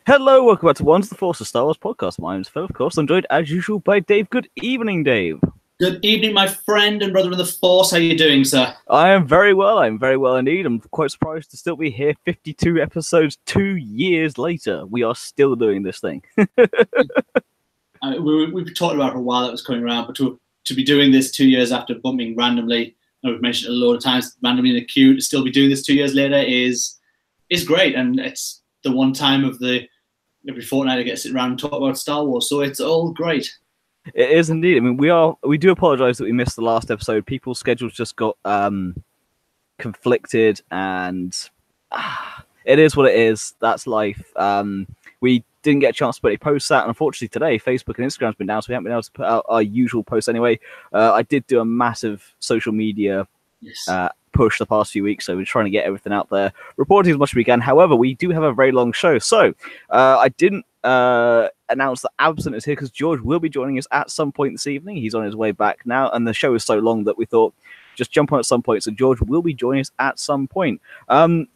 Hello, welcome back to One's the Force, a Star Wars podcast. My name's Phil, of course. I'm joined as usual by Dave. Good evening, Dave. Good evening, my friend and brother in the Force. How are you doing, sir? I am very well. I'm very well indeed. I'm quite surprised to still be here 52 episodes 2 years later. We are still doing this thing. We've talked about it for a while that was coming around, but to be doing this 2 years after bumping randomly, and we've mentioned it a lot of times, randomly in the queue, to still be doing this 2 years later is great. And it's the one time of every fortnight I get to sit around and talk about Star Wars, so it's all great. It is indeed. I mean, we do apologize that we missed the last episode. People's schedules just got conflicted, and it is what it is. That's life. We didn't get a chance to put a post out, and unfortunately today Facebook and Instagram's been down, so we haven't been able to put out our usual posts anyway. I did do a massive social media push the past few weeks, so we're trying to get everything out there, reporting as much as we can. However, we do have a very long show, so I didn't announce that Absent is here because George will be joining us at some point this evening. He's on his way back now, and the show is so long that we thought just jump on at some point. So George will be joining us at some point.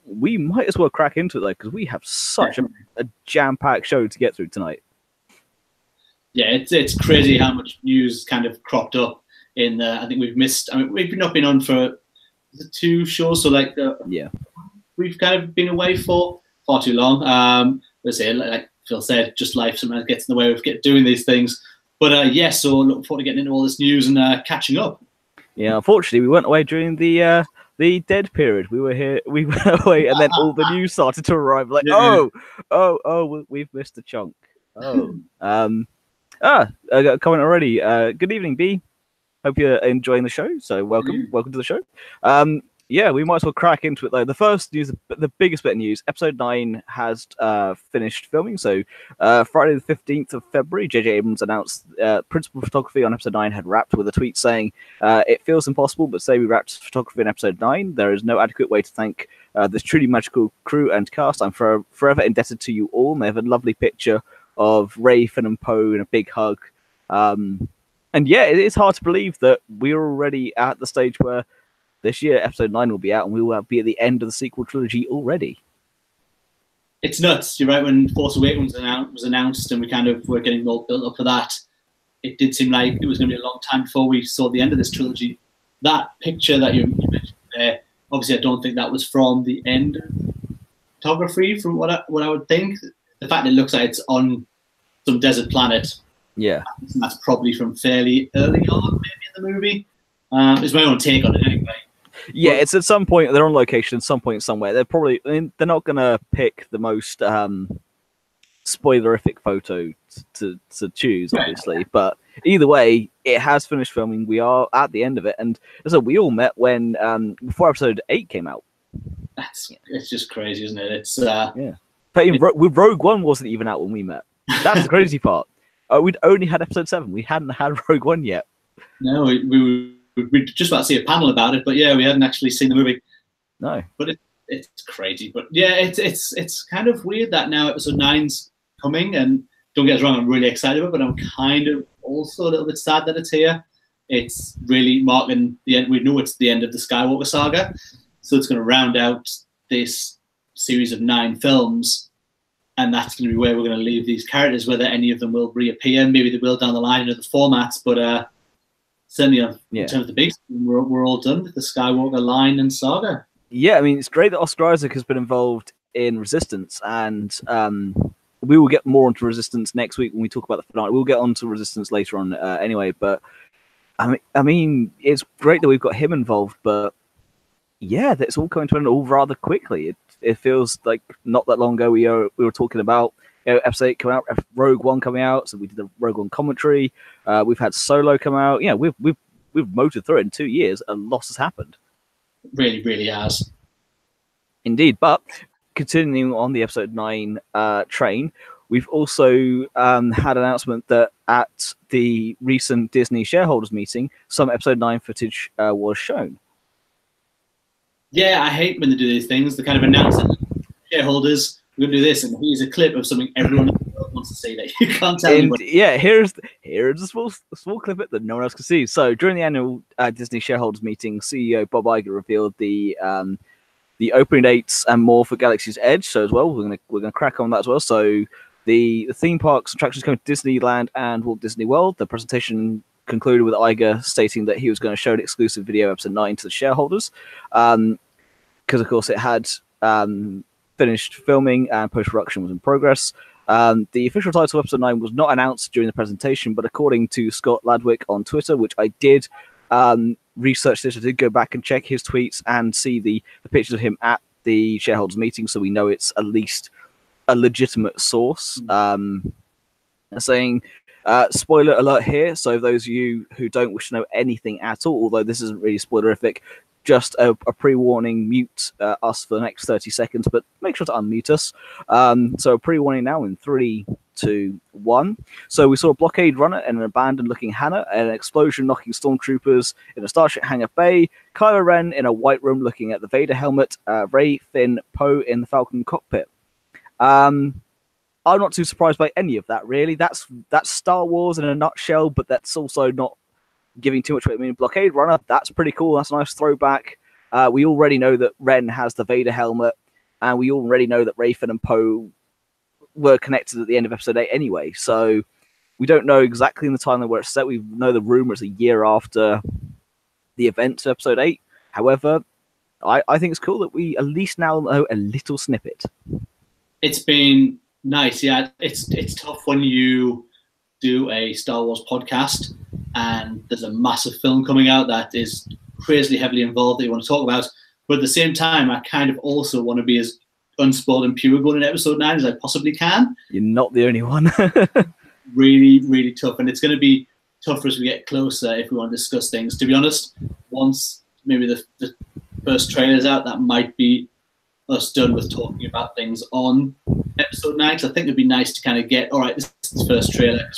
We might as well crack into it though, because we have such a jam-packed show to get through tonight. Yeah, it's crazy how much news kind of cropped up in. I think we've missed. I mean, we've not been on for the 2 shows, so we've kind of been away for far too long. Let's say, like Phil said, just life sometimes gets in the way of doing these things. But so looking forward to getting into all this news and catching up. Yeah, unfortunately, we went away during the dead period. We went away, and then all the news started to arrive. Like, we've missed a chunk. I got a comment already. Good evening, B. Hope you're enjoying the show. So welcome to the show. We might as well crack into it though. The first news, the biggest bit of news, episode 9 has finished filming. So Friday the 15th of February, J.J. Abrams announced principal photography on episode 9 had wrapped, with a tweet saying, "It feels impossible, but say we wrapped photography in episode 9. There is no adequate way to thank this truly magical crew and cast. I'm forever indebted to you all." And they have a lovely picture of Rey, Finn, and Poe in a big hug. And yeah, it is hard to believe that we're already at the stage where this year episode 9 will be out, and we will be at the end of the sequel trilogy already. It's nuts. You're right. When Force Awakens was announced, and we kind of were getting all built up for that, it did seem like it was going to be a long time before we saw the end of this trilogy. That picture that you mentioned there, obviously, I don't think that was from the end of photography. From what I would think, the fact that it looks like it's on some desert planet. Yeah, that's probably from fairly early on, maybe in the movie. It's my own take on it, anyway. Yeah, it's at some point they're on location, some point somewhere. They're not gonna pick the most spoilerific photo to choose, obviously. But either way, it has finished filming. We are at the end of it, and so we all met when before episode 8 came out. It's just crazy, isn't it? It's But Rogue One wasn't even out when we met. That's the crazy part. We'd only had episode 7. We hadn't had Rogue One yet. No, we just about to see a panel about it, but yeah, we hadn't actually seen the movie. No, but it's crazy. But yeah, it's kind of weird that now episode 9's coming, and don't get us wrong, I'm really excited about it, but I'm kind of also a little bit sad that it's here. It's really marking the end. We know it's the end of the Skywalker saga, so it's going to round out this series of 9 films, and that's going to be where we're going to leave these characters. Whether any of them will reappear, maybe they will down the line in other formats, but certainly, in terms of the big screen, we're all done with the Skywalker line and saga. Yeah, I mean, it's great that Oscar Isaac has been involved in Resistance, and we will get more onto Resistance next week when we talk about the finale. We'll get onto Resistance later on anyway, but I mean, it's great that we've got him involved, but yeah, that's all coming to an end all rather quickly. It feels like not that long ago we were talking about episode 8 coming out, Rogue One coming out, so we did the Rogue One commentary. We've had Solo come out. Yeah, we've motored through it in 2 years. A lot has happened. Really, really has. Indeed, but continuing on the episode 9 train, we've also had an announcement that at the recent Disney shareholders meeting, some episode 9 footage was shown. Yeah, I hate when they do these things. They kind of announce it. Shareholders, we're going to do this, and here's a clip of something everyone wants to see that you can't tell anybody. Yeah, here's a small clip that no one else can see. So during the annual Disney shareholders meeting, CEO Bob Iger revealed the the opening dates and more for Galaxy's Edge. So as well, we're gonna crack on that as well. So the theme parks attractions coming to Disneyland and Walt Disney World. The presentation concluded with Iger stating that he was going to show an exclusive video episode 9 to the shareholders, because of course it had finished filming and post-production was in progress. The official title of episode 9 was not announced during the presentation, but according to Scott Ladwick on Twitter, which I did research this, I did go back and check his tweets and see the pictures of him at the shareholders meeting, so we know it's at least a legitimate source. Saying, spoiler alert here, so those of you who don't wish to know anything at all, although this isn't really spoilerific, just a pre-warning, mute us for the next 30 seconds, but make sure to unmute us. So a pre-warning now in 3, 2, 1. So we saw a blockade runner and an abandoned looking hangar, an explosion knocking stormtroopers in a starship hangar bay, Kylo Ren in a white room looking at the Vader helmet, Rey, Finn, Poe in the Falcon cockpit. I'm not too surprised by any of that, really. That's Star Wars in a nutshell, but that's also not giving too much away. I mean, Blockade Runner, that's pretty cool. That's a nice throwback. We already know that Ren has the Vader helmet, and we already know that Rey, Finn, and Poe were connected at the end of episode 8 anyway. So we don't know exactly in the timeline where it's set. We know the rumor is a year after the events of episode 8. However, I think it's cool that we at least now know a little snippet. It's been nice, yeah. It's tough when you do a Star Wars podcast and there's a massive film coming out that is crazily heavily involved that you want to talk about. But at the same time, I kind of also want to be as unspoiled and pure going in episode 9 as I possibly can. You're not the only one. Really, really tough. And it's going to be tougher as we get closer if we want to discuss things. To be honest, once maybe the first trailer's out, that might be us done with talking about things on episode 9. So I think it'd be nice to kind of get, all right, this is the first trailer.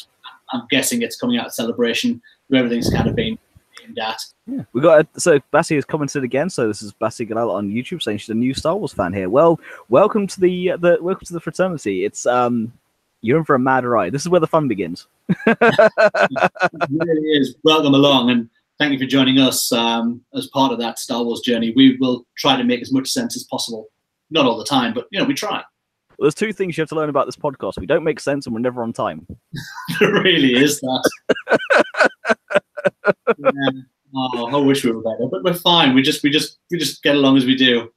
I'm guessing it's coming out of Celebration, where everything's kind of been aimed at. Yeah, we got so Bassie has commented again. So this is Bassie Galal on YouTube saying she's a new Star Wars fan here. Well, welcome to the fraternity. It's you're in for a mad ride. This is where the fun begins. It really is. Welcome along, and thank you for joining us as part of that Star Wars journey. We will try to make as much sense as possible. Not all the time, but we try. Well, there's two things you have to learn about this podcast. We don't make sense and we're never on time. There really is that. Yeah. Oh, I wish we were better, but we're fine. We just get along as we do.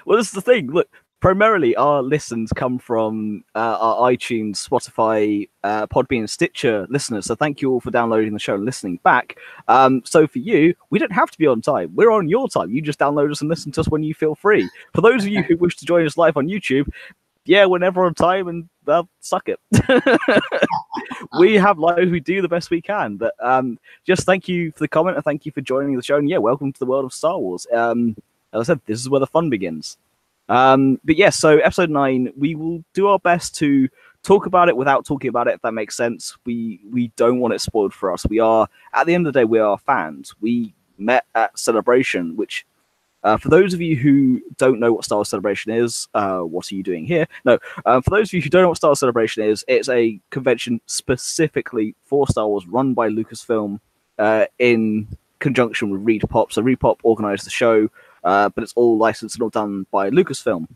Well, this is the thing. Look, primarily our listens come from our iTunes, Spotify, Podbean, and Stitcher listeners. So thank you all for downloading the show and listening back. So for you, we don't have to be on time. We're on your time. You just download us and listen to us when you feel free. For those of you who wish to join us live on YouTube, yeah, we're never on time, and suck it. We have lives, we do the best we can. But just thank you for the comment, and thank you for joining the show. And yeah, welcome to the world of Star Wars. As I said, this is where the fun begins. But yes, so episode 9, we will do our best to talk about it without talking about it, if that makes sense. We don't want it spoiled for us. We are, at the end of the day, we are fans. We met at Celebration, which for those of you who don't know what Star Wars Celebration is, what are you doing here? No, for those of you who don't know what Star Wars Celebration is, it's a convention specifically for Star Wars run by Lucasfilm in conjunction with Reed Pop. So Reed Pop organized the show, but it's all licensed and all done by Lucasfilm.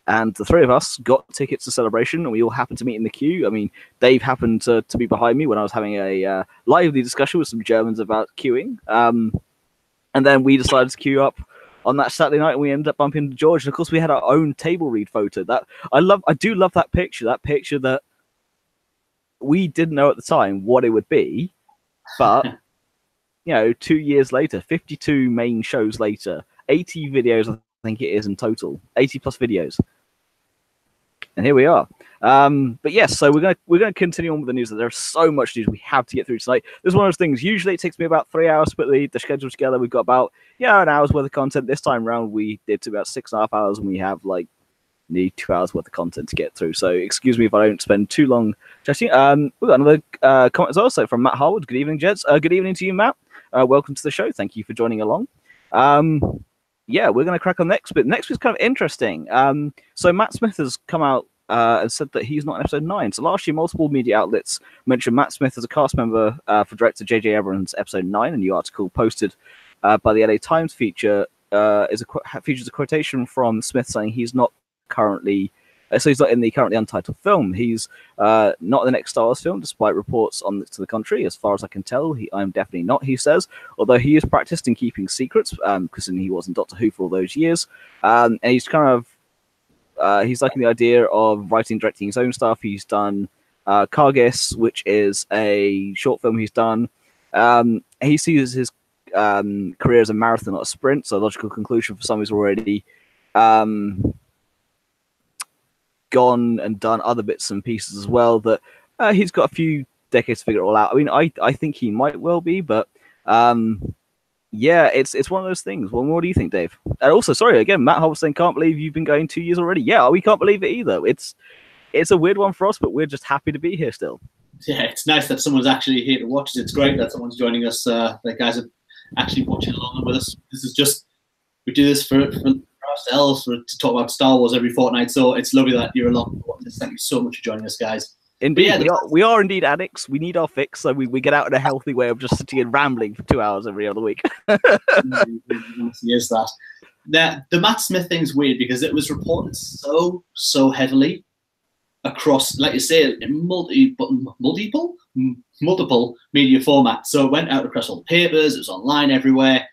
And the three of us got tickets to Celebration, and we all happened to meet in the queue. I mean, Dave happened to be behind me when I was having a lively discussion with some Germans about queuing. And then we decided to queue up on that Saturday night, and we ended up bumping into George. And of course, we had our own table read photo. That I do love that picture. That picture that we didn't know at the time what it would be, but 2 years later, 52 main shows later, 80 videos, I think it is in total, 80 plus videos, and here we are. But yes, so we're gonna continue on with the news. There's so much news we have to get through tonight. This is one of those things. Usually it takes me about 3 hours to put the schedule together. We've got about an hour's worth of content. This time around we did to about 6.5 hours, and we have nearly 2 hours worth of content to get through. So excuse me if I don't spend too long chatting. We've got another comment also from Matt Harwood. Good evening, gents. Good evening to you, Matt. Welcome to the show. Thank you for joining along. Yeah, we're going to crack on next bit. Next bit's kind of interesting. So Matt Smith has come out and said that he's not in episode 9. So last year, multiple media outlets mentioned Matt Smith as a cast member for director J.J. Abrams' episode 9. A new article posted by the LA Times feature features a quotation from Smith saying he's not currently. So he's not in the currently untitled film. He's not in the next Star Wars film, despite reports to the contrary. As far as I can tell, I'm definitely not, he says. Although he is practiced in keeping secrets, because he was in Doctor Who for all those years. And he's kind of, he's liking the idea of writing and directing his own stuff. He's done Kargis, which is a short film he's done. He sees his career as a marathon, not a sprint, so a logical conclusion for someone who's already gone and done other bits and pieces as well, that he's got a few decades to figure it all out. I mean, I think he might well be, but yeah, it's one of those things. Well, what do you think, Dave? And also, sorry, again, Matt Hobbs saying, can't believe you've been going 2 years already. Yeah, we can't believe it either. It's a weird one for us, but we're just happy to be here still. Yeah, it's nice that someone's actually here to watch it. It's great that someone's joining us. The guys are actually watching along with us. This is just, we do this for ourselves, to talk about Star Wars every fortnight. So it's lovely that you're along with us. Thank you so much for joining us, guys. Indeed, yeah, we are indeed addicts. We need our fix, so we get out in a healthy way of just sitting and rambling for 2 hours every other week. Is that. Now, the Matt Smith thing's weird because it was reported so heavily across, like you say, in multiple media formats. So it went out across all the papers, it was online everywhere.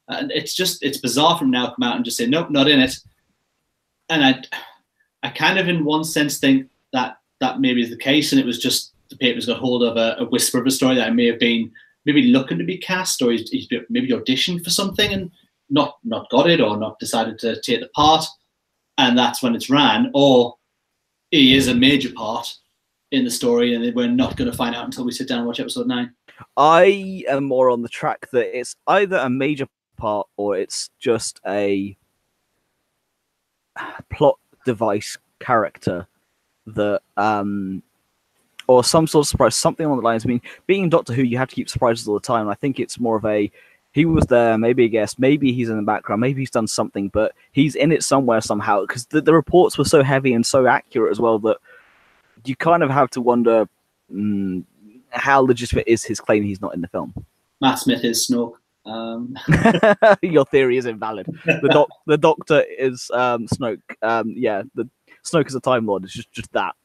And it's bizarre from now to come out and just say, nope, not in it. And I kind of, in one sense, think that maybe is the case, and it was just the papers got hold of a whisper of a story that I may have been maybe looking to be cast, or he's maybe auditioned for something and not got it, or not decided to take the part, and that's when it's ran, or he is a major part in the story, and we're not going to find out until we sit down and watch episode 9. I am more on the track that it's either a major part or it's just a plot device character that or some sort of surprise, something on the lines. I mean, being in Doctor Who, you have to keep surprises all the time. I think it's more of a, he was there, maybe a guest, maybe he's in the background, maybe he's done something, but he's in it somewhere somehow, because the reports were so heavy and so accurate as well that you kind of have to wonder how legitimate is his claim he's not in the film. Matt Smith is Snoke. Your theory is invalid. The Doctor is Snoke. Yeah, the Snoke is a Time Lord. It's just that.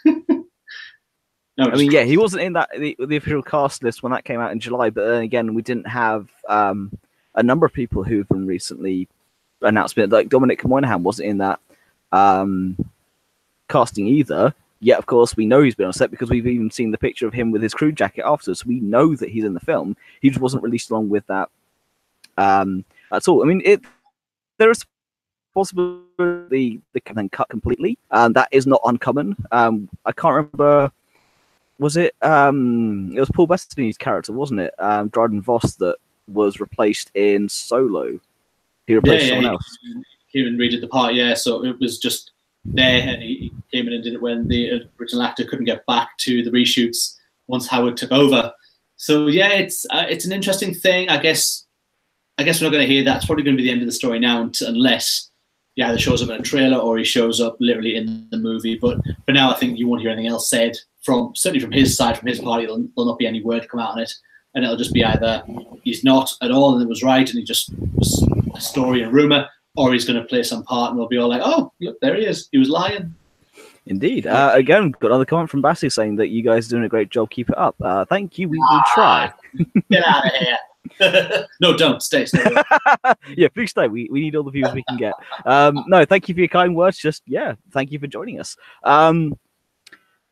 No, I mean, yeah, he wasn't in that the official cast list when that came out in July, but then again, we didn't have a number of people who've been recently announced. Like Dominic Moynihan wasn't in that casting either. Yet, of course, we know he's been on set because we've even seen the picture of him with his crew jacket afterwards. So we know that he's in the film. He just wasn't released along with that at all. I mean, there is possibility they can then cut completely. That is not uncommon. I can't remember. Was it? It was Paul Bettany's character, wasn't it? Dryden Voss that was replaced in Solo. He replaced someone else. He even redid the part, yeah. So it was just there, and he came in and did it when the original actor couldn't get back to the reshoots once Howard took over. So yeah, it's an interesting thing. I guess we're not going to hear that. It's probably going to be the end of the story now, unless he either shows up in a trailer or he shows up literally in the movie. But for now, I think you won't hear anything else said certainly from his side, from his party. There'll not be any word come out on it, and it'll just be either he's not at all and it was right and he just was a story and rumor, or he's going to play some part and we'll be all like, oh, look, there he is. He was lying. Indeed. Again, got another comment from Bassi saying that you guys are doing a great job. Keep it up. Thank you. We will try. Get out of here. No, don't. Stay. Yeah, please stay. We need all the views we can get. No, thank you for your kind words. Just, yeah, thank you for joining us.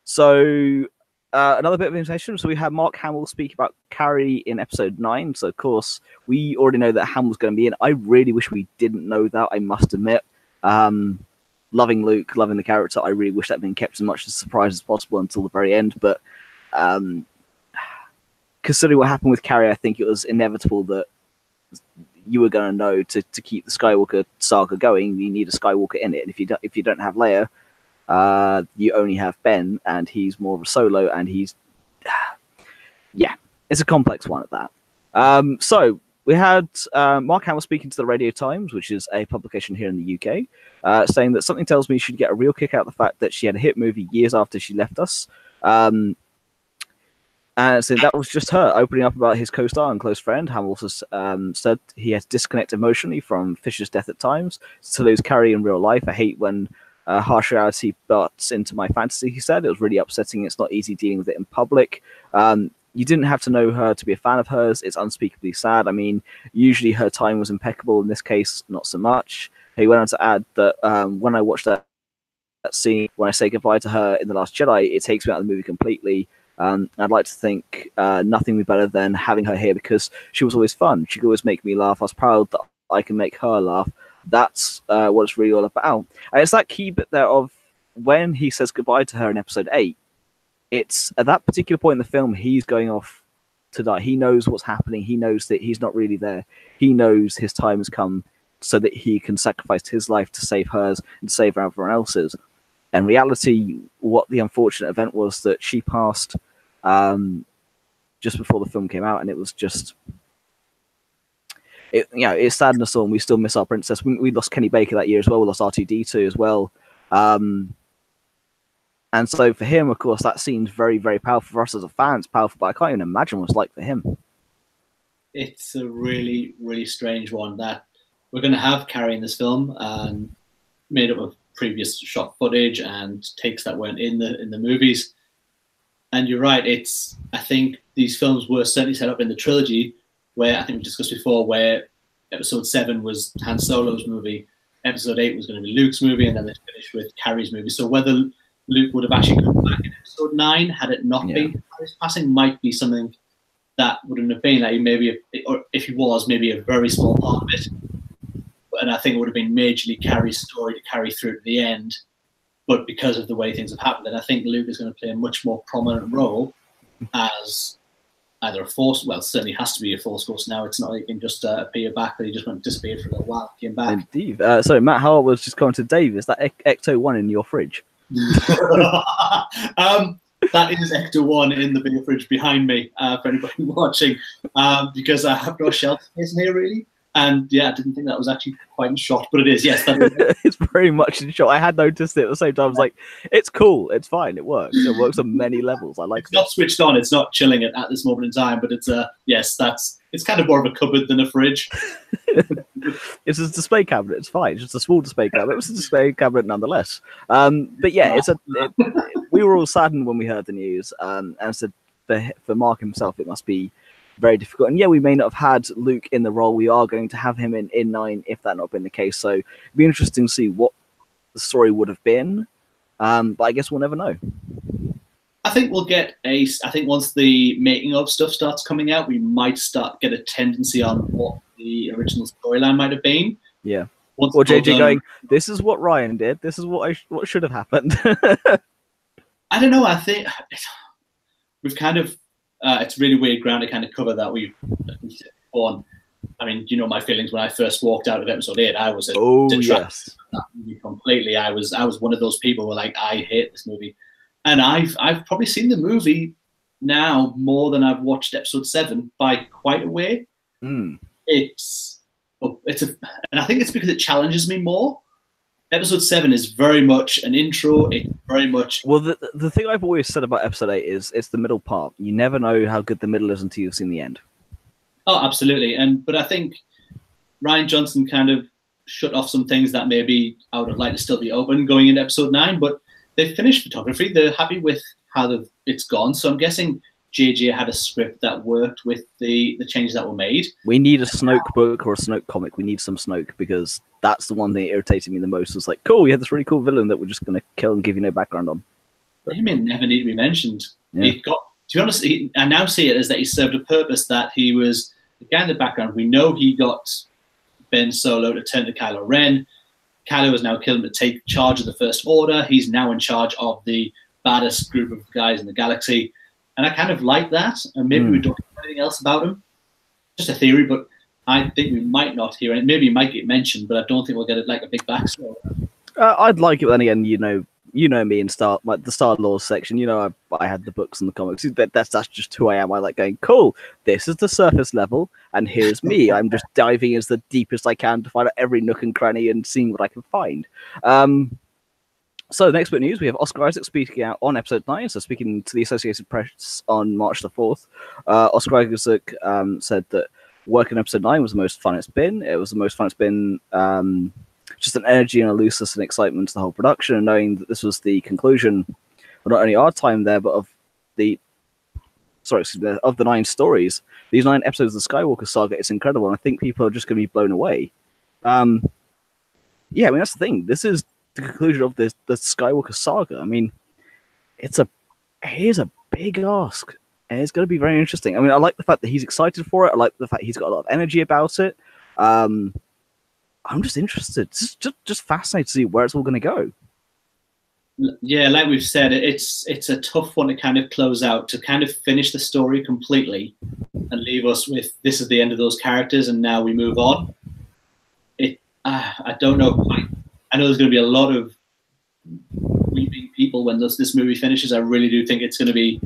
So another bit of information. So we had Mark Hamill speak about Carrie in episode 9. So, of course, we already know that Hamill's going to be in. I really wish we didn't know that, I must admit. Loving Luke, loving the character, I really wish that had been kept as much as a surprise as possible until the very end. But considering what happened with Carrie, I think it was inevitable that you were going to know to keep the Skywalker saga going, you need a Skywalker in it. And if you don't have Leia, you only have Ben, and he's more of a solo, and he's yeah, it's a complex one at that. So we had Mark Hamill speaking to the Radio Times, which is a publication here in the UK, saying that something tells me she'd get a real kick out of the fact that she had a hit movie years after she left us. And so that was just her opening up about his co-star and close friend. Hamill also said he has disconnected emotionally from Fisher's death at times to lose Carrie in real life. I hate when harsh reality butts into my fantasy, he said. It was really upsetting. It's not easy dealing with it in public. You didn't have to know her to be a fan of hers. It's unspeakably sad. I mean, usually her time was impeccable. In this case, not so much. He went on to add that when I watched that scene, when I say goodbye to her in The Last Jedi, it takes me out of the movie completely. I'd like to think nothing would be better than having her here because she was always fun. She could always make me laugh. I was proud that I can make her laugh. That's what it's really all about. And it's that key bit there of when he says goodbye to her in episode 8, it's at that particular point in the film, he's going off to die. He knows what's happening. He knows that he's not really there. He knows his time has come so that he can sacrifice his life to save hers and save everyone else's. In reality, what the unfortunate event was that she passed just before the film came out, and it was just, it saddened us all, and we still miss our princess. We lost Kenny Baker that year as well. We lost R2-D2 as well. And so for him, of course, that seems very, very powerful. For us as a fan, it's powerful, but I can't even imagine what it's like for him. It's a really, really strange one that we're going to have Carrie in this film, and made up of previous shot footage and takes that weren't in the movies. And you're right, I think these films were certainly set up in the trilogy, where I think we discussed before, where episode 7 was Han Solo's movie, episode 8 was going to be Luke's movie, and then they finished with Carrie's movie. So whether Luke would have actually come back in episode 9 had it not been Carrie's passing might be something that wouldn't have been, like maybe, or if he was, maybe a very small part of it. And I think it would have been majorly Carrie's story to carry through to the end. But because of the way things have happened, and I think Luke is going to play a much more prominent role as either a force, well, certainly has to be a force ghost now. It's not like he can just appear back, but he just went disappeared for a little while, came back. Indeed. Sorry, Matt Howell was just going to Dave. Is that Ecto 1 in your fridge? That is Ecto 1 in the bigger fridge behind me, for anybody watching, because I have no shelf space in here, really. And yeah, I didn't think that was actually quite in shot, but it is, yes. That is. It's very much in shot. I had noticed it at the same time. I was like, it's cool, it's fine, it works. It works on many levels. I like it. It's not switched on, it's not chilling it at this moment in time, but it's, yes, it's kind of more of a cupboard than a fridge. It's a display cabinet, it's fine. It's just a small display cabinet. It was a display cabinet nonetheless. But yeah, we were all saddened when we heard the news. And so for Mark himself, it must be very difficult. And yeah, we may not have had Luke in the role. We are going to have him in 9 if that not been the case. So it'd be interesting to see what the story would have been. But I guess we'll never know. I think we'll get I think once the making of stuff starts coming out, we might get a tendency on what the original storyline might have been. Yeah. Or JJ going, this is what Ryan did. This is what should have happened. I don't know. I think we've kind of, it's really weird ground to kind of cover that we've on. I mean, you know my feelings when I first walked out of episode 8. I was yes, that movie completely. I was one of those people who were like, I hate this movie, and I've probably seen the movie now more than I've watched episode 7 by quite a way. Mm. And I think it's because it challenges me more. Episode 7 is very much an intro. It's very much... Well, the thing I've always said about episode 8 is it's the middle part. You never know how good the middle is until you've seen the end. Oh, absolutely. But I think Rian Johnson kind of shut off some things that maybe I would have liked to still be open going into episode 9. But they've finished photography. They're happy with how it's gone. So I'm guessing JJ had a script that worked with the changes that were made. We need a Snoke book or a Snoke comic. We need some Snoke, because that's the one thing that irritated me the most. Was like, cool, we had this really cool villain that we're just going to kill and give you no background on. He may never need to be mentioned. Yeah. To be honest, I now see it as that he served a purpose, that he was the guy in the background. We know he got Ben Solo to turn to Kylo Ren. Kylo has now killed him to take charge of the First Order. He's now in charge of the baddest group of guys in the galaxy. And I kind of like that. And maybe we don't know anything else about him. Just a theory, but I think we might not hear it. Maybe it might get mentioned, but I don't think we'll get it like a big backstory. I'd like it, but then again, you know me in the Star Wars section. You know, I had the books and the comics. That's just who I am. I like going, cool, this is the surface level, and here's me. I'm just diving as the deepest I can to find out every nook and cranny and seeing what I can find. So, the next bit of news, we have Oscar Isaac speaking out on episode 9. So, speaking to the Associated Press on March the 4th, Oscar Isaac said that working on episode 9 was the most fun it's been. It was the most fun it's been. Just an energy and a looseness and excitement to the whole production, and knowing that this was the conclusion of not only our time there, but of the 9 stories, these 9 episodes of the Skywalker saga. It's incredible, and I think people are just going to be blown away. Yeah, I mean, that's the thing. This is the conclusion of the Skywalker saga. I mean, it is a big ask, and it's going to be very interesting. I mean, I like the fact that he's excited for it. I like the fact he's got a lot of energy about it. I'm just interested. Just fascinated to see where it's all going to go. Yeah, like we've said, it's a tough one to kind of close out, to kind of finish the story completely and leave us with this is the end of those characters and now we move on. I don't know. I know there's going to be a lot of weeping people when this movie finishes. I really do think it's going to be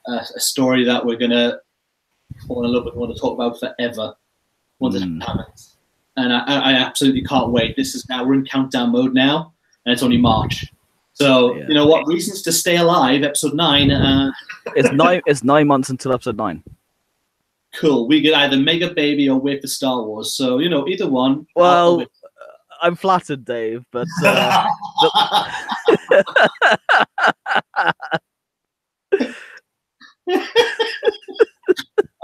a story that we're going to fall in love with and want to talk about forever once it happens. And I absolutely can't wait. We're in countdown mode now, and it's only March. So, you know what? Reasons to stay alive, episode 9. It's 9 months until episode 9. Cool. We could either make a baby or wait for Star Wars. So, you know, either one. Well, I'm flattered, Dave, but...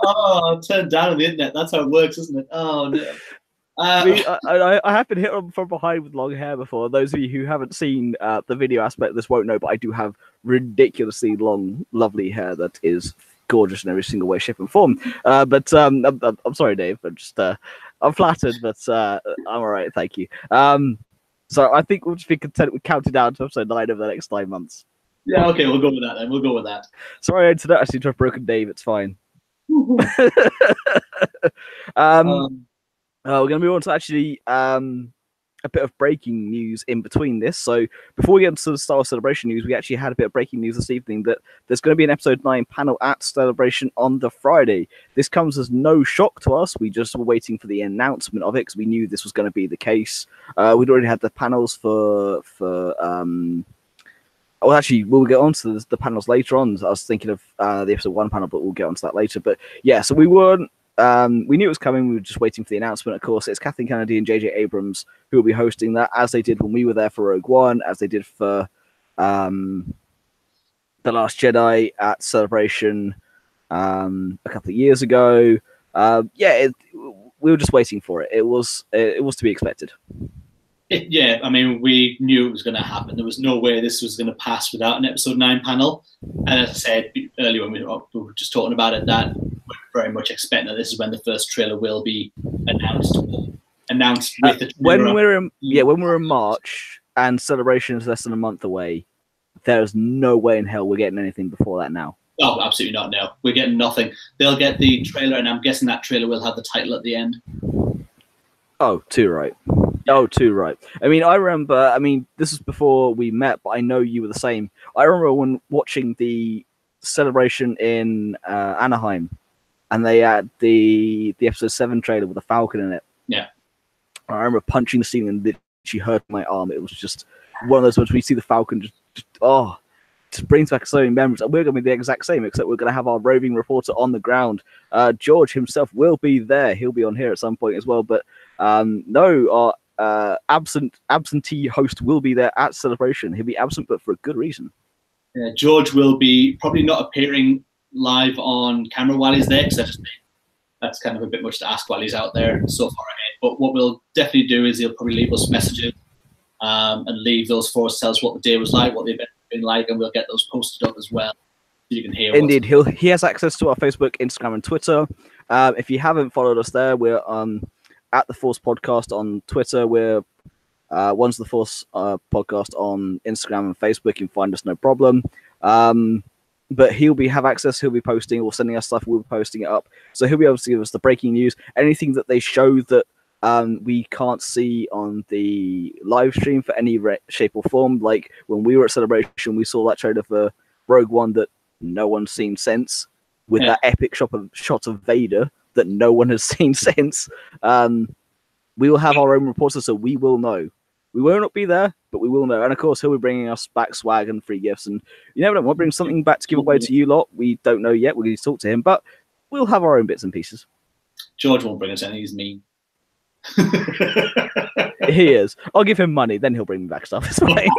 Oh, turn down on the internet. That's how it works, isn't it? Oh, no. I have been hit from behind with long hair before. Those of you who haven't seen the video aspect of this won't know, but I do have ridiculously long, lovely hair that is gorgeous in every single way, shape, and form. But I'm sorry, Dave. I'm flattered, but I'm all right. Thank you. So I think we'll just be content with counting down to episode 9 over the next 9 months. Yeah, okay, we'll go with that then. We'll go with that. Sorry, I seem to have broken Dave. It's fine. We're going to move on to actually a bit of breaking news in between this. So before we get into the Star Wars Celebration news, we actually had a bit of breaking news this evening that there's going to be an episode 9 panel at Celebration on the Friday. This comes as no shock to us. We just were waiting for the announcement of it because we knew this was going to be the case. We'd already had the panels for well, actually, we'll get on to the panels later on. I was thinking of the episode 1 panel, but we'll get on to that later. But yeah, so we knew it was coming. We were just waiting for the announcement. Of course, it's Kathleen Kennedy and J.J. Abrams who will be hosting that, as they did when we were there for Rogue One, as they did for The Last Jedi at Celebration a couple of years ago. We were just waiting for it. It was to be expected. Yeah, I mean, we knew it was going to happen. There was no way this was going to pass without an episode 9 panel. And as I said earlier when we were just talking about it, that we're very much expecting that this is when the first trailer will be announced with the trailer. When we're in March and Celebration is less than a month away, there's no way in hell we're getting anything before that now. Oh, absolutely not. No, we're getting nothing. They'll get the trailer, and I'm guessing that trailer will have the title at the end. Oh, too right. Oh, too right. I mean, I remember, this was before we met, but I know you were the same. I remember when watching the Celebration in Anaheim, and they had the episode 7 trailer with the Falcon in it. Yeah. I remember punching the ceiling and literally hurt my arm. It was just one of those ones where you see the Falcon just brings back so many memories. And we're going to be the exact same, except we're going to have our roving reporter on the ground. George himself will be there. He'll be on here at some point as well. But no, our absentee host will be there at Celebration. He'll be absent, but for a good reason. Yeah, George will be probably not appearing live on camera while he's there, because that's kind of a bit much to ask while he's out there so far ahead. But what we'll definitely do is he'll probably leave us messages and leave those for us, tell us what the day was like, what the event has been like, and we'll get those posted up as well. So you can hear. Indeed, he has access to our Facebook, Instagram, and Twitter. If you haven't followed us there, we're at the Force Podcast on Twitter. We're One's the Force Podcast on Instagram and Facebook. You can find us no problem. But he'll have access. He'll be posting or sending us stuff. We'll be posting it up. So he'll be able to give us the breaking news, anything that they show that we can't see on the live stream for any shape or form. Like when we were at Celebration, we saw that trailer for Rogue One that no one's seen since, with that epic shot of Vader that no one has seen since. We will have our own reporter, so we will know. We will not be there, but we will know. And of course, he'll be bringing us back swag and free gifts, and you never know, we'll bring something back to give away to you lot. We don't know yet. We'll need to talk to him, but we'll have our own bits and pieces. George won't bring us anything. He's mean. He is. I'll give him money, then he'll bring me back stuff. It's fine.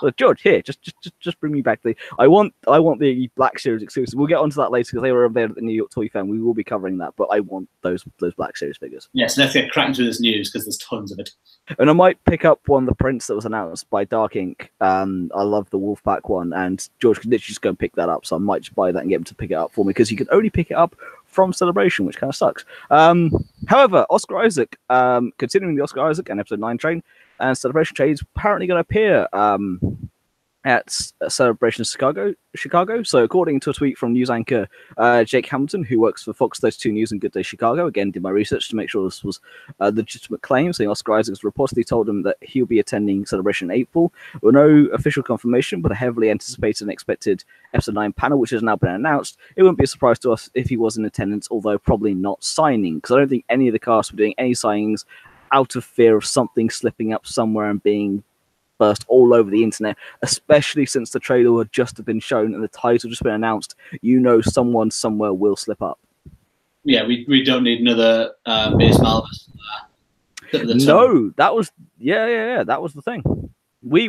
Look, George, here, just bring me back the. I want the Black Series exclusive. We'll get onto that later because they were available at the New York Toy Fair. We will be covering that, but I want those Black Series figures. Yes, let's get cracking through this news because there's tons of it. And I might pick up one of the prints that was announced by Dark Ink. I love the Wolfpack one, and George could literally just go and pick that up. So I might just buy that and get him to pick it up for me because you can only pick it up from Celebration, which kind of sucks. However, Oscar Isaac, continuing the Oscar Isaac and Episode 9 train, and Celebration train is apparently going to appear at Celebration Chicago. So according to a tweet from news anchor Jake Hamilton, who works for Fox 32 News and Good Day Chicago, again did my research to make sure this was a legitimate claim, saying Oscar Isaac has reportedly told him that he'll be attending Celebration in April. With no official confirmation, but a heavily anticipated and expected Episode 9 panel, which has now been announced. It wouldn't be a surprise to us if he was in attendance, although probably not signing, because I don't think any of the cast were doing any signings out of fear of something slipping up somewhere and being burst all over the internet, especially since the trailer had just been shown and the title just been announced. You know, someone somewhere will slip up. Yeah, we don't need another base Malvis. No, that was that was the thing. We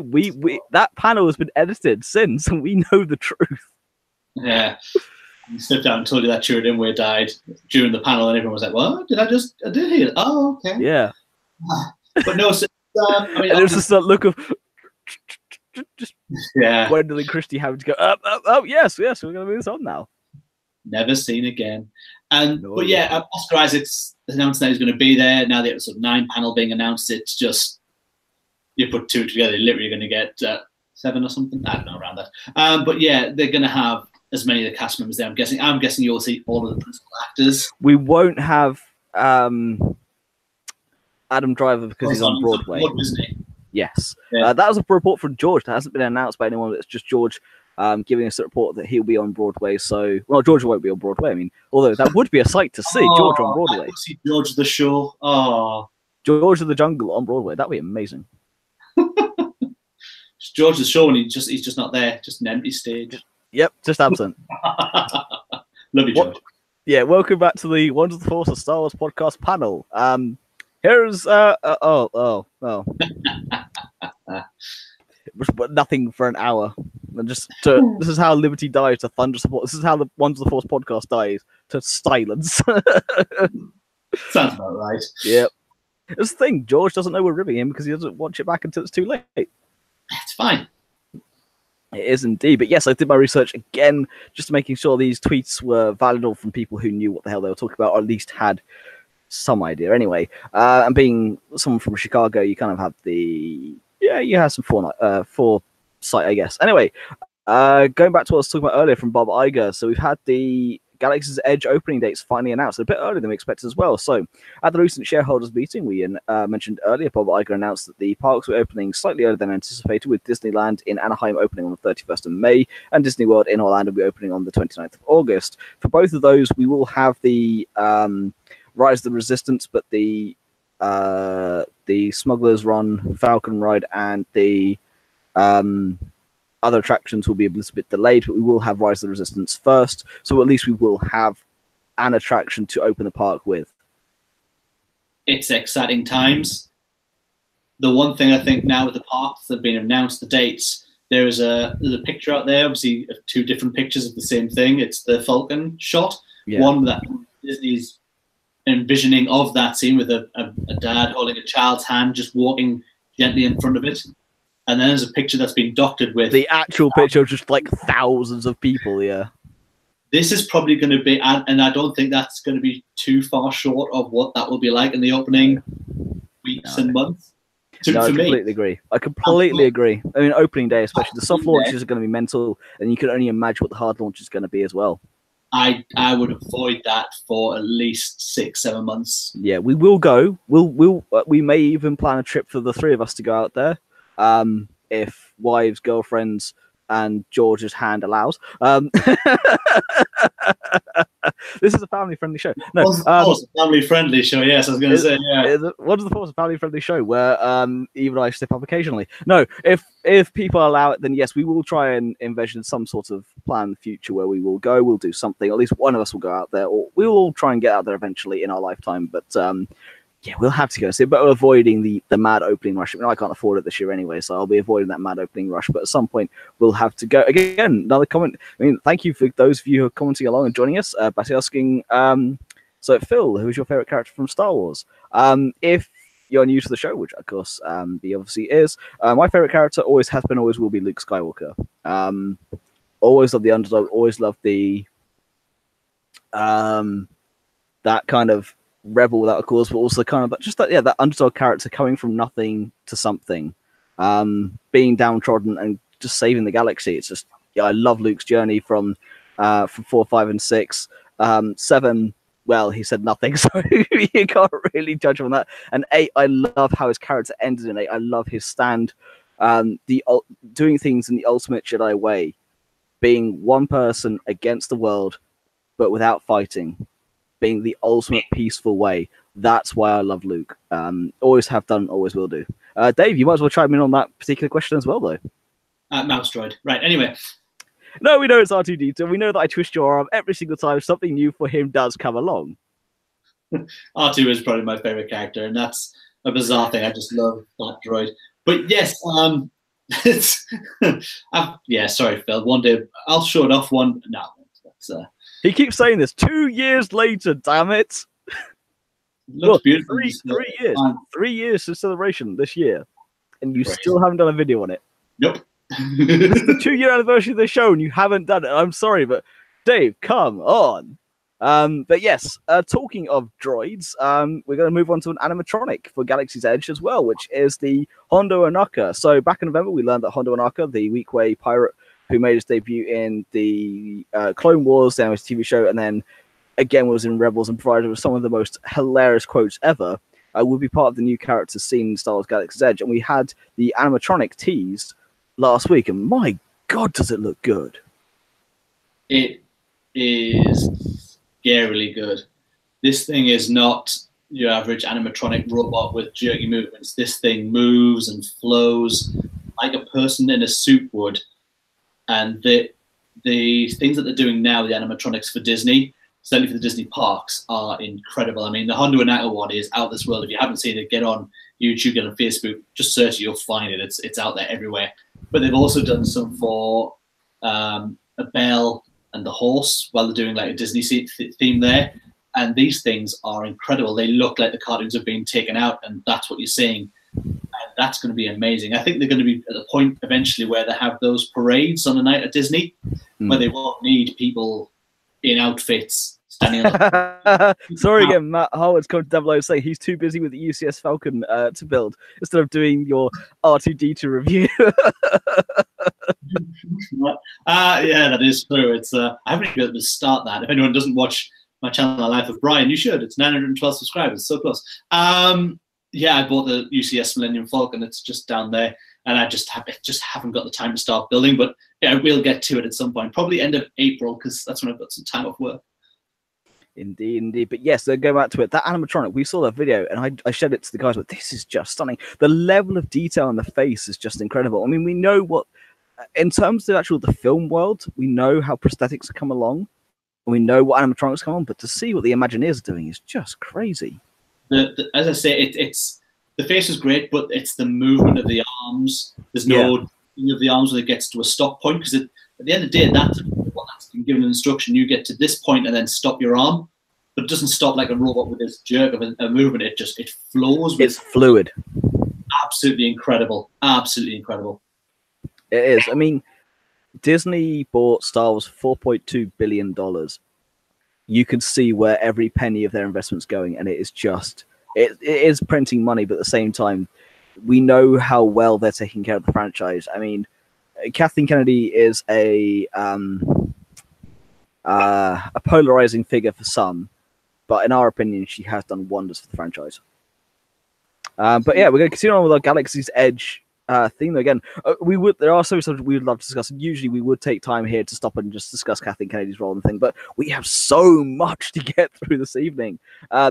that panel has been edited since, and we know the truth. Yeah, he slipped out and told you that Chirrut Imwe died during the panel, and everyone was like, "What? I did hear it. Oh, okay." Yeah, but no. So, I mean, and there's just that look of just Gwendolyn and Christie having to go, oh yes, we're going to move this on now. Never seen again. But yeah, Oscar Isaac's announced that he's going to be there. Now the Episode 9 panel being announced, it's just, you put two together, you're literally going to get 7 or something. I don't know, around that. But yeah, they're going to have as many of the cast members there. I'm guessing you'll see all of the principal actors. We won't have Adam Driver because he's on Broadway. Isn't he? Yes. Yeah. That was a report from George. That hasn't been announced by anyone. It's just George giving us a report that he'll be on Broadway. So, well, George won't be on Broadway. I mean, although that would be a sight to see George on Broadway. See George the Show. Oh, George of the Jungle on Broadway. That'd be amazing. George the Show, and he's just not there. Just an empty stage. Yep, just absent. Love you, George. Yeah, welcome back to the Wonders of the Force of Star Wars podcast panel. Here's but nothing for an hour, and just this is how Liberty dies to thunder support. This is how the Wonders of the Force podcast dies to silence. Sounds about right. Yep. It's the thing. George doesn't know we're ribbing him because he doesn't watch it back until it's too late. It's fine. It is indeed. But yes, I did my research again, just making sure these tweets were valid or from people who knew what the hell they were talking about, or at least had some idea anyway. And being someone from Chicago, you kind of have you have some foresight, I guess. Anyway, going back to what I was talking about earlier from Bob Iger. So we've had the Galaxy's Edge opening dates finally announced, a bit earlier than we expected as well. So at the recent shareholders meeting, we mentioned earlier, Bob Iger announced that the parks were opening slightly earlier than anticipated, with Disneyland in Anaheim opening on the 31st of May and Disney World in Orlando will be opening on the 29th of August. For both of those, we will have the Rise of the Resistance, but the Smuggler's Run, Falcon Ride, and the other attractions will be a little bit delayed, but we will have Rise of the Resistance first, so at least we will have an attraction to open the park with. It's exciting times. The one thing I think now with the parks that have been announced, the dates, there's a picture out there, obviously 2 different pictures of the same thing. It's the Falcon shot, one that Disney's envisioning of that scene with a dad holding a child's hand, just walking gently in front of it. And then there's a picture that's been doctored with the actual picture of just like thousands of people. Yeah, this is probably going to be, and I don't think that's going to be too far short of what that will be like in the opening weeks and months. I completely agree. I completely agree. I mean, opening day, especially the soft launches are going to be mental, and you can only imagine what the hard launch is going to be as well. I would avoid that for at least 6-7 months. Yeah, we will go. We may even plan a trip for the 3 of us to go out there. If wives, girlfriends, and George's hand allows. This is a family-friendly show. No, Of course, a family-friendly show. Yes, I was going to say. Yeah. What is the force of family-friendly show where even I slip up occasionally? No, if people allow it, then yes, we will try and envision some sort of plan in the future where we will go. We'll do something. At least one of us will go out there, or we will all try and get out there eventually in our lifetime. But yeah, we'll have to go see it, but we're avoiding the mad opening rush. I mean, I can't afford it this year anyway, so I'll be avoiding that mad opening rush. But at some point, we'll have to go. Again, another comment. I mean, thank you for those of you who are commenting along and joining us. Batty asking, so Phil, who's your favorite character from Star Wars? If you're new to the show, which of course he obviously is, my favorite character always has been, always will be Luke Skywalker. Always love the underdog. Always love the that kind of rebel without a cause, but also kind of just that underdog character coming from nothing to something, being downtrodden and just saving the galaxy. It's just, yeah, I love Luke's journey from 4, 5, and 6. 7, well, he said nothing, so you can't really judge him on that. And 8, I love how his character ended in 8. I love his stand, doing things in the ultimate Jedi way, being one person against the world, but without fighting. Being the ultimate peaceful way. That's why I love Luke. Always have done, always will do. Dave, you might as well chime in on that particular question as well, though. Mouse droid. Right, anyway. No, we know it's R2-D2. We know that I twist your arm every single time something new for him does come along. R2 is probably my favorite character, and that's a bizarre thing. I just love that droid. But yes, it's yeah, sorry, Phil. One day I'll show it off one. No, that's he keeps saying this 2 years later, damn it. Looks beautiful. 3 years. 3 years to celebration this year. And you still haven't done a video on it. Nope. This is the 2-year anniversary of the show and you haven't done it. I'm sorry, but Dave, come on. But yes, talking of droids, we're going to move on to an animatronic for Galaxy's Edge as well, which is the Hondo Ohnaka. So back in November, we learned that Hondo Ohnaka, the Weequay pirate who made his debut in the Clone Wars, then his TV show, and then again was in Rebels and provided with some of the most hilarious quotes ever, will be part of the new characters seen in Star Wars Galaxy's Edge. And we had the animatronic teased last week, and my God, does it look good. It is scarily good. This thing is not your average animatronic robot with jerky movements. This thing moves and flows like a person in a suit would. And the things that they're doing now, the animatronics for Disney, certainly for the Disney parks, are incredible. I mean, the Hondo Ohnaka one is out this world. If you haven't seen it, get on YouTube, get on Facebook, just search it, you'll find it. It's out there everywhere. But they've also done some for a bell and the horse, while they're doing like a Disney theme there. And these things are incredible. They look like the cartoons have been taken out, and that's what you're seeing. And that's going to be amazing. I think they're going to be at a point eventually where they have those parades on the night at Disney, where they won't need people in outfits standing on. Sorry again, Matt Howard's come to Double O saying he's too busy with the UCS Falcon to build instead of doing your R2-D2 review. Yeah, that is true. It's I haven't been able to start that. If anyone doesn't watch my channel, Life of Brien, you should. It's 912 subscribers, so close. Yeah, I bought the UCS Millennium Falcon. It's just down there, and I just haven't got the time to start building. But yeah, we'll get to it at some point, probably end of April, because that's when I've got some time off work. Indeed, indeed. But yes, so go back to it. That animatronic, we saw that video, and I shared it to the guys, but this is just stunning. The level of detail on the face is just incredible. I mean, we know what, in terms of the film world, we know how prosthetics have come along, and we know what animatronics come on, but to see what the Imagineers are doing is just crazy. As I say, it's the face is great, but it's the movement of the arms. There's no of the arms when it gets to a stop point, because at the end of the day, that's been given an instruction. You get to this point and then stop your arm, but it doesn't stop like a robot with this jerk of a movement. It flows. It's fluid. Absolutely incredible. Absolutely incredible. It is. I mean, Disney bought Star Wars for $4.2 billion. You can see where every penny of their investment's going, and it is just it is printing money, but at the same time, we know how well they're taking care of the franchise. I mean, Kathleen Kennedy is a polarizing figure for some, but in our opinion, she has done wonders for the franchise. But yeah, we're going to continue on with our Galaxy's Edge theme again. There are some subjects we would love to discuss. And usually, we would take time here to stop and just discuss Kathleen Kennedy's role and thing. But we have so much to get through this evening.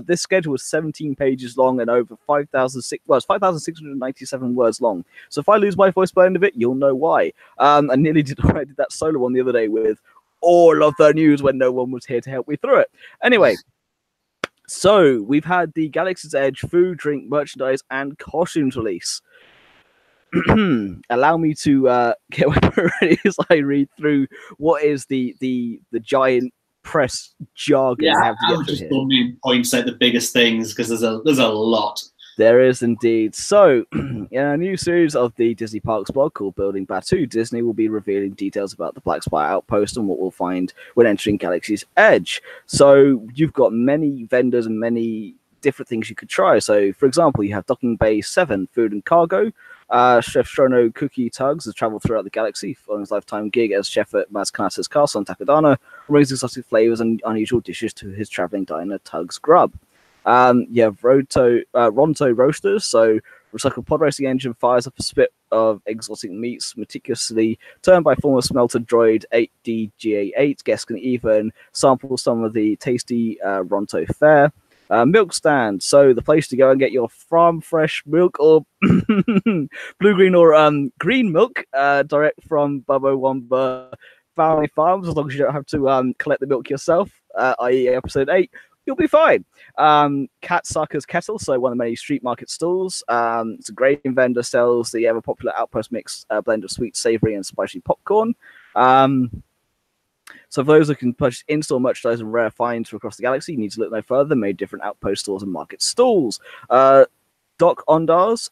This schedule is 17 pages long and over 5,697 words long. So if I lose my voice by the end of it, you'll know why. I nearly did. I did that solo one the other day with all of the news when no one was here to help me through it. Anyway. So, we've had the Galaxy's Edge food, drink, merchandise, and costumes release. Allow me to get ready as I read through what is the giant press jargon I have to get through here. Just main points out the biggest things because there's a lot. There is indeed. So, in a new series of the Disney Parks blog called Building Batuu, Disney will be revealing details about the Black Spire Outpost and what we'll find when entering Galaxy's Edge. So, you've got many vendors and many different things you could try. So, for example, you have Docking Bay 7, Food and Cargo. Chef Shono Cookie Tugs has traveled throughout the galaxy following his lifetime gig as chef at Maz Kanata's castle on Takodana, raising exotic flavors and unusual dishes to his traveling diner Tugs Grub. You have Ronto Roasters, so recycled pod racing engine fires up a spit of exotic meats meticulously turned by former smelter droid 8DGA8. Guests can even sample some of the tasty Ronto fare. Milk stand, so the place to go and get your farm fresh milk or blue, green, or green milk direct from Bubba Wumba Family Farms, as long as you don't have to collect the milk yourself, i.e. episode 8. You'll be fine. Cat Sucker's Kettle, so one of the many street market stalls. It's a grain vendor, sells the ever popular Outpost mix blend of sweet, savory, and spicy popcorn. So for those who can purchase in-store merchandise and rare finds from across the galaxy, you need to look no further than many different Outpost stores and market stalls. Doc Ondars,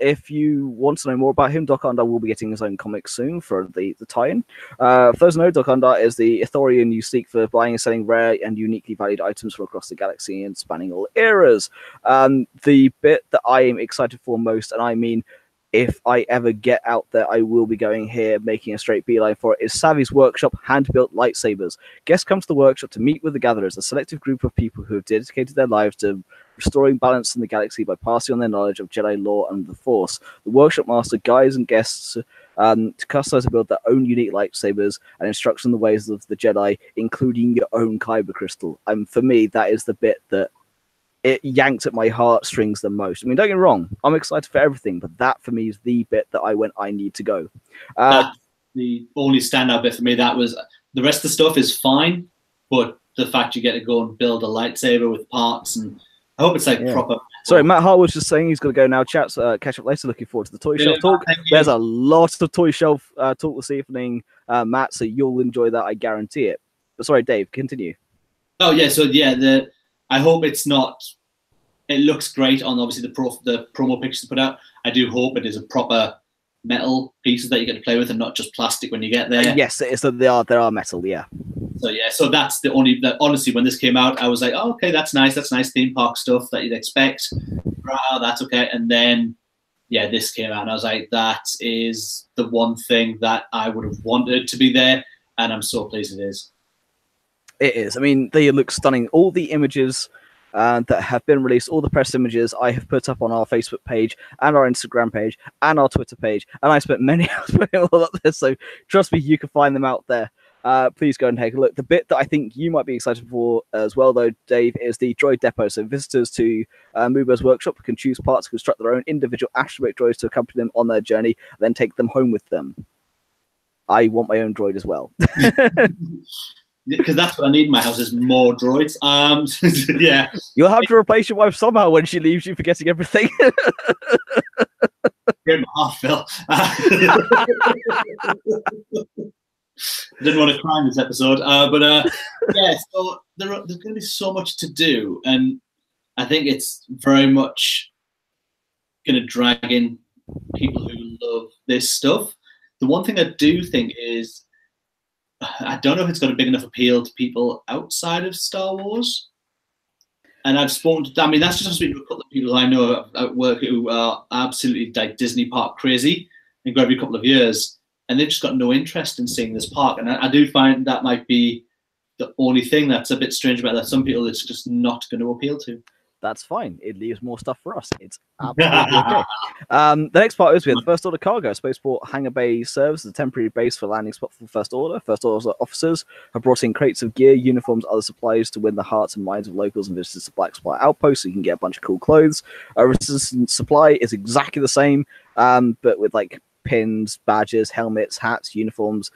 if you want to know more about him, Doc Ondar will be getting his own comic soon for the tie-in. For those who know, Doc Ondar is the Ithorian you seek for buying and selling rare and uniquely valued items from across the galaxy and spanning all eras. The bit that I am excited for most, and I mean, if I ever get out there, I will be going here, making a straight beeline for it, is Savvy's Workshop Hand-Built Lightsabers. Guests come to the workshop to meet with the Gatherers, a selective group of people who have dedicated their lives to restoring balance in the galaxy by passing on their knowledge of Jedi lore and the Force. The workshop master guides and guests to customize and build their own unique lightsabers and instructs on the ways of the Jedi, including your own Kyber crystal. For me, that is the bit that it yanked at my heartstrings the most. I mean, don't get me wrong, I'm excited for everything, but that for me is the bit that I need to go. That's the only standout bit for me. That was the rest of the stuff is fine, but the fact you get to go and build a lightsaber with parts, and I hope it's proper. Sorry, Matt Hart was just saying he's going to go now. Chats, catch up later. Looking forward to the toy shelf talk. There's a lot of toy shelf talk this evening, Matt, so you'll enjoy that. I guarantee it. But sorry, Dave, continue. Oh yeah, so yeah, I hope it's not. It looks great on obviously the promo pictures to put out. I do hope it is a proper metal pieces that you get to play with and not just plastic when you get there. Yes, it is. So they are metal. Yeah. So yeah, so that's the only. Honestly, when this came out, I was like, oh, okay, that's nice. That's nice theme park stuff that you'd expect. Wow, that's okay. And then yeah, this came out, and I was like, that is the one thing that I would have wanted to be there, and I'm so pleased it is. It is. I mean, they look stunning. All the images that have been released, all the press images I have put up on our Facebook page and our Instagram page and our Twitter page, and I spent many hours putting all up there, so trust me, you can find them out there. Please go and take a look. The bit that I think you might be excited for as well, though, Dave, is the droid depot. So visitors to Mubo's workshop can choose parts to construct their own individual astromech droids to accompany them on their journey, then take them home with them. I want my own droid as well. Because that's what I need in my house is more droids. Yeah. You'll have to replace your wife somehow when she leaves you, forgetting everything. Give him half, Phil. Didn't want to cry in this episode. Yeah, so there's going to be so much to do. And I think it's very much going to drag in people who love this stuff. The one thing I do think is, I don't know if it's got a big enough appeal to people outside of Star Wars. And I've spoken to, I mean, that's just speaking to a couple of people I know at work who are absolutely like Disney park crazy and go every couple of years. And they've just got no interest in seeing this park. And I do find that might be the only thing that's a bit strange about that. Some people it's just not going to appeal to. That's fine. It leaves more stuff for us. It's absolutely okay. The next part is we have the First Order Cargo. Spaceport Hangar Bay serves as a temporary base for landing spot for First Order. First Order officers have brought in crates of gear, uniforms, other supplies to win the hearts and minds of locals and visitors to Black Spire Outpost, so you can get a bunch of cool clothes. Resistance supply is exactly the same, but with like pins, badges, helmets, hats, uniforms,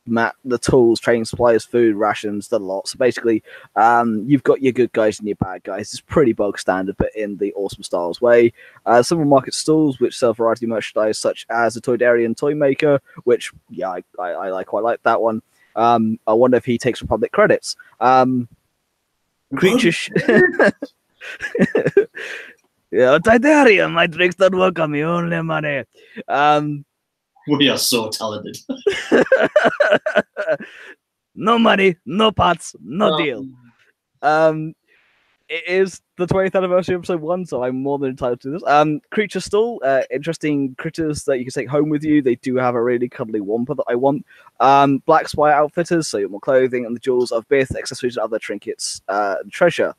the tools, training supplies, food, rations, the lot. So basically, you've got your good guys and your bad guys. It's pretty bog standard, but in the Awesome Styles way. Several market stalls which sell variety of merchandise, such as the Toydarian Toy Maker, which, yeah, I quite like that one. I wonder if he takes Republic credits. Creature... Yeah, Toydarian, my tricks don't work on me, only money. We are so talented. No money, no pots, no deal. It is the 20th anniversary of episode 1, so I'm more than entitled to this. Creature Stall, interesting critters that you can take home with you. They do have a really cuddly Wampa that I want. Black Spire Outfitters, so you want more clothing and the jewels of Bith, accessories and other trinkets, treasure.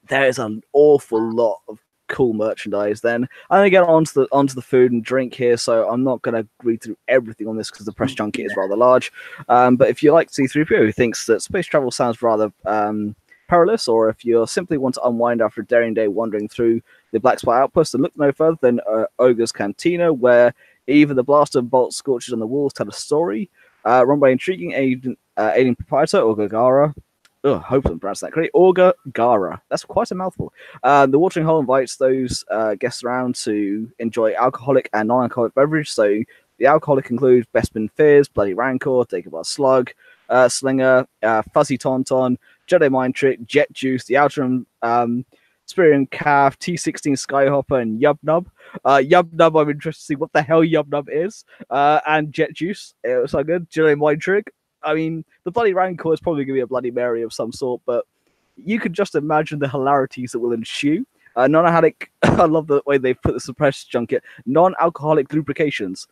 There is an awful lot of cool merchandise. Then I'm gonna get onto the food and drink here, so I'm not gonna read through everything on this because the press junket is rather large. But if you like C-3PO who thinks that space travel sounds rather perilous, or if you simply want to unwind after a daring day wandering through the Black Spire Outpost, then look no further than Ogre's Cantina, where even the blaster bolt scorches on the walls tell a story. Run by intriguing alien proprietor Orga Gara. Hope I'm pronouncing that correctly. Orga Gara. That's quite a mouthful. The Watering Hole invites those guests around to enjoy alcoholic and non-alcoholic beverage. So the alcoholic includes Bespin Fizz, Bloody Rancor, Dagobah Slug, Slinger, Fuzzy Tauntaun, Jedi Mind Trick, Jet Juice, the Outer Spirian Calf, T16 Skyhopper, and Yub Nub. Yub Nub, I'm interested to see what the hell Yub Nub is. And Jet Juice. It was so good. Jedi Mind Trick. I mean, the Bloody Rancor is probably going to be a Bloody Mary of some sort, but you could just imagine the hilarities that will ensue. Non-alcoholic, I love the way they put the suppressed junket. Non-alcoholic lubrications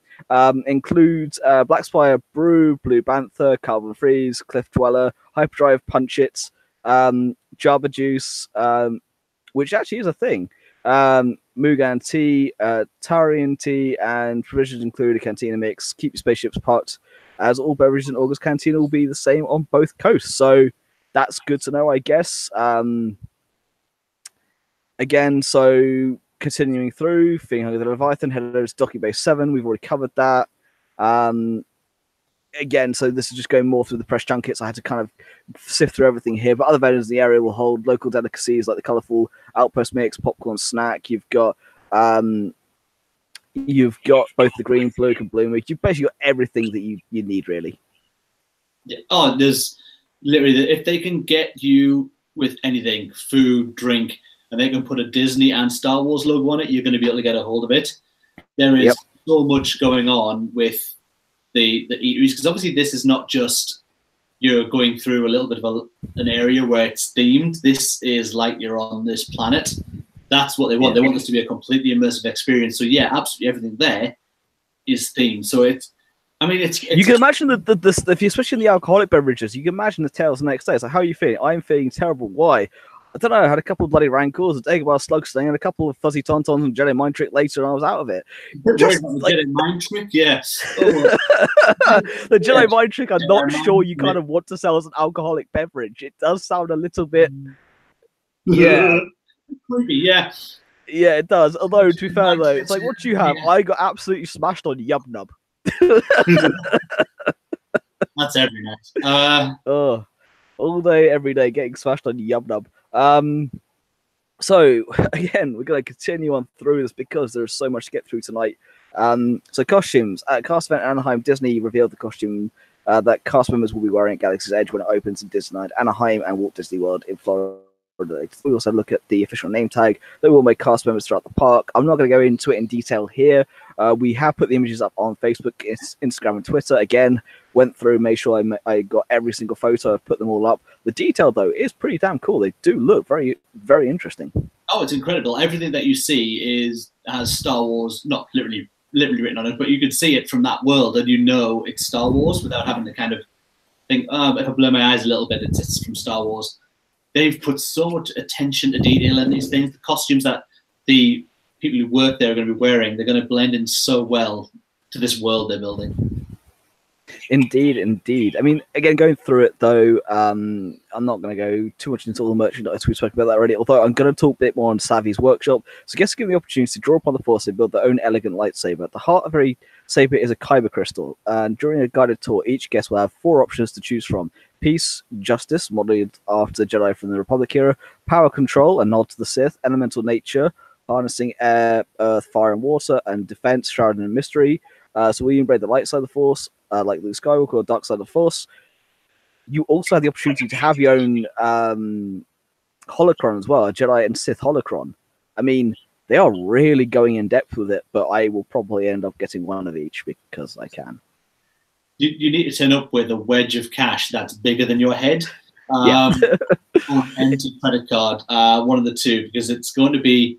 includes Black Spire Brew, Blue Banther, Carbon Freeze, Cliff Dweller, Hyperdrive Punch It, Java Juice, which actually is a thing. Mugan Tea, Tarian Tea, and provisions include a Cantina mix. Keep your spaceships parked, as all beverages in August Cantina will be the same on both coasts. So that's good to know, I guess. Again, so continuing through, Feeding Hungry the Leviathan, headed to Docking Bay 7. We've already covered that. Again, so this is just going more through the press junkets. I had to kind of sift through everything here, but other vendors in the area will hold local delicacies like the colourful Outpost Mix, Popcorn Snack. You've got both the green, blue, and blue mix. You've basically got everything that you need, really. Yeah. Oh, there's literally, if they can get you with anything, food, drink, and they can put a Disney and Star Wars logo on it, you're going to be able to get a hold of it. There is so much going on with the eateries, because obviously this is not just you're going through a little bit of an area where it's themed. This is like you're on this planet. That's what they want. They want this to be a completely immersive experience. So yeah, absolutely everything there is themed. So it's you can imagine if you, especially in the alcoholic beverages, you can imagine the tales the next day. It's like, how are you feeling? I'm feeling terrible. Why? I don't know. I had a couple of bloody Rancors, a Dagobah Slug Sling, and a couple of Fuzzy Tauntauns and Jedi Mind Trick later, and I was out of it. Just like Jedi Mind Trick, yes. The Jedi Mind Trick, I'm not sure you kind of want to sell as an alcoholic beverage. It does sound a little bit, creepy, yeah. Yeah, it does. Although, to be fair though, it's like, what do you have? I got absolutely smashed on Yub Nub. That's every night. All day, every day, getting smashed on Yub Nub. So again, we're going to continue on through this because there's so much to get through tonight. So costumes. At cast event Anaheim, Disney revealed the costume that cast members will be wearing at Galaxy's Edge when it opens in Disneyland Anaheim and Walt Disney World in Florida. We also look at the official name tag that will make cast members throughout the park. I'm not going to go into it in detail here. We have put the images up on Facebook, Instagram, and Twitter. Again, went through, made sure I got every single photo. I've put them all up. The detail, though, is pretty damn cool. They do look very, very interesting. Oh, it's incredible. Everything that you see has Star Wars, not literally written on it, but you can see it from that world, and you know it's Star Wars without having to kind of think, if I blur my eyes a little bit, it's from Star Wars. they've put so much attention to detail in these things. The costumes that the people who work there are going to be wearing, they're going to blend in so well to this world they're building. Indeed, indeed. I mean, again, going through it though, I'm not going to go too much into all the merchandise. We spoke about that already. Although I'm going to talk a bit more on Savvy's workshop. So, guests give me the opportunity to draw upon the Force and build their own elegant lightsaber. At the heart of every saber is a kyber crystal, and during a guided tour, each guest will have 4 options to choose from: peace, justice, modeled after the Jedi from the Republic era; power, control, a nod to the Sith; elemental, nature, harnessing air, earth, fire, and water; and defense, shrouded in mystery. So, will you embrace the light side of the Force, like Luke Skywalker, or dark side of the Force? You also have the opportunity to have your own holocron as well, a Jedi and Sith holocron. I mean, they are really going in depth with it, but I will probably end up getting one of each because I can. You need to turn up with a wedge of cash that's bigger than your head, Yeah. or an empty credit card, one of the two, because it's going to be,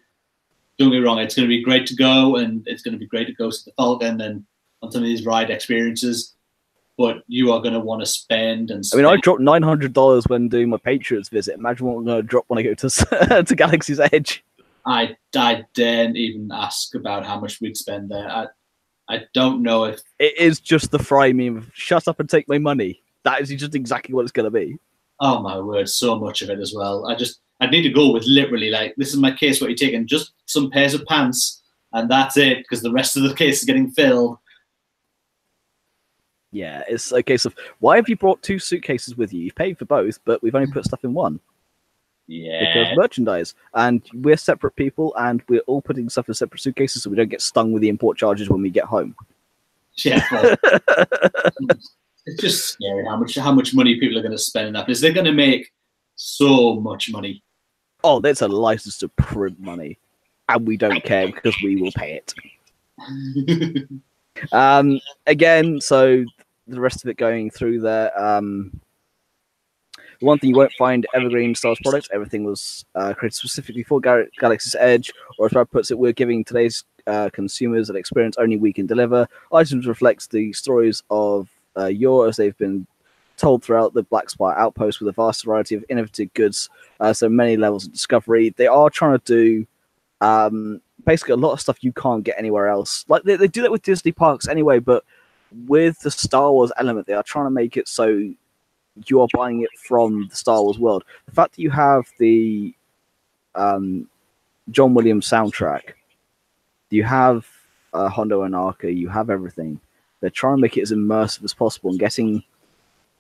don't get me wrong, it's going to be great to go, and it's going to be great to go to the Falcon and on some of these ride experiences, but you are going to want to spend and spend. I mean, I dropped $900 when doing my Patriots visit. Imagine what I'm going to drop when I go to to Galaxy's Edge. I daren't even ask about how much we'd spend there. I don't know if... It is just the fry meme of, shut up and take my money. That is just exactly what it's going to be. Oh my word, so much of it as well. I'd need to go with literally, like, this is my case, what you're taking, just some pairs of pants, and that's it, because the rest of the case is getting filled. Yeah, it's a case of, why have you brought 2 suitcases with you? You've paid for both, but we've only put stuff in one. Yeah. Because merchandise. And we're separate people, and we're all putting stuff in separate suitcases so we don't get stung with the import charges when we get home. Yeah. Well, it's just scary how much money people are going to spend in that place. They're going to make so much money. Oh, there's a license to print money. And we don't care because we will pay it. Again, so the rest of it going through there. The one thing you won't find Evergreen Star Wars products. Everything was created specifically for Galaxy's Edge, or as Brad puts it, we're giving today's consumers an experience only we can deliver. Items reflects the stories of yore as they've been told throughout the Black Spire Outpost with a vast variety of innovative goods, so many levels of discovery. They are trying to do basically a lot of stuff you can't get anywhere else. Like they do that with Disney parks anyway, but with the Star Wars element, they are trying to make it so you are buying it from the Star Wars world. The fact that you have the John Williams soundtrack, you have Hondo and Arca, you have everything. They're trying to make it as immersive as possible and getting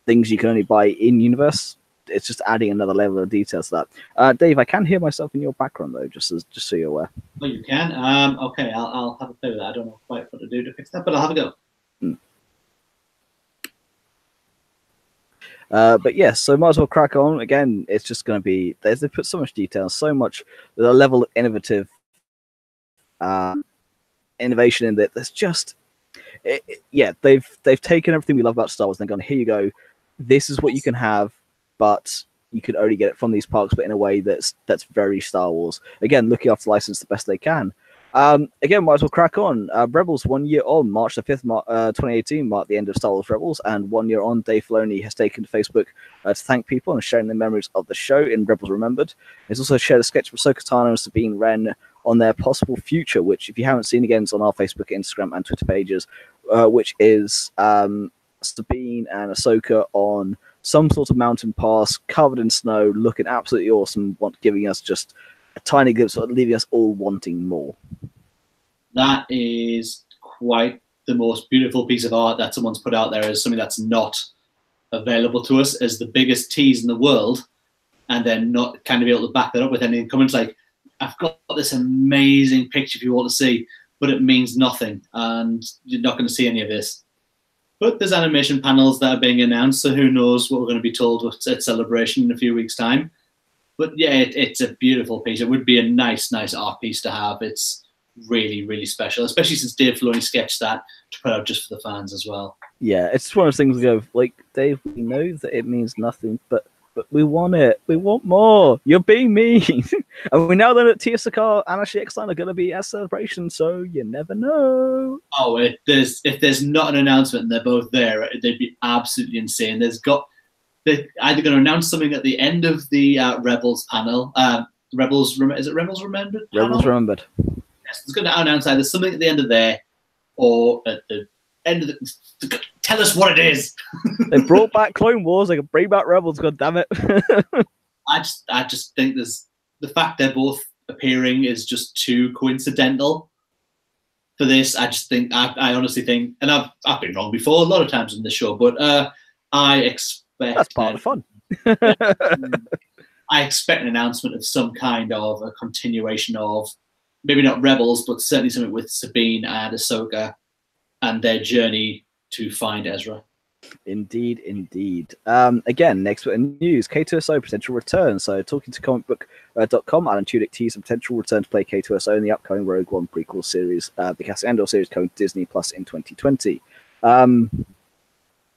things you can only buy in universe. It's just adding another level of detail to that. Dave, I can hear myself in your background though, just so you're aware. Oh, you can? Okay, I'll have a play with that. I don't know quite what to do to fix that, but I'll have a go. But yes, so might as well crack on. Again, it's just going to be, they put so much detail, so much, there's a level of innovative innovation in that. There's just, they've taken everything we love about Star Wars and they're going, here you go, this is what you can have, but you can only get it from these parks, but in a way that's very Star Wars. Again, looking after the license the best they can. Again, might as well crack on. Rebels 1 year on, March the 5th, 2018, marked the end of Star Wars Rebels, and 1 year on, Dave Filoni has taken to Facebook to thank people and sharing their memories of the show in Rebels Remembered. He's also shared a sketch of Ahsoka Tano and Sabine Wren on their possible future, which, if you haven't seen, again, it's on our Facebook, Instagram, and Twitter pages, which is Sabine and Ahsoka on some sort of mountain pass, covered in snow, looking absolutely awesome, giving us just a tiny glimpse, leaving us all wanting more. That is quite the most beautiful piece of art that someone's put out there as something that's not available to us as the biggest tease in the world, and then not kind of be able to back that up with any comments like, I've got this amazing picture for you all to see, but it means nothing, and you're not going to see any of this. But there's animation panels that are being announced, so who knows what we're going to be told at Celebration in a few weeks' time. But yeah, it's a beautiful piece. It would be a nice art piece to have. It's really, really special, especially since Dave Filoni sketched that to put out just for the fans as well. Yeah, it's one of those things that go, like, Dave, we know that it means nothing, but we want it. We want more. You're being mean. And we know that Tia Sakar and Ashley Eckstein are going to be at Celebration, so you never know. Oh, if there's not an announcement and they're both there, they'd be absolutely insane. they're either going to announce something at the end of the Rebels panel. Is it Rebels Remembered? Rebels Remembered. Yes, it's going to announce either something at the end of there or at the end of the. Tell us what it is. They brought back Clone Wars. They can bring back Rebels. God damn it! I just think there's the fact they're both appearing is just too coincidental for this. I just think I honestly think, and I've been wrong before a lot of times in the show, but I expect that's part of the fun. I expect an announcement of some kind of a continuation of maybe not Rebels, but certainly something with Sabine and Ahsoka and their journey to find Ezra. Indeed. Again, next bit of news, K2SO potential return. So talking to comicbook.com, Alan Tudyk teased a potential return to play K2SO in the upcoming Rogue One prequel series, the Cassian Andor series coming to Disney Plus in 2020.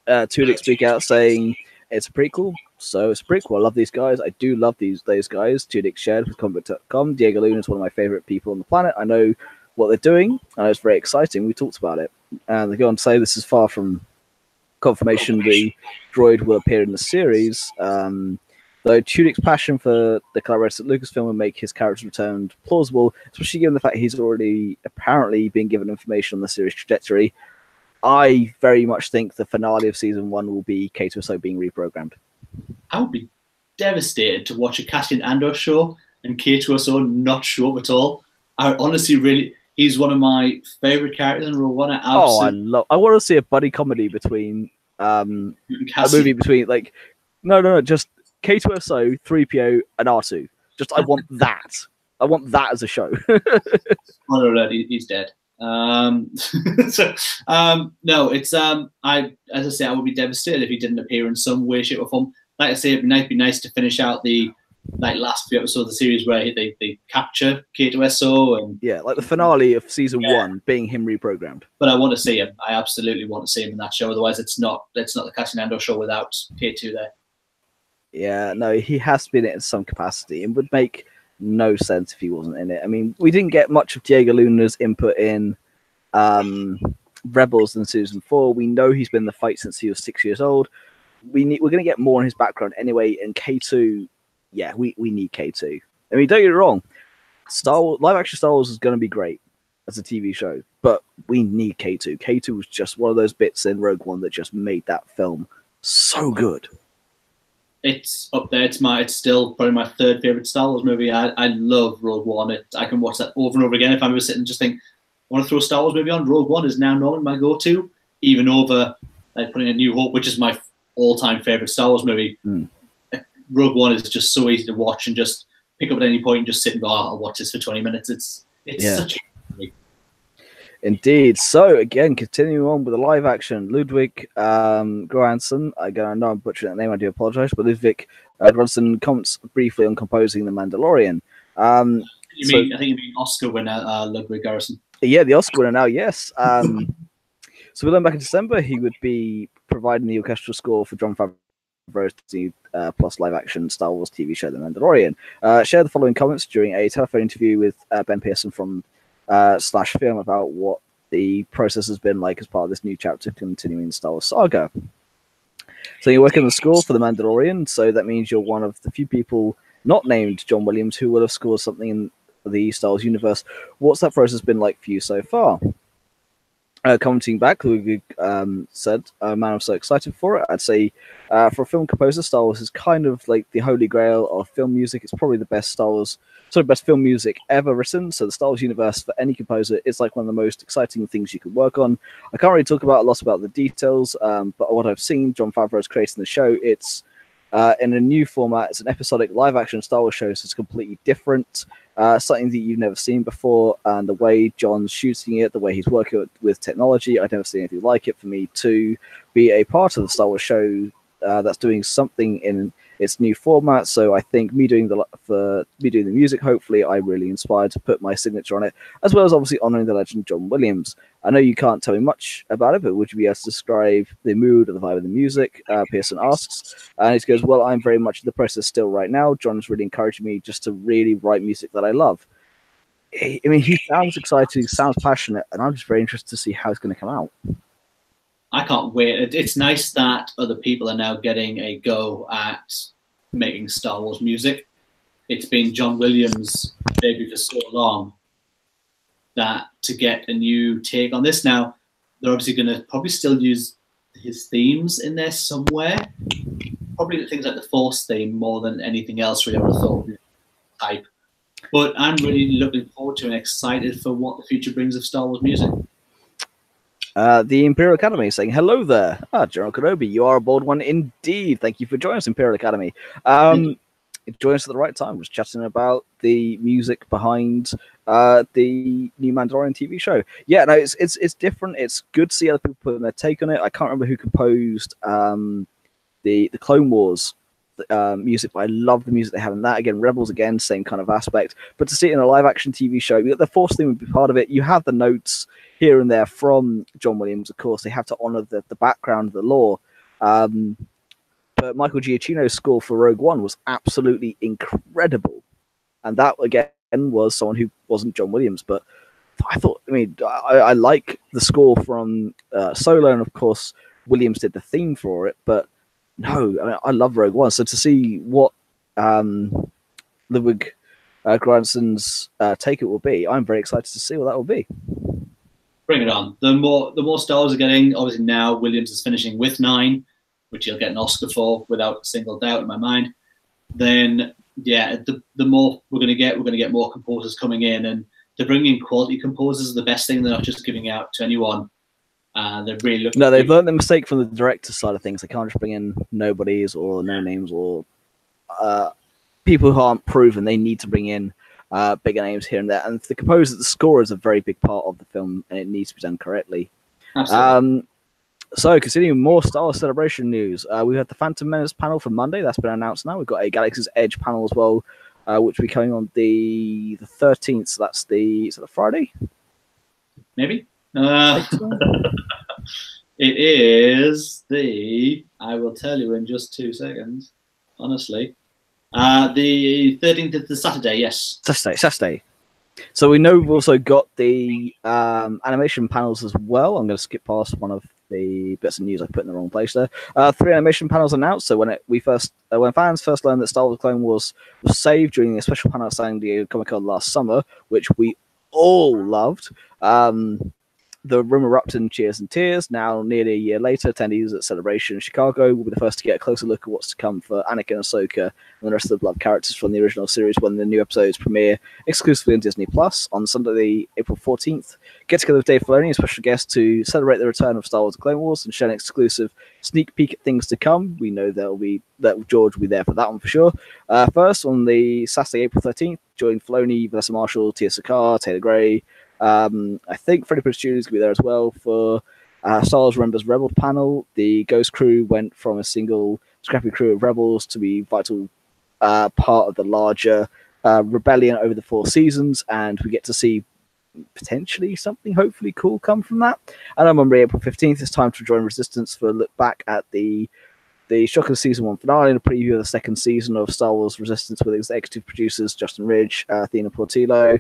Tudyk speak out saying it's a prequel, so it's a prequel. I love these guys. I do love those guys. Tudyk shared with comicbook.com. Diego Luna is one of my favorite people on the planet. I know what they're doing, and it's very exciting. We talked about it. And they go on to say this is far from confirmation the droid will appear in the series, though Tudyk's passion for the collaborators at Lucasfilm will make his character return plausible, especially given the fact he's already apparently been given information on the series trajectory. I very much think the finale of season 1 will be K2SO being reprogrammed. I would be devastated to watch a Cassian Andor show and K2SO not show up at all. I honestly really... He's one of my favorite characters in Rogue One. I want to see a buddy comedy between a movie between just K2SO, 3PO, and R2. Just I want that. I want that as a show. Already, he's dead. No, it's as I say, I would be devastated if he didn't appear in some way, shape, or form. Like I say, it'd be nice to finish out the last few episodes of the series where they capture K2SO and like the finale of season 1 being him reprogrammed. But I want to see him. I absolutely want to see him in that show. Otherwise, it's not the Cassian Andor show without K2 there. Yeah, no, he has been in some capacity. It would make no sense if he wasn't in it. I mean, we didn't get much of Diego Luna's input in Rebels in season 4. We know he's been in the fight since he was 6 years old. We're going to get more on his background anyway. And K2. Yeah, we need K2. I mean, don't get it wrong. Live action Star Wars is going to be great as a TV show, but we need K2. K2 was just one of those bits in Rogue One that just made that film so good. It's up there. It's still probably my third favorite Star Wars movie. I love Rogue One. I can watch that over and over again. If I'm ever sitting and just think, I want to throw a Star Wars movie on, Rogue One is now normally my go-to, even over putting A New Hope, which is my all-time favorite Star Wars movie. Rogue One is just so easy to watch and just pick up at any point and just sit and go, I'll watch this for 20 minutes. It's such a movie. Indeed. So, again, continuing on with the live action, Ludwig Göransson, I know I'm butchering that name, I do apologize, but Ludwig Göransson comments briefly on composing The Mandalorian. I think you mean Oscar winner Ludwig Göransson. Yeah, the Oscar winner now, yes. So we learned back in December he would be providing the orchestral score for Jon Favreau's Disney Plus live-action Star Wars TV show, The Mandalorian. Shared the following comments during a telephone interview with Ben Pearson from /Film about what the process has been like as part of this new chapter continuing the Star Wars saga. So you're working on the score for The Mandalorian, so that means you're one of the few people not named John Williams who will have scored something in the Star Wars universe. What's that process been like for you so far? Commenting back, Ludwig said, man, I'm so excited for it. I'd say for a film composer, Star Wars is kind of like the holy grail of film music. It's probably the best best film music ever written. So the Star Wars universe for any composer is like one of the most exciting things you could work on. I can't really talk about a lot about the details, but what I've seen Jon Favreau's creating the show, it's in a new format. It's an episodic live-action Star Wars show, so it's completely different. Something that you've never seen before, and the way John's shooting it, the way he's working with technology, I've never seen anything like it. For me to be a part of the Star Wars show that's doing something in its new format, so I think me doing the music, hopefully I'm really inspired to put my signature on it, as well as obviously honoring the legend John Williams. I know you can't tell me much about it, but would you be able to describe the mood or the vibe of the music? Pearson asks, and he goes, well, I'm very much in the process still right now. John's really encouraging me just to really write music that I love. I mean, he sounds excited, he sounds passionate, and I'm just very interested to see how it's going to come out. I can't wait. It's nice that other people are now getting a go at making Star Wars music. It's been John Williams' baby for so long that to get a new take on this now, they're obviously going to probably still use his themes in there somewhere. Probably things like the Force theme more than anything else, really, I would have thought type. But I'm really looking forward to and excited for what the future brings of Star Wars music. The Imperial Academy saying, hello there. General Kenobi, you are a bold one indeed. Thank you for joining us, Imperial Academy. Join us at the right time. Just chatting about the music behind the new Mandalorian TV show. Yeah, no, it's different. It's good to see other people putting their take on it. I can't remember who composed the Clone Wars music, but I love the music they have in that. Again, Rebels, again, same kind of aspect. But to see it in a live-action TV show, the Force theme would be part of it. You have the notes here and there from John Williams, of course. They have to honor the background, the lore. But Michael Giacchino's score for Rogue One was absolutely incredible. And that, again, was someone who wasn't John Williams. But I like the score from Solo, and of course, Williams did the theme for it. But no, I love Rogue One. So to see what Ludwig Göransson's take it will be, I'm very excited to see what that will be. Bring it on. The more Star Wars are getting, obviously now Williams is finishing with 9, which he'll get an Oscar for without a single doubt in my mind. Then, yeah, the more we're going to get more composers coming in, and to bring in quality composers is the best thing. They're not just giving out to anyone. They're really looking. No, they've learned the mistake from the director's side of things. They can't just bring in nobodies or no names or people who aren't proven. They need to bring in bigger names here and there. And the composer, the score is a very big part of the film, and it needs to be done correctly. Absolutely. So, continuing more Star Wars Celebration news, we had the Phantom Menace panel for Monday. That's been announced now. We've got a Galaxy's Edge panel as well, which will be coming on the 13th. So that's is that a Friday? Maybe. It is I will tell you in just 2 seconds, honestly. The 13th is the Saturday, yes. Saturday. So we know we've also got the animation panels as well. I'm going to skip past one of the bits of news I put in the wrong place there. 3 animation panels announced. So when fans first learned that Star Wars Clone Wars was saved during the special panel at San Diego Comic-Con last summer, which we all loved, the room erupted in cheers and tears. Now, nearly a year later, attendees at Celebration in Chicago will be the first to get a closer look at what's to come for Anakin and Ahsoka and the rest of the beloved characters from the original series when the new episodes premiere exclusively on Disney Plus on Sunday, April 14th. Get together with Dave Filoni, a special guest, to celebrate the return of Star Wars Clone Wars and share an exclusive sneak peek at things to come. We know that George will be there for that one for sure. First, on the Saturday, April 13th, join Filoni, Vanessa Marshall, Tia Sakar, Taylor Gray. I think Freddie Prinze Jr. is going to be there as well for Star Wars Remembers Rebels panel. The Ghost crew went from a single scrappy crew of rebels to be vital part of the larger rebellion over the 4 seasons, and we get to see potentially something hopefully cool come from that. And on Monday, April 15th, it's time to join Resistance for a look back at the Shock of Season 1 finale and a preview of the 2nd season of Star Wars Resistance with executive producers Justin Ridge, Athena Portillo,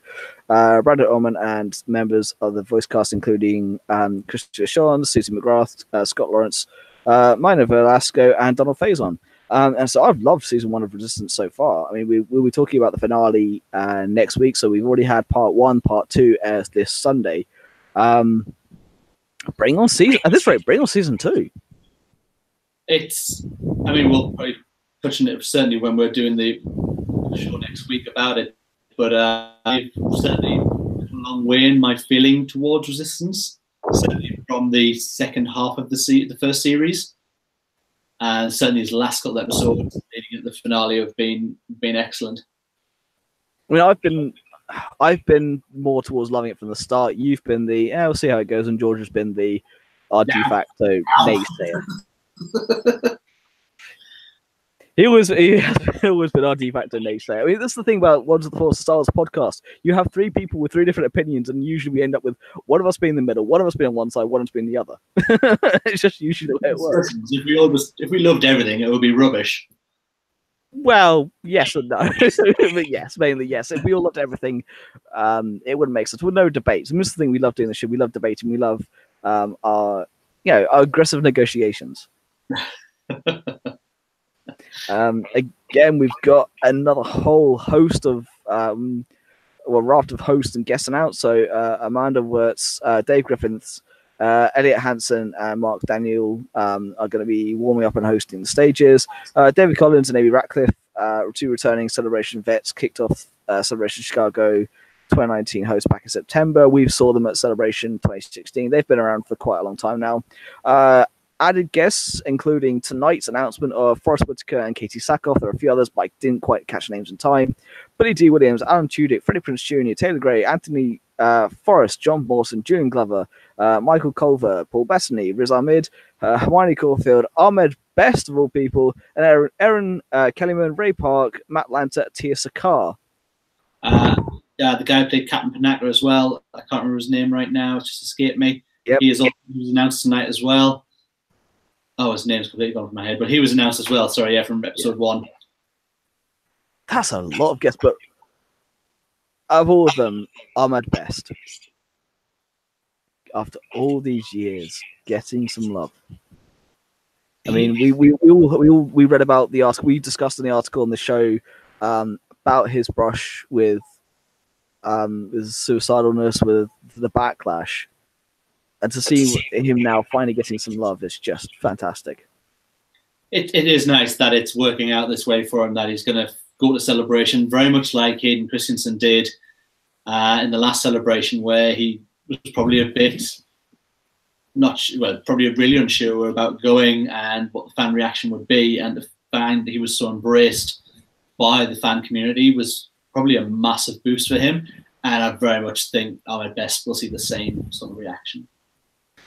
Brandon Ullman, and members of the voice cast, including Christopher Sean, Susie McGrath, Scott Lawrence, Mina Velasco, and Donald Faison. And so I've loved Season 1 of Resistance so far. I mean, we'll be talking about the finale next week, so we've already had Part 1, Part 2 airs this Sunday. Bring on Season 2. We'll probably touch on it certainly when we're doing the show next week about it, but I've certainly come a long way in my feeling towards Resistance, certainly from the second half of the first series, and certainly his last couple of episodes leading at the finale have been excellent. I mean, I've been more towards loving it from the start. You've been we'll see how it goes, and George has been the de facto naysayer. He has always been our de facto naysayer. I mean, that's the thing about Ones of the Force Star Wars podcast. You have 3 people with 3 different opinions, and usually we end up with one of us being in the middle, one of us being on one side, one of us being the other. It's just usually the way it works. If we loved everything, it would be rubbish. Well, yes and no. But yes, mainly yes. If we all loved everything, it wouldn't make sense. With no debates. And this is the thing we love doing this show. We love debating. We love our aggressive negotiations. Again, we've got another whole host of raft of hosts and guests announced. So Amanda Wirtz, Dave Griffiths, Elliot Hansen, and Mark Daniel are going to be warming up and hosting the stages. David Collins and Amy Ratcliffe, two returning Celebration vets, kicked off Celebration Chicago 2019 host back in September. We saw them at Celebration 2016. They've been around for quite a long time now. Added guests, including tonight's announcement of Forrest Whitaker and Katie Sackhoff. There are a few others, but I didn't quite catch names in time. Billy D. Williams, Alan Tudyk, Freddie Prinze Jr., Taylor Gray, Anthony Forrest, John Mawson, Julian Glover, Michael Culver, Paul Bettany, Riz Ahmed, Hermione Caulfield, Ahmed Best of all people, and Aaron Kellyman, Ray Park, Matt Lanta, Tia Sakar. The guy who played Captain Panaka as well. I can't remember his name right now. It's just escaped me. Yep. He was announced tonight as well. Oh, his name's completely gone from my head, but he was announced as well. Sorry, from episode 1. That's a lot of guests, but of all of them, Ahmed Best, after all these years, getting some love. I mean, we read about the article. We discussed in the article on the show about his brush with his suicidalness, with the backlash. And to see him now finally getting some love is just fantastic. It is nice that it's working out this way for him, that he's going to go to Celebration, very much like Hayden Christensen did in the last Celebration, where he was probably a bit probably really unsure about going and what the fan reaction would be. And to find that he was so embraced by the fan community was probably a massive boost for him. And I very much think Ahmed Best will see the same sort of reaction.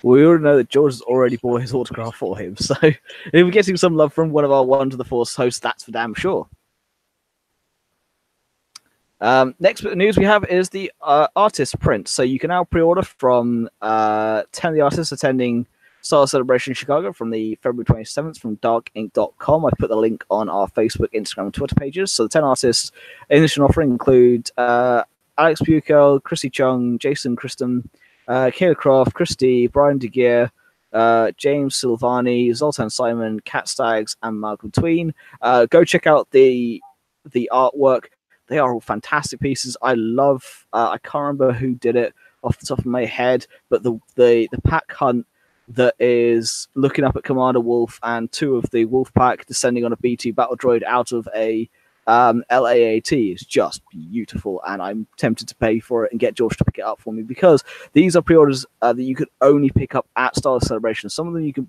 We already know that George has already bought his autograph for him, so if we're getting some love from one of our One to the Force hosts, that's for damn sure. Next bit of news we have is the artist print. So you can now pre-order from 10 of the artists attending Star Celebration Chicago from the February 27th from darkink.com. I've put the link on our Facebook, Instagram, and Twitter pages. So the 10 artists in this offering include Alex Bukel, Chrissy Chung, Jason Christen, Kayla Croft, Christy, Brian DeGear, James Silvani, Zoltan Simon, Cat Staggs, and Malcolm Tween. Go check out the artwork. They are all fantastic pieces. I love. I can't remember who did it off the top of my head, but the pack hunt that is looking up at Commander Wolf and two of the Wolf Pack descending on a B2 battle droid out of a LAAT is just beautiful, and I'm tempted to pay for it and get George to pick it up for me, because these are pre-orders that you could only pick up at Star Wars Celebration. Some of them you can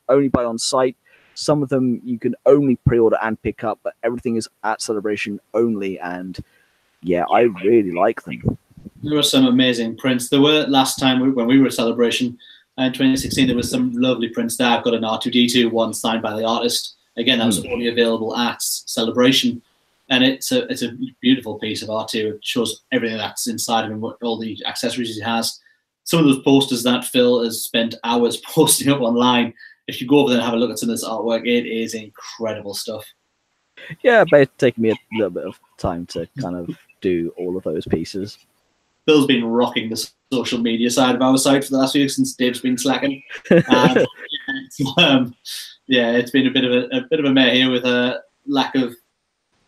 only buy on site. Some of them you can only pre-order and pick up, but everything is at Celebration only. And yeah, I really like them. There were some amazing prints. There were last time when we were at Celebration in 2016. There was some lovely prints there. I've got an R2D2 one signed by the artist. Again, that was only available at Celebration. And it's a beautiful piece of art too. It shows everything that's inside of him, all the accessories he has. Some of those posters that Phil has spent hours posting up online. If you go over there and have a look at some of this artwork, it is incredible stuff. Yeah, but it's taken me a little bit of time to kind of do all of those pieces. Phil's been rocking the social media side of our site for the last week since Dave's been slacking. It's been a bit of a mare here with a lack of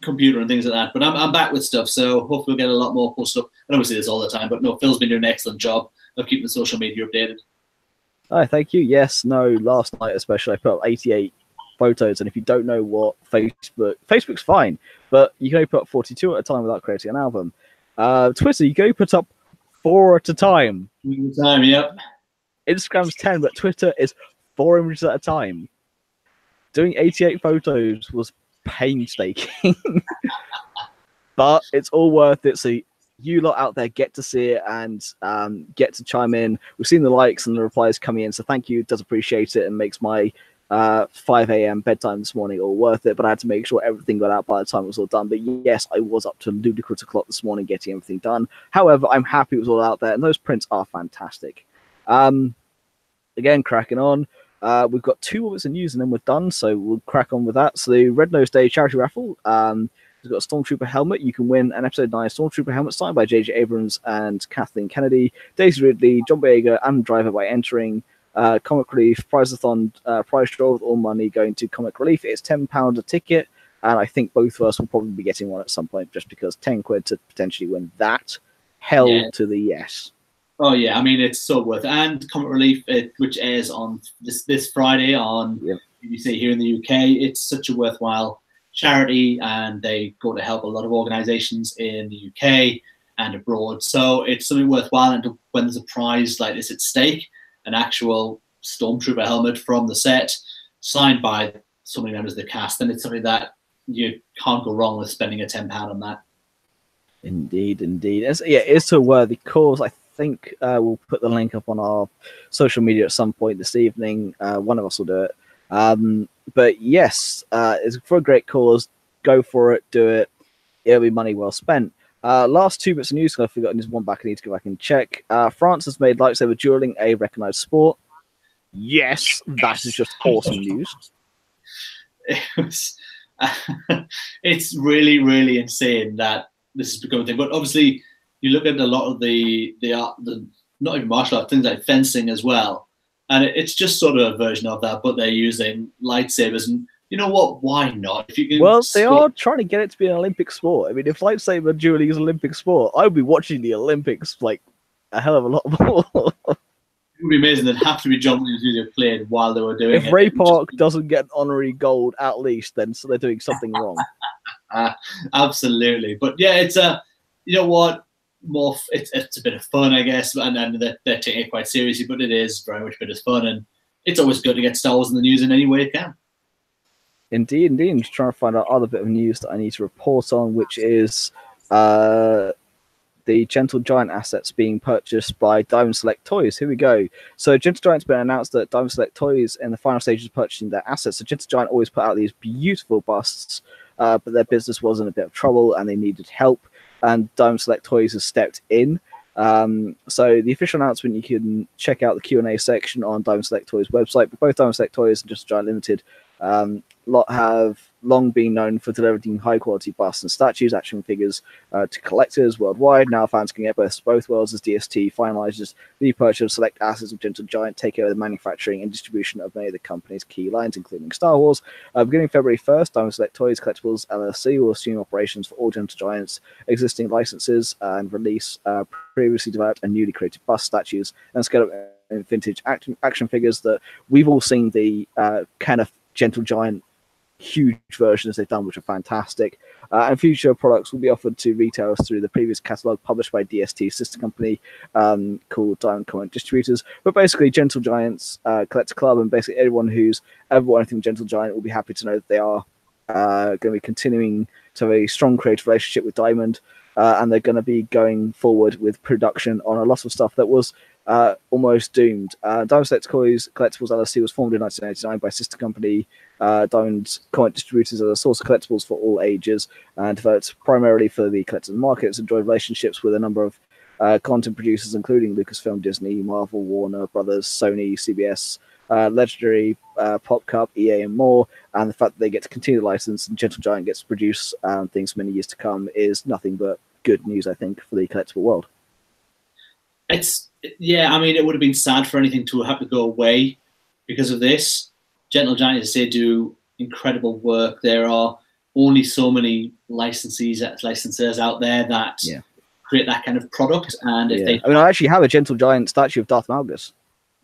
computer and things like that, but I'm back with stuff, so hopefully we'll get a lot more post up. I don't see this all the time, but no, Phil's been doing an excellent job of keeping the social media updated. Thank you. Yes, no, last night especially I put up 88 photos, and if you don't know what Facebook's fine, but you can only put up 42 at a time without creating an album. Twitter, you can only put up 4 at a time. Yep. Instagram's 10, but Twitter is 4 images at a time. Doing 88 photos was painstaking, but it's all worth it. So you lot out there get to see it and get to chime in. We've seen the likes and the replies coming in, so thank you. It does appreciate it and makes my 5 a.m. bedtime this morning all worth it. But I had to make sure everything got out by the time it was all done. But yes, I was up to ludicrous o'clock this morning getting everything done. However, I'm happy it was all out there, and those prints are fantastic. Again, cracking on. We've got 2 more bits of news and then we're done, so we'll crack on with that. So the Red Nose Day charity raffle, we've got a Stormtrooper helmet. You can win an Episode 9 Stormtrooper helmet signed by J.J. Abrams and Kathleen Kennedy, Daisy Ridley, John Boyega, and Driver by entering Comic Relief Prize-a-thon prize draw with all money going to Comic Relief. It's £10 a ticket, and I think both of us will probably be getting one at some point, just because 10 quid to potentially win that. Hell to the yes. Oh yeah, I mean it's so worth it. And Comic Relief, which airs on this Friday on BBC here in the UK, it's such a worthwhile charity, and they go to help a lot of organisations in the UK and abroad. So it's something worthwhile. And when there's a prize like this at stake, an actual Stormtrooper helmet from the set, signed by so many members of the cast, then it's something that you can't go wrong with spending a £10 on that. Indeed. It's a worthy cause. I think we'll put the link up on our social media at some point this evening. One of us will do it. But yes, it's for a great cause. Go for it. Do it. It'll be money well spent. Last 2 bits of news, I've forgotten this one back. I need to go back and check. France has made lightsaber dueling a recognized sport. Yes, that is just awesome news. It's really, really insane that this has become a thing. But obviously, you look at a lot of the not even martial arts, things like fencing as well, and it's just sort of a version of that, but they're using lightsabers. And you know what? Why not? If you can, well, they are trying to get it to be an Olympic sport. I mean, if lightsaber dueling is an Olympic sport, I would be watching the Olympics like a hell of a lot more. It would be amazing. There'd have to be John Williams Jr. played while they were doing it. If Ray Park doesn't get honorary gold, at least, then so they're doing something wrong. Absolutely. But yeah, it's you know what? It's a bit of fun, I guess, and they're taking it quite seriously, but it is very much a bit of fun, and it's always good to get Star Wars in the news in any way it can. Indeed. I'm just trying to find out other bit of news that I need to report on, which is the Gentle Giant assets being purchased by Diamond Select Toys. Here we go. So Gentle Giant's been announced that Diamond Select Toys in the final stages of purchasing their assets. So Gentle Giant always put out these beautiful busts, but their business was in a bit of trouble and they needed help. And Diamond Select Toys has stepped in. So the official announcement, you can check out the Q&A section on Diamond Select Toys website. But both Diamond Select Toys and Gentle Giant Limited have long been known for delivering high-quality busts and statues, action figures to collectors worldwide. Now fans can get both worlds as DST finalizes the purchase of select assets of Gentle Giant, take over the manufacturing and distribution of many of the company's key lines, including Star Wars. Beginning February 1st, Diamond Select Toys Collectibles LLC will assume operations for all Gentle Giant's existing licenses and release previously developed and newly created bust, statues, and scale-up vintage action figures that we've all seen the kind of Gentle Giant huge versions they've done, which are fantastic. And future products will be offered to retailers through the previous catalog published by DST's sister company called Diamond Comic Distributors. But basically, Gentle Giants Collector Club and basically everyone who's ever bought anything Gentle Giant will be happy to know that they are going to be continuing to have a strong creative relationship with Diamond, and they're going to be going forward with production on a lot of stuff that was almost doomed. Diamond Select Toys Collectibles LLC was formed in 1989 by sister company Diamond Comic Distributors as a source of collectibles for all ages, and developed primarily for the collectors markets. Enjoyed relationships with a number of content producers, including Lucasfilm, Disney, Marvel, Warner Brothers, Sony, CBS, Legendary, PopCup, EA, and more. And the fact that they get to continue the license and Gentle Giant gets to produce things for many years to come is nothing but good news, I think, for the collectible world. Yeah, I mean, it would have been sad for anything to have to go away because of this. Gentle Giant, as I say, do incredible work. There are only so many licensors out there that create that kind of product. And if I actually have a Gentle Giant statue of Darth Malgus.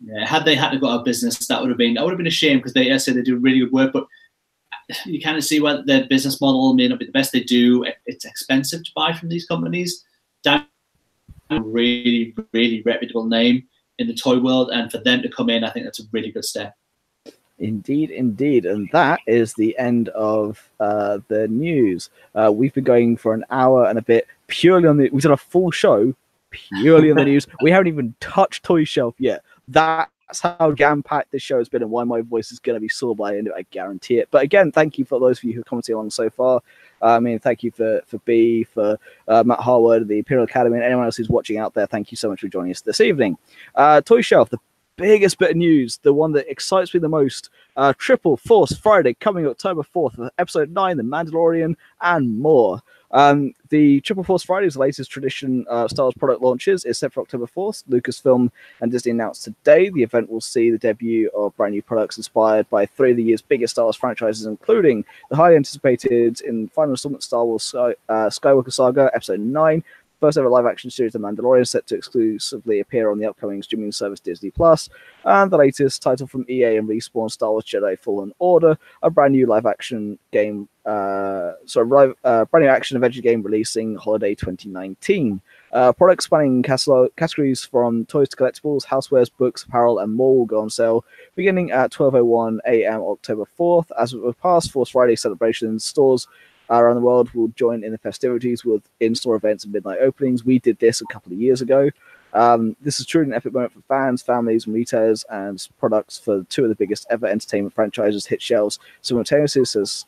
Yeah, had they had to go out of business, that would have been a shame, because I said they do really good work, but you kind of see why their business model may not be the best. They do. It's expensive to buy from these companies. A really, really reputable name in the toy world, and for them to come in, I think that's a really good step. Indeed. And that is the end of the news. We've been going for an hour and a bit purely on we've done a full show purely on the news. We haven't even touched Toy Shelf yet. That's how jam-packed this show has been, and why my voice is going to be sore by the end of it, I guarantee it. But again, thank you for those of you who have commented along so far. I mean, thank you for B, for Matt Harwood, the Imperial Academy, and anyone else who's watching out there. Thank you so much for joining us this evening. Toy Shelf, the biggest bit of news, the one that excites me the most. Triple Force Friday, coming October 4th, episode 9, The Mandalorian, and more. The Triple Force Fridays, the latest tradition Star Wars product launches, is set for October 4th. Lucasfilm and Disney announced today the event will see the debut of brand new products inspired by 3 of the year's biggest Star Wars franchises, including the highly anticipated in final installment Star Wars Skywalker Saga Episode 9, first ever live action series The Mandalorian, set to exclusively appear on the upcoming streaming service Disney Plus, and the latest title from EA and Respawn, Star Wars Jedi Fallen Order, a brand new live action game, brand new action adventure game releasing holiday 2019. Products spanning categories from toys to collectibles, housewares, books, apparel, and more will go on sale beginning at 12:01 a.m. October 4th. As with past Force Friday celebrations, stores around the world will join in the festivities with in-store events and midnight openings. We did this a couple of years ago. This is truly an epic moment for fans, families, and retailers, and products for 2 of the biggest ever entertainment franchises hit shelves simultaneously, says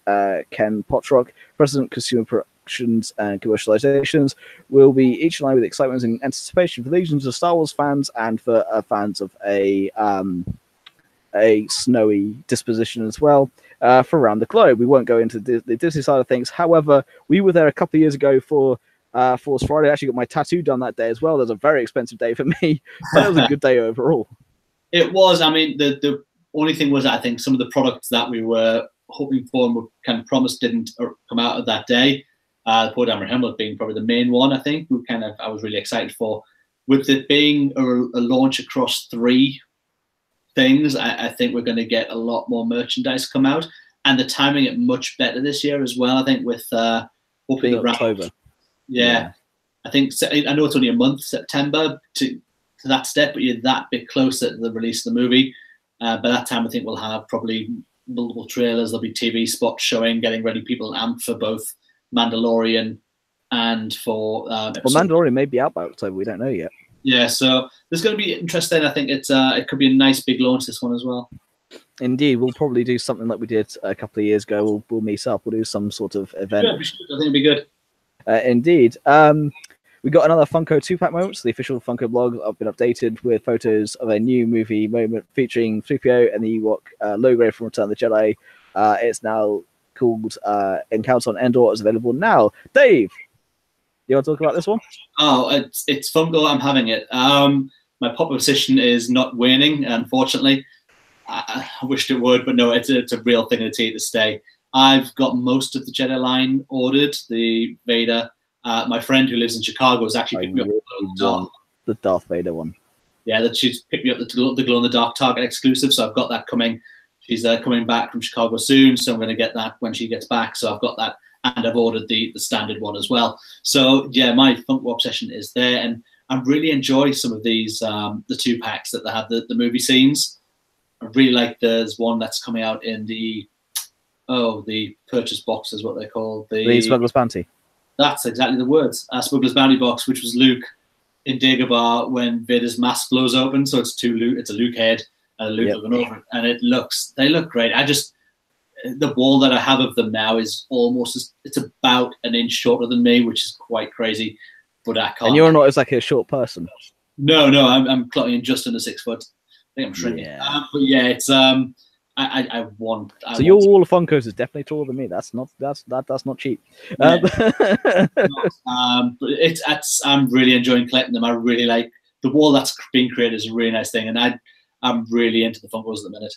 Ken Potrock, President Consumer Productions and Commercializations, will be each in line with excitement and anticipation for legions of Star Wars fans and for fans of a snowy disposition as well for around the globe. We won't go into the Disney side of things. However, we were there a couple of years ago for Force Friday. I actually got my tattoo done that day as well. That was a very expensive day for me, but it was a good day overall. It was. I mean, the only thing was, I think some of the products that we were hoping for and were kind of promised didn't come out of that day. The Poor Dameron helmet being probably the main one, I think. I was really excited for. With it being a launch across 3 things, I think we're going to get a lot more merchandise come out, and the timing it much better this year as well. I think with hopefully October. Yeah, I think I know it's only a month, September, to that step, but you're that bit closer to the release of the movie. By that time, I think we'll have probably multiple trailers. There'll be TV spots showing, getting ready people amped for both Mandalorian and for. Well, Mandalorian may be out by October. We don't know yet. Yeah, so there's going to be interesting. I think it could be a nice big launch, this one as well. Indeed, we'll probably do something like we did a couple of years ago. We'll meet up. We'll do some sort of event. Yeah, we should. I think it'd be good. Indeed. We got another Funko 2-pack moments. The official Funko blog have been updated with photos of a new movie moment featuring 3PO and the Ewok logo from Return of the Jedi. It's now called Encounter on Endor. Is available now. Dave, you want to talk about this one? Oh, it's Funko. I'm having it. My popular position is not waning, unfortunately. I wished it would, but no, it's a real thing to stay. I've got most of the Jedi line ordered. The Vader. My friend who lives in Chicago has actually picked me up the Darth Vader one. Yeah, that she's picked me up the glow in the dark Target exclusive. So I've got that coming. She's coming back from Chicago soon, so I'm going to get that when she gets back. So I've got that, and I've ordered the standard one as well. So yeah, my Funko obsession is there, and I really enjoy some of these the 2-packs that they have the movie scenes. I really like there's one that's coming out in the purchase box is what they call the Smuggler's Bounty. That's exactly the words. Smuggler's Bounty box, which was Luke in Dagobah when Vader's mask blows open. So it's a Luke head and a Luke looking over it, and they look great. The wall that I have of them now is it's about an inch shorter than me, which is quite crazy. But I can't. And you're not as like a short person. No, I'm clocking in just under 6 foot. I think I'm shrinking. Yeah. But yeah, it's I want. Your wall of Funkos is definitely taller than me. That's not cheap. Yeah. But I'm really enjoying collecting them. I really like the wall that's being created is a really nice thing, and I'm really into the Funkos at the minute.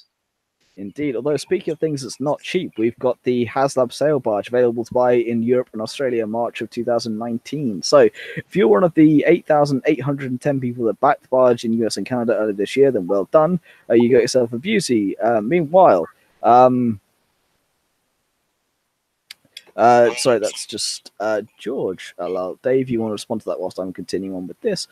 Indeed. Although speaking of things that's not cheap, we've got the HasLab sail barge available to buy in Europe and Australia in March of 2019. So if you're one of the 8,810 people that backed the barge in US and Canada earlier this year, then well done. You got yourself a beauty. Meanwhile, sorry, that's just George. Dave, you want to respond to that whilst I'm continuing on with this?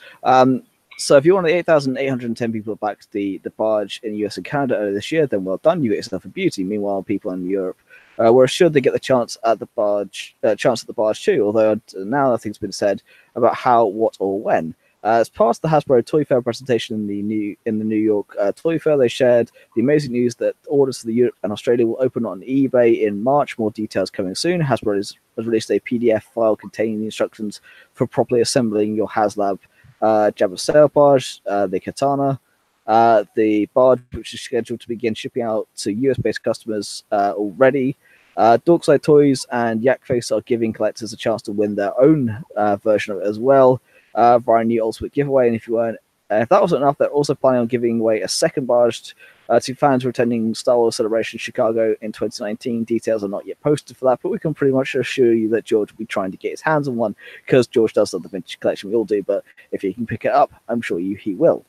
So if you're one of the 8,810 people who backed the barge in the US and Canada earlier this year, then well done, you get yourself a beauty. Meanwhile, people in Europe were assured they get the chance at the barge too, although now nothing's been said about how, what, or when. As part of the Hasbro Toy Fair presentation in the New York Toy Fair, they shared the amazing news that orders for the Europe and Australia will open on eBay in March. More details coming soon. Hasbro has released a PDF file containing the instructions for properly assembling your HasLab Jabba sail barge, the Katana, the barge, which is scheduled to begin shipping out to US-based customers already. Dorkside Toys and Yakface are giving collectors a chance to win their own version of it as well via a new Ultimate giveaway. And if that wasn't enough, they're also planning on giving away a second barge to fans who are attending Star Wars Celebration Chicago in 2019. Details are not yet posted for that, but we can pretty much assure you that George will be trying to get his hands on one, because George does love the vintage collection. We all do, but if he can pick it up, I'm sure he will.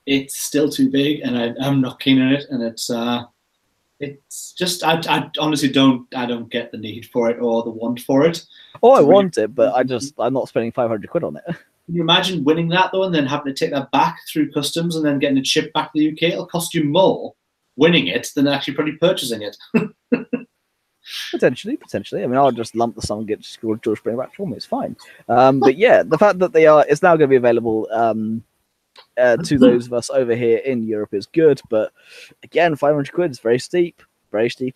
It's still too big, and I'm not keen on it, and it's just I honestly don't get the need for it or the want for it. Oh, I want it, but I'm not spending 500 quid on it. Can you imagine winning that though, and then having to take that back through customs and then getting it shipped back to the UK? It'll cost you more winning it than actually probably purchasing it. Potentially. I mean, I'll just lump the sum and get George bring it back for me. It's fine. But yeah, the fact that it's now going to be available to those of us over here in Europe is good. But again, 500 quid is very steep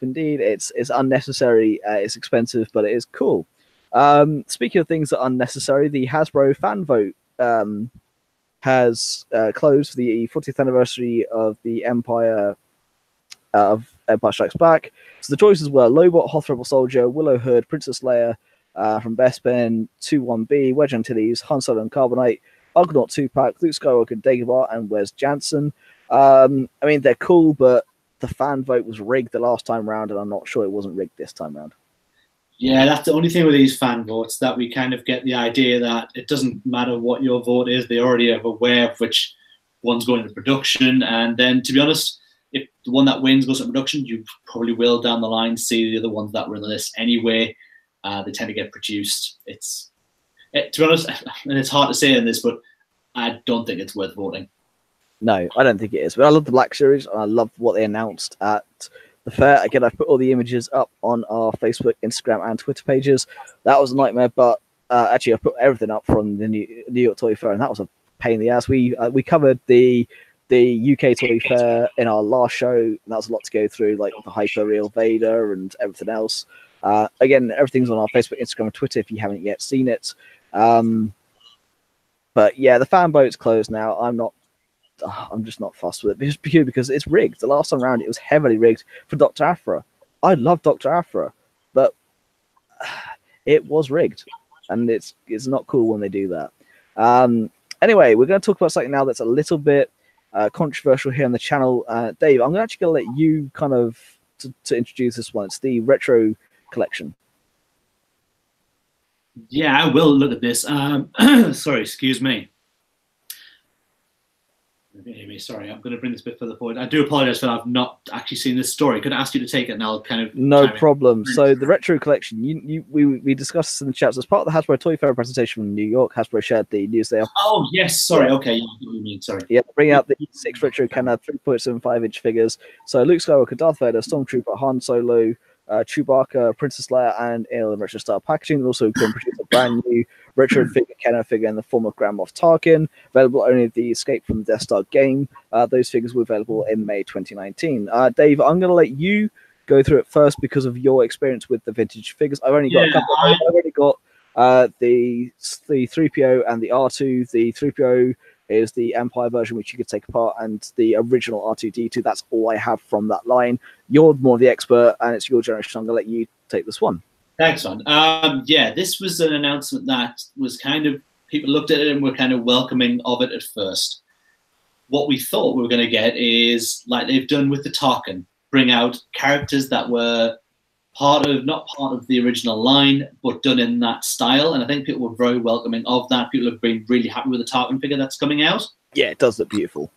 indeed. It's unnecessary. It's expensive, but it is cool. Speaking of things that are unnecessary, the Hasbro fan vote has closed for the 40th anniversary of the Empire Strikes Back. So the choices were Lobot, Hoth Rebel Soldier, Willow Hood, Princess Leia from Bespin, 2-1B, Wedge Antilles, Han Solo and Carbonite, Argonaut 2-pack, Luke Skywalker, Dagobah, and Wes Jansen. I mean, they're cool, but the fan vote was rigged the last time round, and I'm not sure it wasn't rigged this time round. Yeah, that's the only thing with these fan votes, that we kind of get the idea that it doesn't matter what your vote is, they already are aware of which one's going into production. And then, to be honest, if the one that wins goes into production, you probably will down the line see the other ones that were in the list anyway. They tend to get produced. To be honest, and it's hard to say in this, but I don't think it's worth voting. No, I don't think it is. But I love the Black Series, and I love what they announced at the fair. Again, I've put all the images up on our Facebook, Instagram, and Twitter pages. That was a nightmare, but actually, I put everything up from the New York Toy Fair, and that was a pain in the ass. We covered the UK Toy Fair in our last show, and that was a lot to go through, like the Hyper Real Vader and everything else. Again, everything's on our Facebook, Instagram, and Twitter if you haven't yet seen it. But yeah, the fan vote's closed now. I'm just not fussed with it because it's rigged. The last time around, it was heavily rigged for Dr. Aphra. I love Dr. Aphra, but it was rigged, and it's not cool when they do that. Anyway, we're going to talk about something now that's a little bit controversial here on the channel. Dave, I'm actually going to let you kind of to introduce this one. It's the retro collection. Yeah, I will look at this. Sorry, excuse me. Sorry, I'm going to bring this a bit further forward. I do apologize for that. I've not actually seen this story. Could I ask you to take it, and I'll kind of... No problem. So the retro collection, we discussed this in the chats. As part of the Hasbro Toy Fair presentation from New York, Hasbro shared the news there. Oh, yes. Sorry. Okay. You mean, sorry. Yeah, bringing out the 6 retro Kenner 3.75-inch figures. So Luke Skywalker, Darth Vader, Stormtrooper, Han Solo, Chewbacca, Princess Leia, and in retro style packaging. Also can produce a brand new retro Kenner figure in the form of Grand Moff Tarkin, available only at the Escape from the Death Star game. Those figures were available in May 2019. Dave, I'm going to let you go through it first because of your experience with the vintage figures. I've only got a couple. I've already got the 3PO and the R2. The 3PO is the Empire version, which you could take apart, and the original R2-D2. That's all I have from that line. You're more the expert, and it's your generation. I'm going to let you take this one. Thanks, man. Yeah, this was an announcement that was kind of, people looked at it and were kind of welcoming of it at first. What we thought we were going to get is, like they've done with the Tarkin, bring out characters that were not part of the original line, but done in that style. And I think people were very welcoming of that. People have been really happy with the Tarkin figure that's coming out. Yeah, it does look beautiful.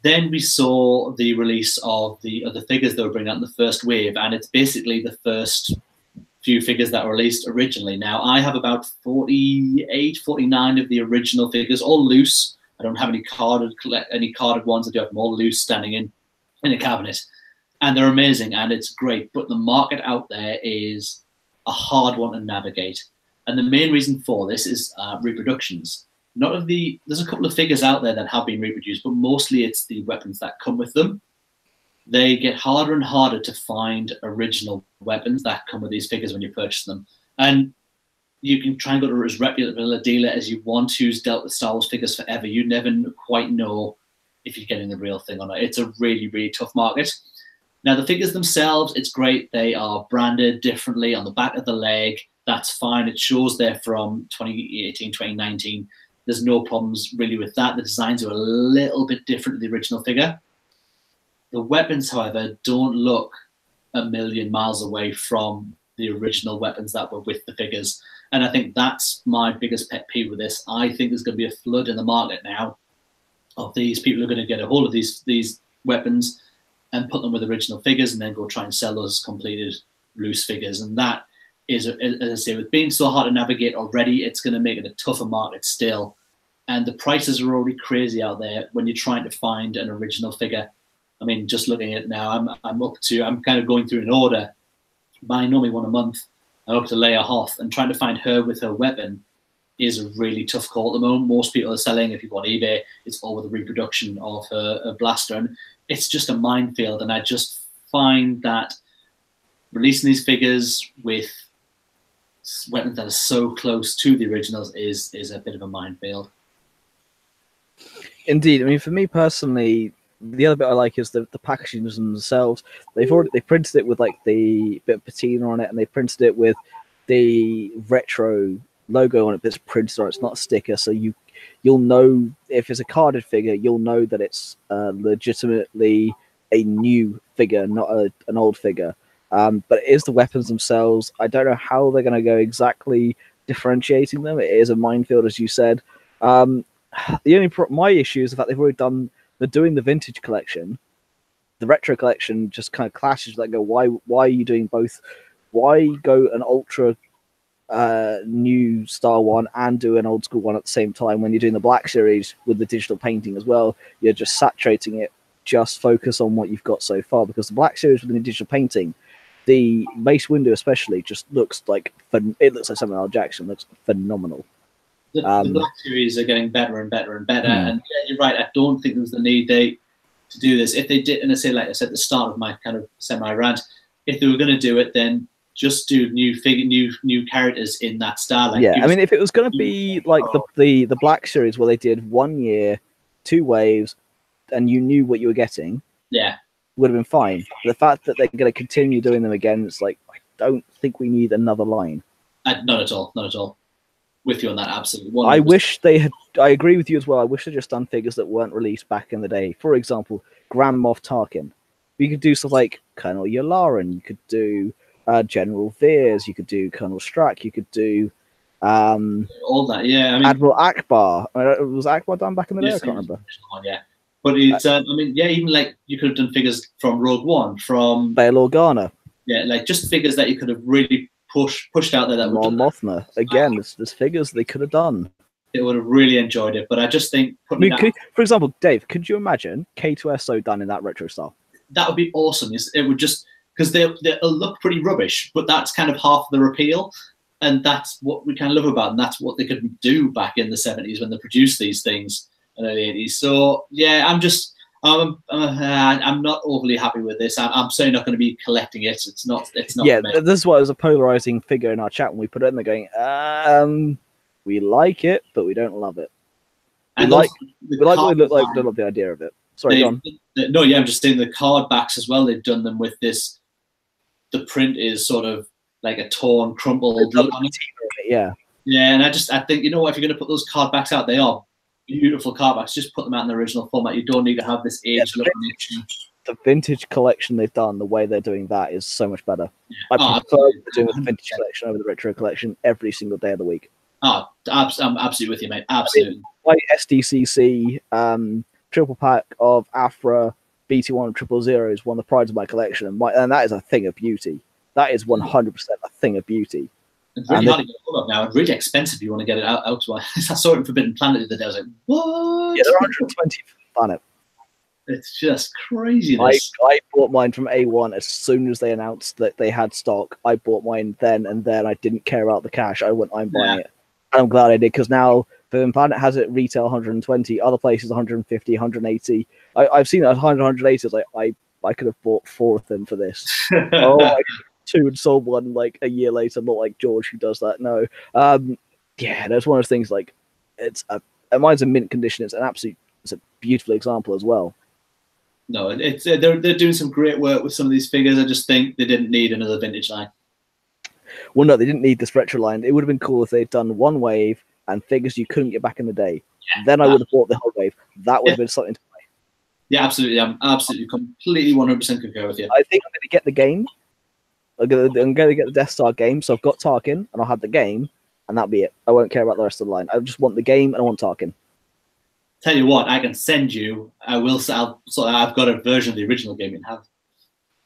Then we saw the release of the other figures that were bringing out in the first wave, and it's basically the first few figures that were released originally. Now, I have about 48, 49 of the original figures, all loose. I don't have any carded ones. I do have them all loose standing in a cabinet. And they're amazing, and it's great. But the market out there is a hard one to navigate. And the main reason for this is reproductions. There's a couple of figures out there that have been reproduced, but mostly it's the weapons that come with them. They get harder and harder to find original weapons that come with these figures when you purchase them. And you can try and go to as reputable a dealer as you want who's dealt with Star Wars figures forever. You never quite know if you're getting the real thing or not. It's a really, really tough market. Now, the figures themselves, it's great. They are branded differently on the back of the leg. That's fine. It shows they're from 2018, 2019. There's no problems really with that. The designs are a little bit different to the original figure. The weapons, however, don't look a million miles away from the original weapons that were with the figures. And I think that's my biggest pet peeve with this. I think there's going to be a flood in the market now of these people who are going to get a hold of these weapons and put them with original figures and then go try and sell those completed loose figures. And that is, as I say, with being so hard to navigate already, it's going to make it a tougher market still. And the prices are already crazy out there when you're trying to find an original figure. I mean, just looking at it now, I'm kind of going through an order, buying normally one a month. I'm up to Leia Hoth, and trying to find her with her weapon is a really tough call at the moment. Most people are selling, if you go on eBay, it's all with a reproduction of a blaster, and it's just a minefield. And I just find that releasing these figures with weapons that are so close to the originals is a bit of a minefield. Indeed. I mean, for me personally, the other bit I like is the packaging themselves. They printed it with like the bit of patina on it, and they printed it with the retro logo on it, but it's printed on it. It's not a sticker, so you'll know if it's a carded figure, you'll know that it's legitimately a new figure, not an old figure. But it is the weapons themselves. I don't know how they're going to go exactly differentiating them. It is a minefield, as you said. My issue is the fact they're doing the vintage collection. The retro collection just kind of clashes. Like, why are you doing both? Why go an ultra new style one and do an old school one at the same time when you're doing the Black Series with the digital painting as well? You're just saturating it. Just focus on what you've got so far, because the Black Series with the digital painting, the Mace Windu especially, just looks like it looks like Samuel L. Jackson. It looks phenomenal. The Black Series are getting better and better and better. And yeah, you're right. I don't think there was the need to do this. If they did, and I say, like I said at the start of my kind of semi-rant, if they were going to do it, then just do new characters in that style. Like, I mean, if it was going to be like the Black Series where they did 1 year, 2 waves, and you knew what you were getting, would have been fine. The fact that they're going to continue doing them again, it's like, I don't think we need another line. Not at all. Not at all. With you on that, absolutely. 100%. I wish they had. I agree with you as well. I wish they'd just done figures that weren't released back in the day. For example, Grand Moff Tarkin. You could do stuff like Colonel Yularen. You could do General Veers. You could do Colonel Strack. You could do all that. Yeah, I mean, Admiral Akbar. Was Akbar done back in the day? I can't remember. Yeah, but it's. I mean, yeah, even like you could have done figures from Rogue One, from Bail Organa. Yeah, like just figures that you could have really pushed out there. That Mon Mothma. Again, there's figures they could have done. It would have really enjoyed it, but I just think for example, Dave, could you imagine K2SO done in that retro style? That would be awesome. It would just, because they'll look pretty rubbish, but that's kind of half their appeal, and that's what we kind of love about them. That's what they could do back in the 70s when they produced these things in the early 80s. So yeah, I'm not overly happy with this. I'm certainly not going to be collecting it. It's not. Yeah, this is why it was a polarizing figure in our chat when we put it in there, going, we like it, but we don't love it. We like what they look like, we don't love the idea of it. Sorry, John. No, yeah, I'm just saying the card backs as well. They've done them with this. The print is sort of like a torn, crumpled look on it. Yeah. Yeah, and I think, you know what, if you're going to put those card backs out, they are beautiful card backs. Just put them out in the original format. You don't need to have this age look on it. The vintage collection they've done, the way they're doing that is so much better. I prefer doing the vintage collection over the retro collection every single day of the week. Oh, I'm absolutely with you, mate. Absolutely. My SDCC triple pack of Afra BT1 and 000 is one of the prides of my collection, and that is a thing of beauty. That is 100% a thing of beauty. It's really hard to get hold of now, and really expensive if you want to get it out to. I saw it in Forbidden Planet the other day. I was like, what? Yeah, they're 120 for Planet. It's just craziness. I bought mine from A1 as soon as they announced that they had stock. I bought mine then and then. I didn't care about the cash. I'm buying it. And I'm glad I did, because now Forbidden Planet has it retail 120, other places 150, 180. I've seen it at 180. It's like, I could have bought 4 of them for this. Oh, I 2 and sold 1 like a year later. Not like George who does that. No. Yeah, that's one of those things. Like, mine's in mint condition. It's a beautiful example as well. no, it's they're doing some great work with some of these figures. I just think they didn't need another vintage line. Well, no, they didn't need this retro line. It would have been cool if they'd done one wave and figures you couldn't get back in the day. Yeah, then I would have bought the whole wave. That would have been something to play. Yeah, absolutely. I'm absolutely, completely 100% concur with you. I think I'm going to get the game. I'm going to get the Death Star game. So I've got Tarkin, and I'll have the game, and that'll be it. I won't care about the rest of the line. I just want the game, and I want Tarkin. Tell you what, I can send you. I've got a version of the original game you can have.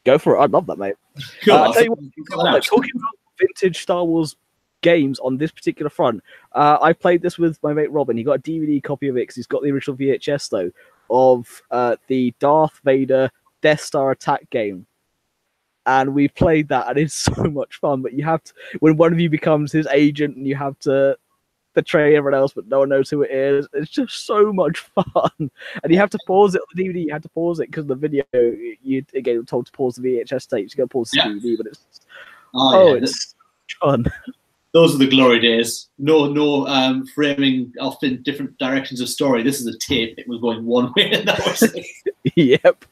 Go for it. I'd love that, mate. Cool. I'll tell you what, talking about vintage Star Wars games on this particular front, I played this with my mate Robin. He got a DVD copy of it because he's got the original VHS though of the Darth Vader Death Star attack game, and we played that, and it's so much fun. But you have to, when one of you becomes his agent, and you have to betray everyone else, but no one knows who it is. It's just so much fun, and you have to pause it on the DVD. You have to pause it because the video, you again were told to pause the VHS tapes. You got to pause the DVD, but it's it's fun. Those are the glory days. No framing off in different directions of story. This is a tape. It was going one way, and that was it. Yep.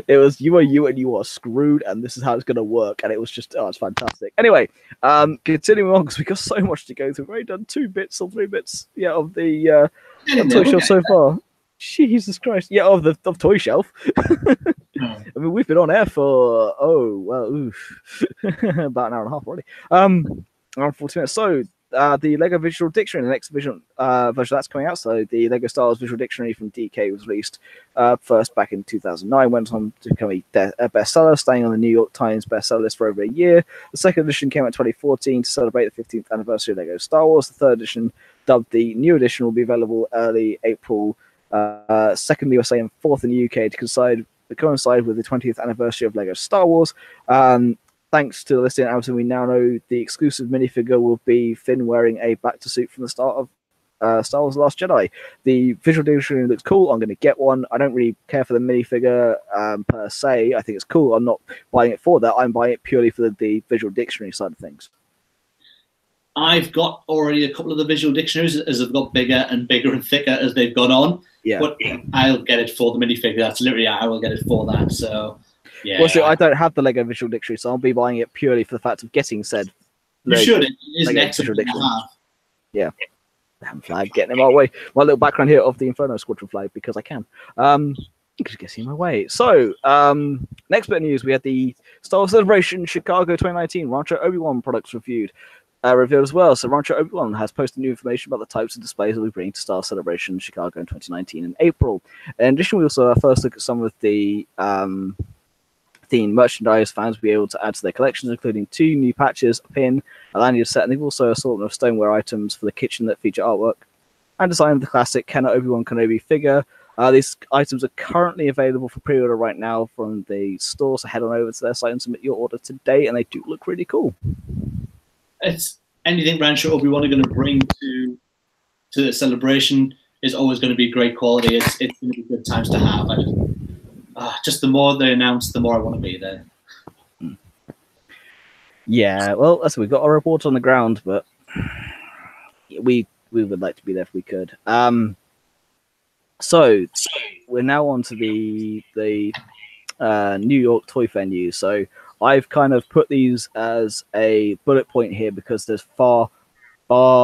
It was you are you and you are screwed, and this is how it's going to work. And it was just, it's fantastic. Anyway, continuing on because we got so much to go through. We've already done 2 bits or 3 bits, of the toy shelf so far. Jesus Christ, of the toy shelf. I mean, we've been on air for about an hour and a half already. Around 40 minutes. So the Lego Visual Dictionary, the next version that's coming out. So the Lego Star Wars Visual Dictionary from DK was released first back in 2009, went on to become a bestseller, staying on the New York Times bestseller list for over a year. The second edition came out in 2014 to celebrate the 15th anniversary of Lego Star Wars. The third edition, dubbed the New Edition, will be available early April, second in the USA and fourth in the UK to coincide with the 20th anniversary of Lego Star Wars. Thanks to the listing at Amazon, we now know the exclusive minifigure will be Finn wearing a bacta suit from the start of Star Wars The Last Jedi. The visual dictionary looks cool. I'm going to get one. I don't really care for the minifigure per se. I think it's cool. I'm not buying it for that. I'm buying it purely for the visual dictionary side of things. I've got already a couple of the visual dictionaries as they've got bigger and thicker as they've gone on. Yeah. But I'll get it for the minifigure. That's literally, I will get it for that. So... yeah. Well, so I don't have the Lego Visual Dictionary, so I'll be buying it purely for the fact of getting said. You should. It is an excellent dictionary. Yeah. Damn flag, getting in my way. My little background here of the Inferno Squadron flag because I can. Because it gets in my way. So, next bit of news, we had the Star Wars Celebration Chicago 2019 Rancho Obi-Wan products reviewed as well. So Rancho Obi-Wan has posted new information about the types of displays that we bring to Star Celebration Chicago in 2019 in April. In addition, we also first look at some of the themed merchandise fans will be able to add to their collections, including 2 new patches, a pin, a lanyard set, and they've also assortment of stoneware items for the kitchen that feature artwork and design of the classic Kenner Obi-Wan Kenobi figure. These items are currently available for pre-order right now from the store, so head on over to their site and submit your order today, and they do look really cool. It's anything Rancho Obi-Wan are going to bring to the celebration is always going to be great quality. It's going to be good times to have. Just the more they announce, the more I want to be there. Yeah, well, listen, we've got a report on the ground, but we would like to be there if we could. So we're now on to the New York Toy Fair news. So I've kind of put these as a bullet point here because there's far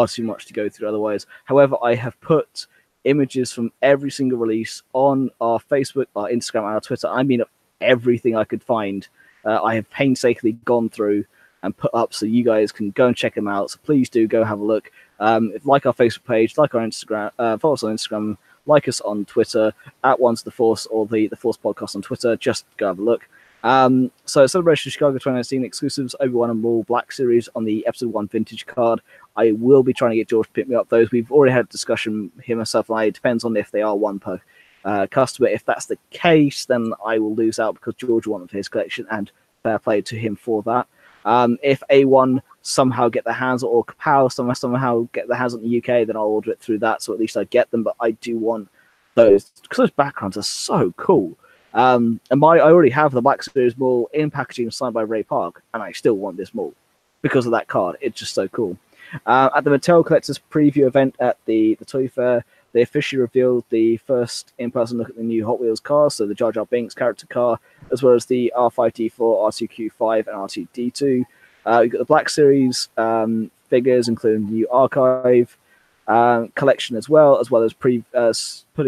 too much to go through otherwise. However, I have put images from every single release on our Facebook, our Instagram, and our Twitter. I mean, everything I could find. I have painstakingly gone through and put up so you guys can go and check them out. So please do go have a look. Like our Facebook page, like our Instagram, follow us on Instagram, like us on Twitter at Once the Force or the Force Podcast on Twitter. Just go have a look. So Celebration Chicago 2019 exclusives, Obi-Wan and Maul Black Series on the Episode 1 vintage card. I will be trying to get George to pick me up those. We've already had a discussion, him, myself, and I. It depends on if they are one per customer. If that's the case, then I will lose out because George wanted his collection, and fair play to him for that. If A1 somehow get their hands, or Kapow somehow get their hands on the UK, then I'll order it through that, so at least I get them. But I do want those because those backgrounds are so cool. And I already have the Black Series Maul in packaging signed by Ray Park, and I still want this Maul because of that card. It's just so cool. At the Mattel Collectors Preview event at the Toy Fair, they officially revealed the first in-person look at the new Hot Wheels cars, so the Jar Jar Binks character car, as well as the R5D4, R2Q5, and R2D2. You've got the Black Series figures, including the new Archive collection as well as putting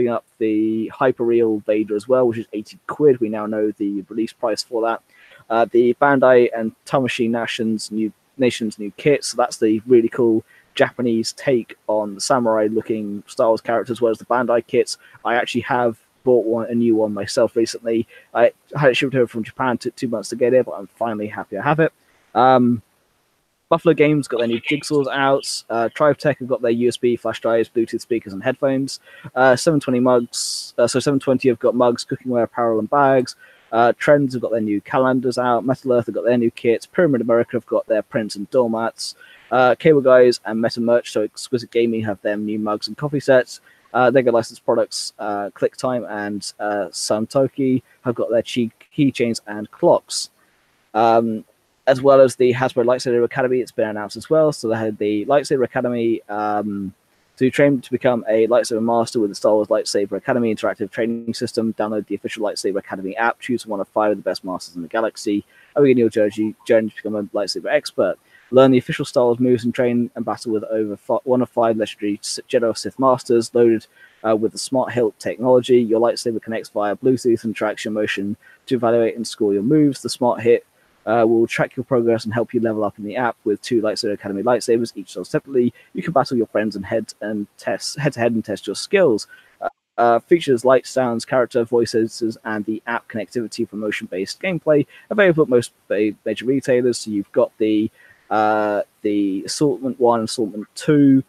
up the Hyperreal Vader as well, which is 80 quid. We now know the release price for that. The Bandai and Tamashii Nation's new kit, so that's the really cool Japanese take on the samurai-looking Star Wars characters, as well as the Bandai kits. I actually have bought a new one myself recently. I had it shipped over from Japan, took 2 months to get it, but I'm finally happy I have it. Buffalo Games got their new jigsaws out. TribeTech have got their USB flash drives, Bluetooth speakers, and headphones. 720 mugs. So 720 have got mugs, cookware, apparel, and bags. Trends have got their new calendars out. Metal Earth have got their new kits. Pyramid America have got their prints and doormats. Cable Guys and Meta Merch, so Exquisite Gaming, have their new mugs and coffee sets. Lego licensed products, ClickTime and Santoki have got their keychains and clocks. As well as the Hasbro Lightsaber Academy, it's been announced as well. So they had the Lightsaber Academy to train to become a lightsaber master with the Star Wars Lightsaber Academy interactive training system. Download the official Lightsaber Academy app, choose one of 5 of the best masters in the galaxy, and begin your journey to become a lightsaber expert. Learn the official Star Wars moves and train and battle with over 1 of 5 legendary Jedi or Sith masters, loaded with the Smart Hilt technology. Your lightsaber connects via Bluetooth and tracks your motion to evaluate and score your moves. The Smart Hit will track your progress and help you level up in the app with 2 Lightsaber Academy lightsabers, each sold separately. You can battle your friends and head to head and test your skills. Features light sounds, character voices, and the app connectivity for motion-based gameplay. Available at most major retailers. So you've got the Assortment 1 and Assortment 2.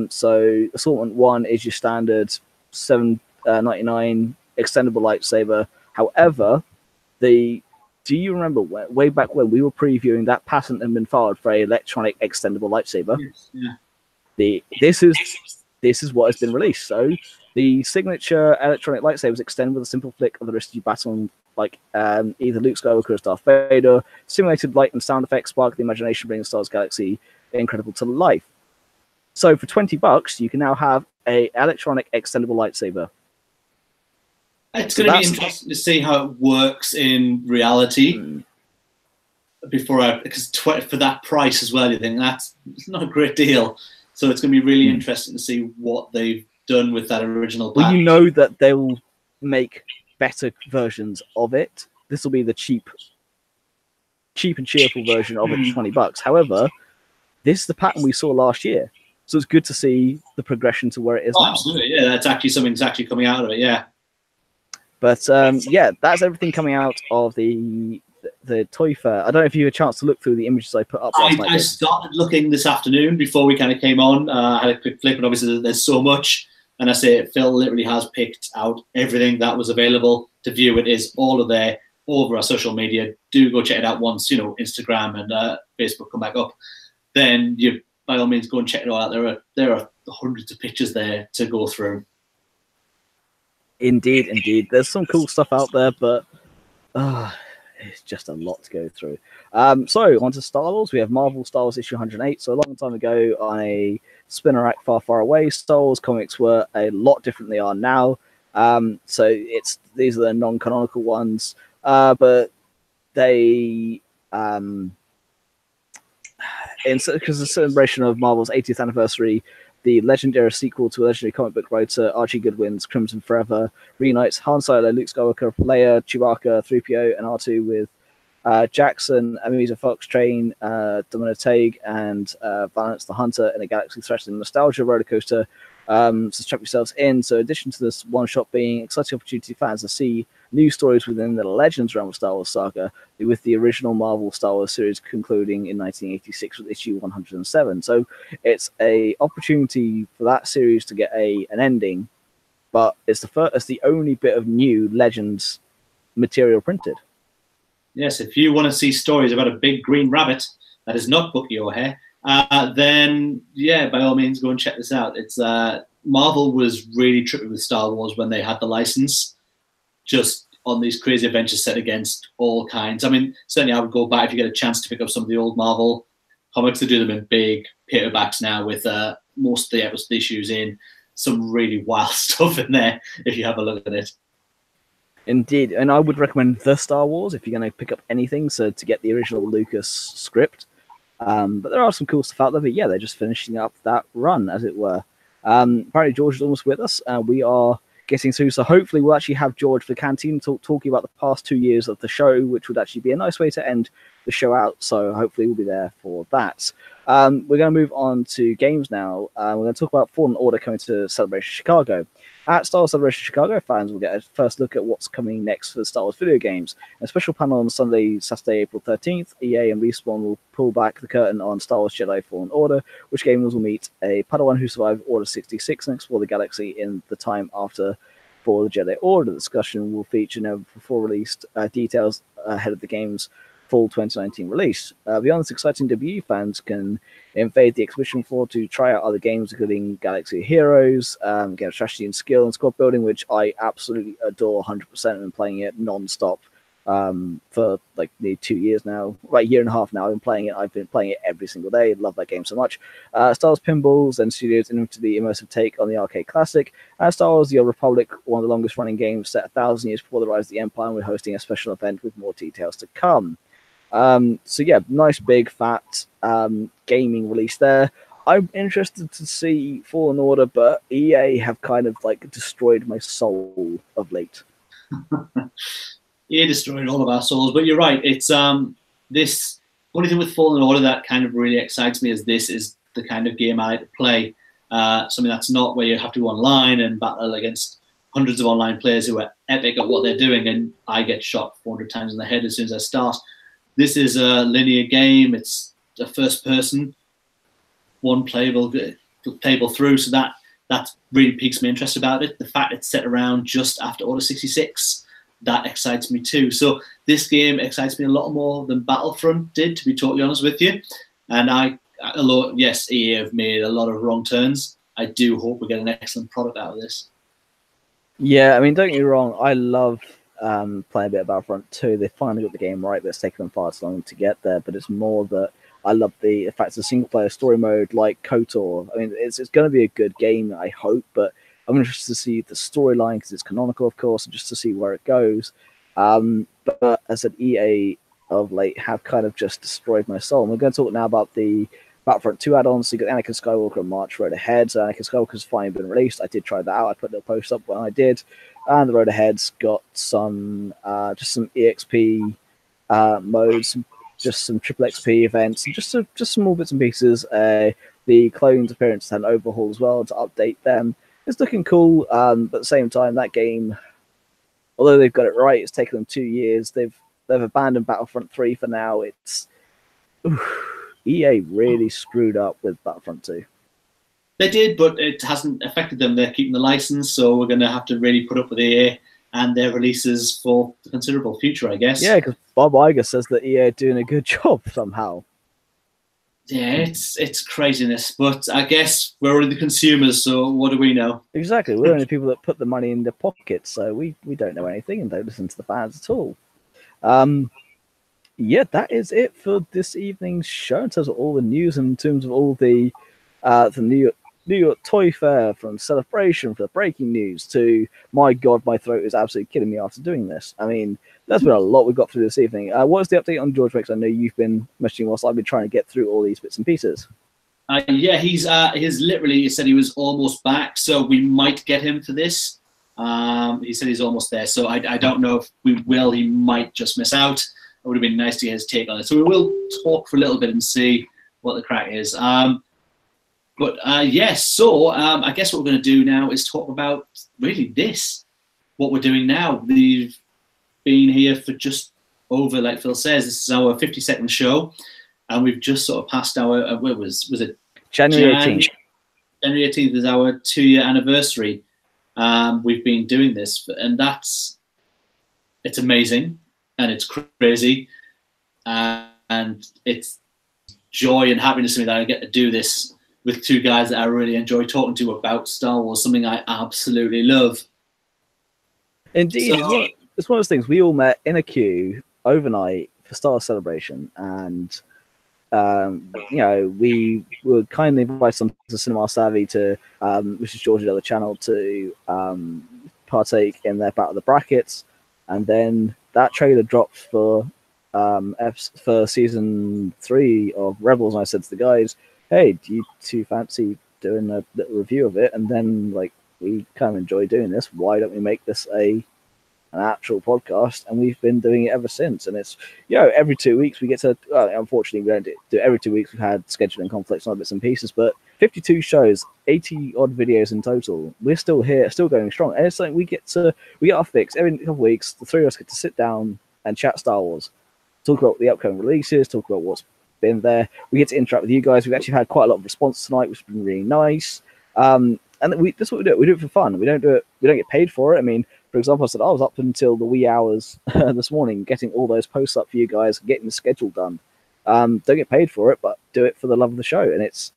So Assortment 1 is your standard $7.99 extendable lightsaber. However, do you remember way back when we were previewing that patent had been filed for an electronic extendable lightsaber? Yes, yeah. This is what has been released. So the signature electronic lightsabers extend with a simple flick of the wrist. You battle like either Luke Skywalker or Darth Vader. Simulated light and sound effects spark the imagination, bringing Star Wars Galaxy incredible to life. So for $20, you can now have a electronic extendable lightsaber. It's going to be interesting to see how it works in reality. Because for that price as well, you think that's not a great deal. So it's going to be really interesting to see what they've done with that original pack. Well, you know that they'll make better versions of it. This will be the cheap and cheerful version of it for $20. However, this is the pattern we saw last year. So it's good to see the progression to where it is now. Absolutely, yeah. That's actually something that's actually coming out of it, yeah. But yeah, that's everything coming out of the toy fair. I don't know if you had a chance to look through the images I put up last night. I started looking this afternoon before we kind of came on. I had a quick flip, and obviously there's so much. And I say Phil literally has picked out everything that was available to view. It is all of there over our social media. Do go check it out once, Instagram and Facebook come back up. Then you, by all means, go and check it all out. There are hundreds of pictures there to go through. Indeed. There's some cool stuff out there, but it's just a lot to go through. So, on to Star Wars. We have Marvel Star Wars issue 108. So, a long time ago, on a spinner rack far, far away, Star Wars comics were a lot different than they are now. So, these are the non-canonical ones, but they... because the celebration of Marvel's 80th anniversary, the Legend era sequel to a legendary comic book writer Archie Goodwin's Crimson Forever reunites Han Solo, Luke Skywalker, Leia, Chewbacca, 3PO, and R2 with Jackson, Amisa Fox, Train, Domino Tague, and Valance the Hunter in a galaxy-threatening nostalgia rollercoaster. So strap yourselves in. So in addition to this one-shot being exciting opportunity for fans to see new stories within the Legends realm of Star Wars saga, with the original Marvel Star Wars series concluding in 1986 with issue 107. So it's a opportunity for that series to get an ending, but it's the only bit of new Legends material printed. Yes, if you want to see stories about a big green rabbit that is not Bucky O'Hare, then yeah, by all means, go and check this out. It's Marvel was really trippy with Star Wars when they had the license, just on these crazy adventures set against all kinds. I mean, certainly I would go back if you get a chance to pick up some of the old Marvel comics. They do them in big paperbacks now with most of the issues in some really wild stuff in there if you have a look at it. Indeed, and I would recommend the Star Wars if you're going to pick up anything, so to get the original Lucas script. But there are some cool stuff out there, but yeah, they're just finishing up that run, as it were. Apparently George is almost with us, and we are getting through, so hopefully we'll actually have George for the canteen talking about the past 2 years of the show, which would actually be a nice way to end the show out, so hopefully we'll be there for that. We're going to move on to games now. We're going to talk about Fallen Order coming to Celebration Chicago. At Star Wars Celebration Chicago, fans will get a first look at what's coming next for the Star Wars video Games. In a special panel on Saturday, April 13th, EA and Respawn will pull back the curtain on Star Wars Jedi Fallen Order, which gamers will meet a Padawan who survived Order 66 and explore the galaxy in the time after for the Jedi Order. The discussion will feature never before released details ahead of the game's full 2019 release. Beyond this exciting debut, fans can invade the exhibition floor to try out other games, including Galaxy of Heroes, get strategy and skill and squad building, which I absolutely adore 100% and playing it non-stop for like nearly 2 years now, right, a year and a half now. I've been playing it every single day. Love that game so much. Star Wars Pinballs and Studios into the immersive take on the arcade classic. Star Wars The Old Republic, one of the longest running games set 1,000 years before the rise of the Empire, and we're hosting a special event with more details to come. So yeah, nice big fat gaming release there. I'm interested to see Fallen Order, but EA have kind of like destroyed my soul of late. EA destroyed all of our souls, but you're right. It's this only thing with Fallen Order that kind of really excites me is this is the kind of game I like to play. Something that's not where you have to go online and battle against hundreds of online players who are epic at what they're doing, and I get shot 400 times in the head as soon as I start. This is a linear game. It's a first person, one playable through. So that really piques my interest about it. The fact it's set around just after Order 66, that excites me too. So this game excites me a lot more than Battlefront did, to be totally honest with you. And yes, EA have made a lot of wrong turns. I do hope we get an excellent product out of this. Yeah, I mean, don't get me wrong. I love playing a bit of Battlefront 2. They finally got the game right, but it's taken them far too long to get there. But it's more that I love the fact it's a single player story mode like KOTOR. I mean, it's going to be a good game, I hope, but I'm interested to see the storyline because it's canonical, of course, and just to see where it goes. But as an EA of late have kind of just destroyed my soul. And we're going to talk now about the Battlefront 2 add-ons. So you got Anakin Skywalker and March Road Ahead. So Anakin Skywalker's finally been released. I did try that out. I put a little post up when I did. And the Road Ahead's got some just some EXP modes, just some triple XP events, and just some small bits and pieces. The clones appearance had an overhaul as well to update them. It's looking cool, but at the same time, that game, although they've got it right, it's taken them 2 years. They've abandoned Battlefront 3 for now. EA really screwed up with Battlefront 2. They did, but it hasn't affected them. They're keeping the license, so we're going to have to really put up with EA and their releases for the considerable future, I guess. Yeah, because Bob Iger says that EA are doing a good job somehow. Yeah, it's craziness, but I guess we're only the consumers, so what do we know? Exactly, we're only people that put the money in their pockets, so we don't know anything and don't listen to the fans at all. Yeah, that is it for this evening's show in terms of all the news and in terms of all the New York Toy Fair, from Celebration, for the breaking news, to my God, my throat is absolutely killing me after doing this. I mean, there's been a lot we've got through this evening. What's the update on George Rex? I know you've been messaging whilst I've been trying to get through all these bits and pieces. Yeah, he's literally said he was almost back, so we might get him for this. He said he's almost there, so I don't know if we will. He might just miss out. It would have been nice to get his take on it. So we will talk for a little bit and see what the crack is. Yes, so I guess what we're going to do now is talk about really what we're doing now. We've been here for just over, like Phil says, this is our 52nd show, and we've just sort of passed our, where was it? January 18th. January 18th is our 2-year anniversary. We've been doing this, and it's amazing, and it's crazy, and it's joy and happiness to me that I get to do this with two guys that I really enjoy talking to about Star Wars, something I absolutely love. Indeed, so, it's one of those things. We all met in a queue overnight for Star Wars Celebration, and we were kindly invited on to Cinema Savvy to, which is George's other channel, to partake in their Battle of the Brackets, and then that trailer dropped for season 3 of Rebels, and I said to the guys, "Hey, do you two fancy doing a little review of it?" And then we kind of enjoy doing this. Why don't we make this an actual podcast? And we've been doing it ever since. And it's every 2 weeks we get to. Unfortunately, we don't do it every 2 weeks. We've had scheduling conflicts on bits and pieces, but 52 shows, 80 odd videos in total. We're still here, still going strong. And it's like we get our fix every couple of weeks. The three of us get to sit down and chat Star Wars, talk about the upcoming releases, talk about what's been there. We get to interact with you guys. We've actually had quite a lot of response tonight, which has been really nice. And that's what we do. We do it for fun. We don't do it. We don't get paid for it. I mean, for example, I said I was up until the wee hours this morning getting all those posts up for you guys, getting the schedule done. Don't get paid for it, but do it for the love of the show. And it's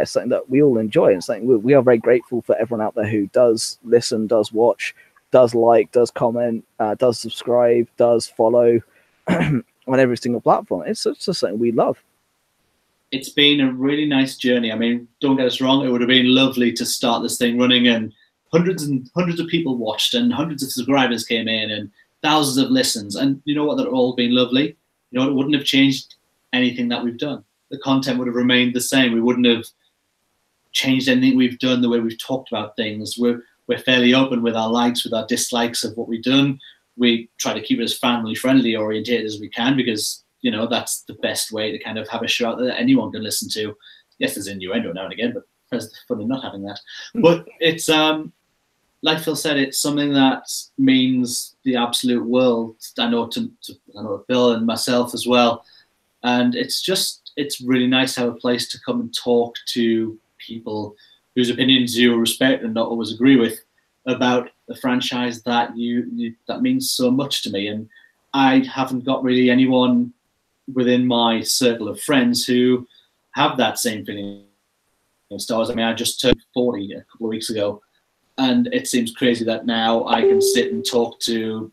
something that we all enjoy, and something we are very grateful for everyone out there who does listen, does watch, does like, does comment, does subscribe, does follow on every single platform. It's just something we love. It's been a really nice journey. I mean, don't get us wrong, it would have been lovely to start this thing running and hundreds of people watched and hundreds of subscribers came in and thousands of listens. And you know what? That all been lovely. You know, it wouldn't have changed anything that we've done. The content would have remained the same. We wouldn't have changed anything we've done, the way we've talked about things. We're fairly open with our likes, with our dislikes of what we've done. We try to keep it as family friendly oriented as we can, because that's the best way to kind of have a show out there that anyone can listen to. Yes, there's innuendo now and again, but there's the fun in not having that. But it's like Phil said, it's something that means the absolute world. I know to Phil and myself as well, and it's really nice to have a place to come and talk to people whose opinions you respect and not always agree with about the franchise that that means so much to me. And I haven't got really anyone within my circle of friends who have that same feeling in Star Wars. I mean, I just turned 40 a couple of weeks ago, and it seems crazy that now I can sit and talk to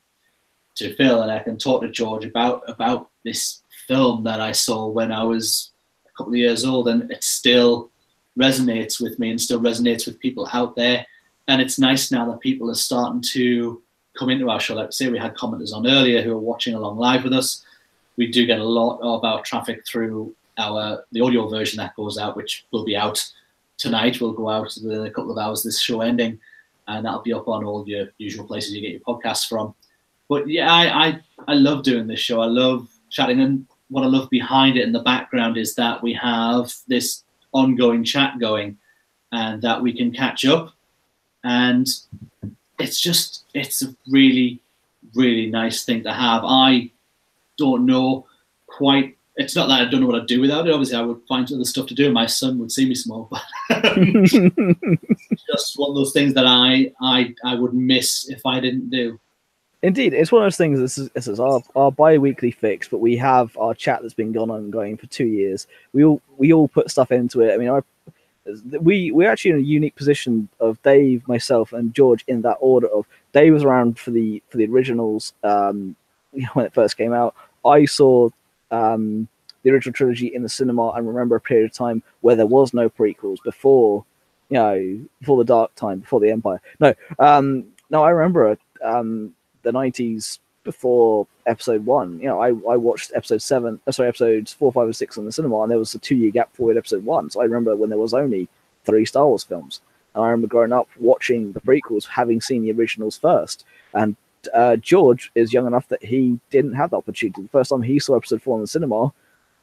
Phil and I can talk to George about this film that I saw when I was a couple of years old, and it still resonates with me and still resonates with people out there. And it's nice now that people are starting to come into our show. Like I say, we had commenters on earlier who are watching along live with us. We do get a lot of our traffic through the audio version that goes out, which will be out tonight. Will go out in a couple of hours, this show ending, and that'll be up on all your usual places you get your podcasts from. But yeah, I love doing this show. I love chatting, and what I love behind it in the background is that we have this ongoing chat going, and that we can catch up. And it's a really, really nice thing to have. I don't know quite. It's not that I don't know what I'd do without it. Obviously, I would find other stuff to do. My son would see me small, but it's just one of those things that I would miss if I didn't do. Indeed, it's one of those things. This is our bi-weekly fix, but we have our chat that's been ongoing for 2 years. We all put stuff into it. I mean, we're actually in a unique position of Dave, myself, and George in that order. Of Dave was around for the originals when it first came out. I saw the original trilogy in the cinema and remember a period of time where there was no prequels before the Dark Time, before the Empire. No, I remember the 90s before episode 1. I watched episodes 4, 5, and 6 in the cinema, and there was a 2-year gap before episode 1. So I remember when there was only 3 Star Wars films. And I remember growing up watching the prequels, having seen the originals first. And George is young enough that he didn't have the opportunity. The first time he saw episode 4 in the cinema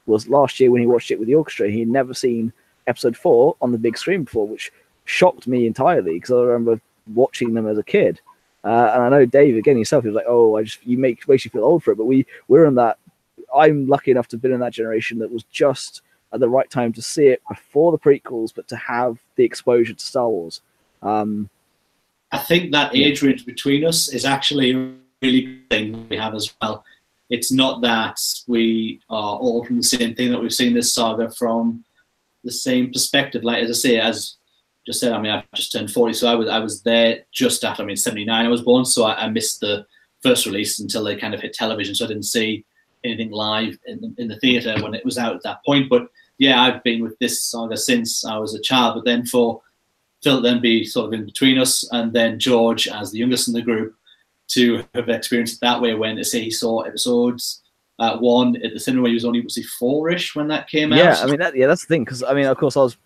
was last year when he watched it with the orchestra. He'd never seen episode 4 on the big screen before, which shocked me entirely, because I remember watching them as a kid. And I know Dave, again, himself, he was like, "Oh, makes you feel old for it." But we're in that. I'm lucky enough to have been in that generation that was just at the right time to see it before the prequels, but to have the exposure to Star Wars. I think that age range between us is actually a really good thing we have as well. It's not that we are all from the same thing, that we've seen this saga from the same perspective. Like, as I say, as just said, I mean, I've just turned 40, so I was there just after. I mean, 79 I was born, so I missed the first release until they kind of hit television, so I didn't see anything live in the theatre when it was out at that point. But yeah, I've been with this saga since I was a child. But then for Phil then be sort of in between us, and then George as the youngest in the group to have experienced it that way, when to say he saw episodes 1 at the cinema, he was only, was he 4-ish when that came out? Yeah, I mean, that's the thing, because I mean, of course, I was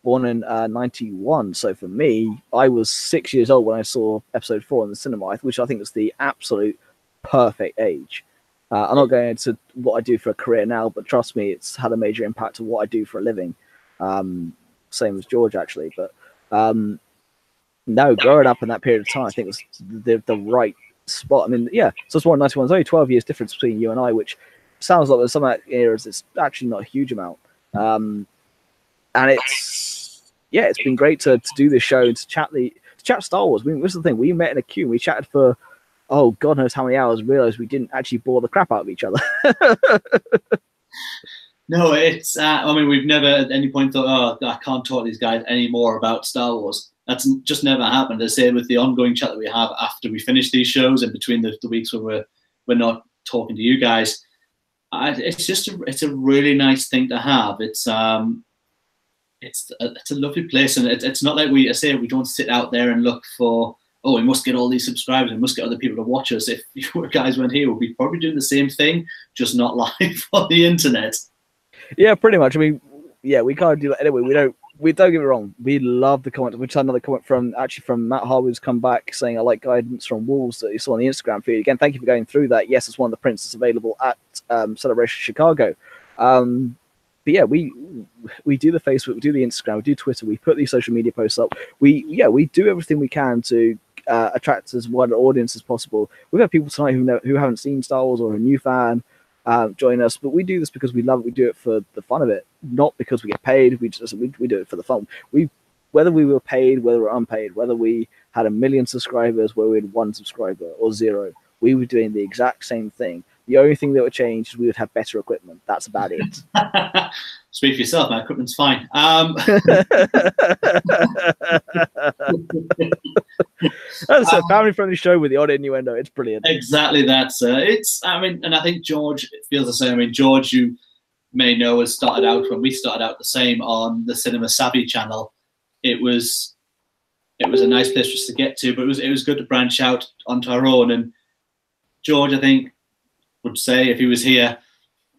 born in 91, so for me, I was 6 years old when I saw episode 4 in the cinema, which I think was the absolute perfect age. I'm not going into what I do for a career now, but trust me, it's had a major impact on what I do for a living. Same as George, actually. But no, growing up in that period of time, I think was the right spot. I mean, yeah, so it's 191. There's only 12 years difference between you and I, which sounds like there's some eras. It's actually not a huge amount. And it's been great to do this show and to chat Star Wars. I mean, this is the thing. We met in a queue. We chatted for God knows how many hours. Realized we didn't actually bore the crap out of each other. No, it's. I mean, we've never at any point thought, "Oh, I can't talk to these guys anymore about Star Wars." That's just never happened. As I say, with the ongoing chat that we have after we finish these shows and between the weeks when we're not talking to you guys, it's a really nice thing to have. It's a lovely place, and it's not like we don't sit out there and look for, oh, we must get all these subscribers, we must get other people to watch us. If you guys weren't here, we'd be probably doing the same thing, just not live on the internet. Yeah, pretty much. I mean, yeah, we can't do that anyway. We don't get me wrong. We love the comment. We just had another comment from Matt Harwood's come back saying, I like guidance from Wolves that you saw on the Instagram feed. Again, thank you for going through that. Yes, it's one of the prints that's available at Celebration Chicago. But yeah, we do the Facebook, we do the Instagram, we do Twitter, we put these social media posts up. We do everything we can to attract as wide an audience as possible. We've had people tonight who haven't seen Star Wars or a new fan join us, but we do this because we love it. We do it for the fun of it, not because we get paid. We do it for the fun. Whether we were paid, whether we're unpaid, whether we had 1 million subscribers, whether we had 1 subscriber or 0, we were doing the exact same thing. The only thing that would change is we would have better equipment. That's about it. Speak for yourself, my equipment's fine. That's a family-friendly show with the odd innuendo. It's brilliant. Exactly that, sir. I mean, and I think George feels the same. I mean, George, you may know, has started out when we started out the same on the Cinema Savvy channel. It was a nice place for us to get to, but it was good to branch out onto our own. And George, I think, would say, if he was here,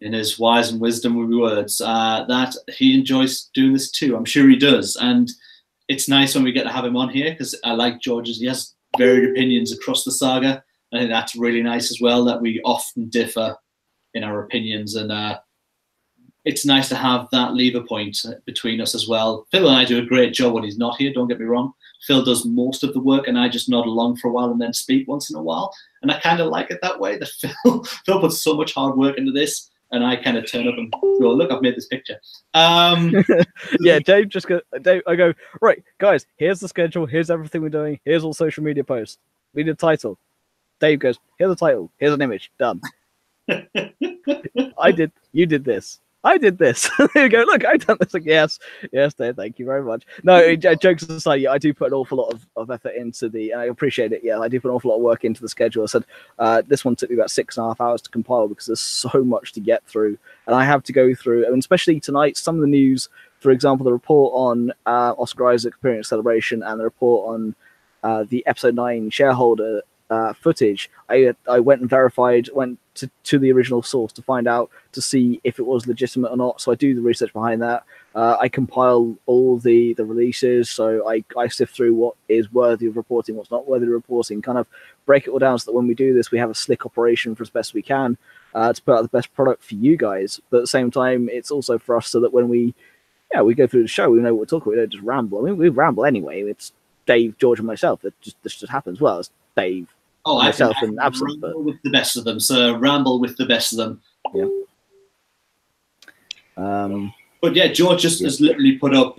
in his wise and wisdom words, that he enjoys doing this too. I'm sure he does. And it's nice when we get to have him on here, because I like George's. He has varied opinions across the saga. I think that's really nice as well, that we often differ in our opinions. And it's nice to have that lever point between us as well. Phil and I do a great job when he's not here, don't get me wrong. Phil does most of the work, and I just nod along for a while and then speak once in a while. And I kind of like it that way, that Phil puts so much hard work into this, and I kind of turn up and go, look, I've made this picture. Yeah, Dave I go, right, guys, here's the schedule, here's everything we're doing, here's all social media posts. We did title. Dave goes, here's a title, here's an image, done. You did this. I did this. There you go. Look, I've done this. Like, yes, Dave. Thank you very much. No, jokes aside, yeah, I do put an awful lot of effort into and I appreciate it. Yeah, I do put an awful lot of work into the schedule. I said this one took me about 6.5 hours to compile because there's so much to get through, and I have to go through. And especially tonight, some of the news, for example, the report on Oscar Isaac's appearance celebration and the report on the episode 9 shareholder footage. I went and verified, went to the original source to find out, to see if it was legitimate or not. So I do the research behind that. I compile all the releases, so I sift through what is worthy of reporting, what's not worthy of reporting, kind of break it all down so that when we do this, we have a slick operation for as best we can to put out the best product for you guys. But at the same time, it's also for us so that when we go through the show, we know what we're talking about. We don't just ramble. I mean, we ramble anyway. It's Dave, George, and myself. This just happens. Well, it's Dave, myself, and Absent. Ramble with the best of them, so ramble with the best of them. Yeah. But yeah, George has literally put up.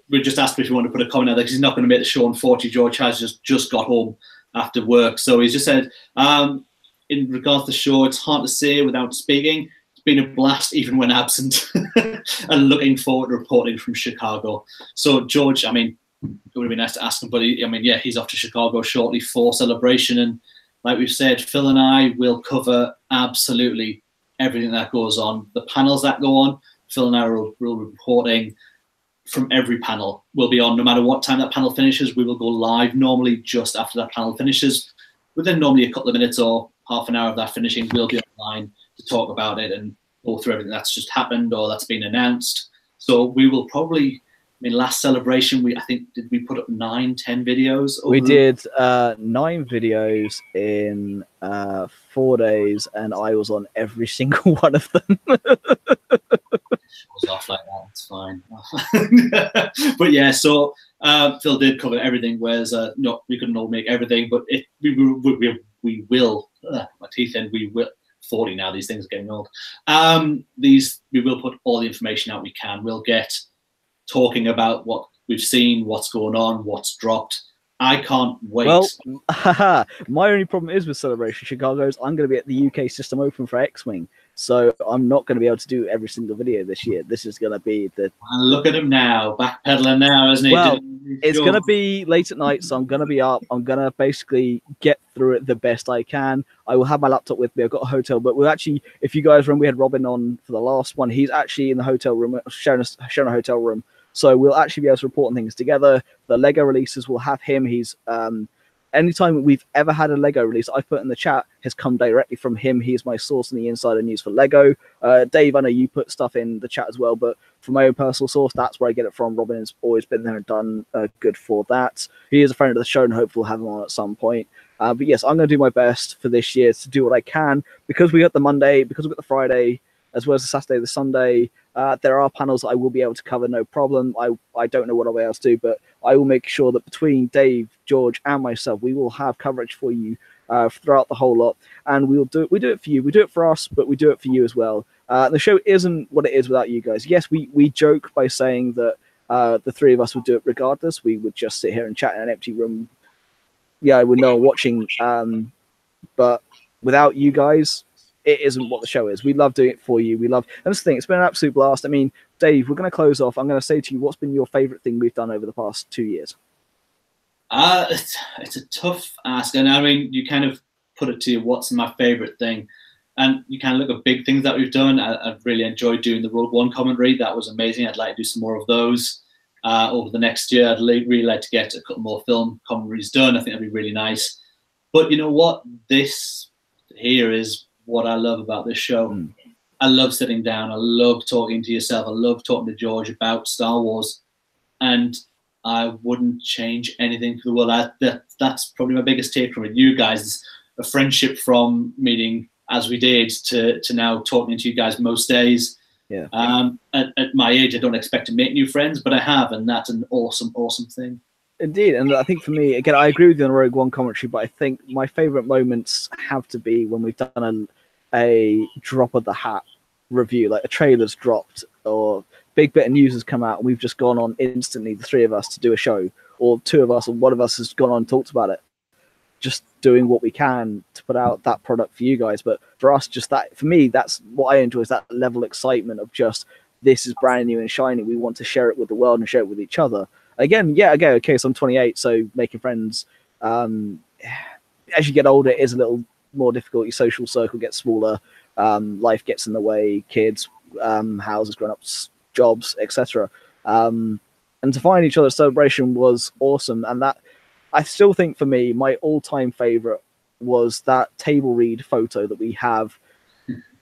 We just asked him if he wanted to put a comment out there, because he's not going to make the show on 40. George has just got home after work, so he's just said, in regards to the show, it's hard to say without speaking. It's been a blast even when absent, and looking forward to reporting from Chicago. So George, I mean, it would have been nice to ask him, but he's off to Chicago shortly for Celebration, and like we've said, Phil and I will cover absolutely everything that goes on. The panels that go on, Phil and I will be reporting from every panel. We'll be on no matter what time that panel finishes. We will go live normally just after that panel finishes. Within normally a couple of minutes or half an hour of that finishing, we'll be online to talk about it and go through everything that's just happened or that's been announced. So we will probably, last celebration, I think, did we put up 9, 10 videos? We did 9 videos in 4 days, and I was on every single one of them. Was off like that, it's fine. But yeah, so Phil did cover everything, whereas no, we couldn't all make everything, but we will, my teeth in, we will, 40 now, these things are getting old. We will put all the information out we can. We'll get talking about what we've seen, what's going on, what's dropped. I can't wait. Well, my only problem is with Celebration Chicago is I'm going to be at the UK System Open for X-Wing, so I'm not going to be able to do every single video this year. This is going to be the... And look at him now, backpedaling now, isn't he? Well, it's going to be late at night, so I'm going to be up. I'm going to basically get through it the best I can. I will have my laptop with me. I've got a hotel, but we'll actually, if you guys remember, we had Robin on for the last one. He's actually in the hotel room, sharing a hotel room. So we'll actually be able to report on things together. The Lego releases will have him. He's anytime we've ever had a Lego release, I've put in the chat, has come directly from him. He's my source in the insider news for Lego. Dave, I know you put stuff in the chat as well, but from my own personal source, that's where I get it from. Robin has always been there and done good for that. He is a friend of the show, and hopefully we'll have him on at some point. But yes, I'm going to do my best for this year to do what I can. Because we got the Monday, because we got the Friday, as well as the Saturday, the Sunday, there are panels I will be able to cover, no problem. I don't know what I'll be able to do, but I will make sure that between Dave, George, and myself, we will have coverage for you throughout the whole lot. And we do it for you. We do it for us, but we do it for you as well. The show isn't what it is without you guys. Yes, we joke by saying that the three of us would do it regardless. We would just sit here and chat in an empty room. Yeah, with no one watching. But without you guys, it isn't what the show is. We love doing it for you. We love, and that's the thing, it's been an absolute blast. I mean, Dave, we're going to close off. I'm going to say to you, what's been your favorite thing we've done over the past 2 years? It's a tough ask. And I mean, you kind of put it to you, what's my favorite thing? And you kind of look at big things that we've done. I've really enjoyed doing the Rogue One commentary. That was amazing. I'd like to do some more of those over the next year. I'd really like to get a couple more film commentaries done. I think that'd be really nice. But you know what? This here is what I love about this show. I love sitting down. I love talking to yourself. I love talking to George about Star Wars. And I wouldn't change anything for the world. That's probably my biggest take from it. You guys, a friendship from meeting as we did to now talking to you guys most days. Yeah. At my age, I don't expect to make new friends, but I have, and that's an awesome, awesome thing. Indeed, and I think for me, again, I agree with you on Rogue One commentary, but I think my favourite moments have to be when we've done a drop of the hat review, like a trailer's dropped or big bit of news has come out, and we've just gone on instantly, the three of us, to do a show, or two of us, or one of us has gone on and talked about it, just doing what we can to put out that product for you guys. But for us, just that, for me, that's what I enjoy, is that level of excitement of just, this is brand new and shiny. We want to share it with the world and share it with each other. Again, yeah, okay, so I'm 28, so making friends, as you get older, it is a little more difficult. Your social circle gets smaller, life gets in the way, kids, houses, grown-ups, jobs, etc. And to find each other at Celebration was awesome. And that, I still think for me, my all-time favorite was that table read photo that we have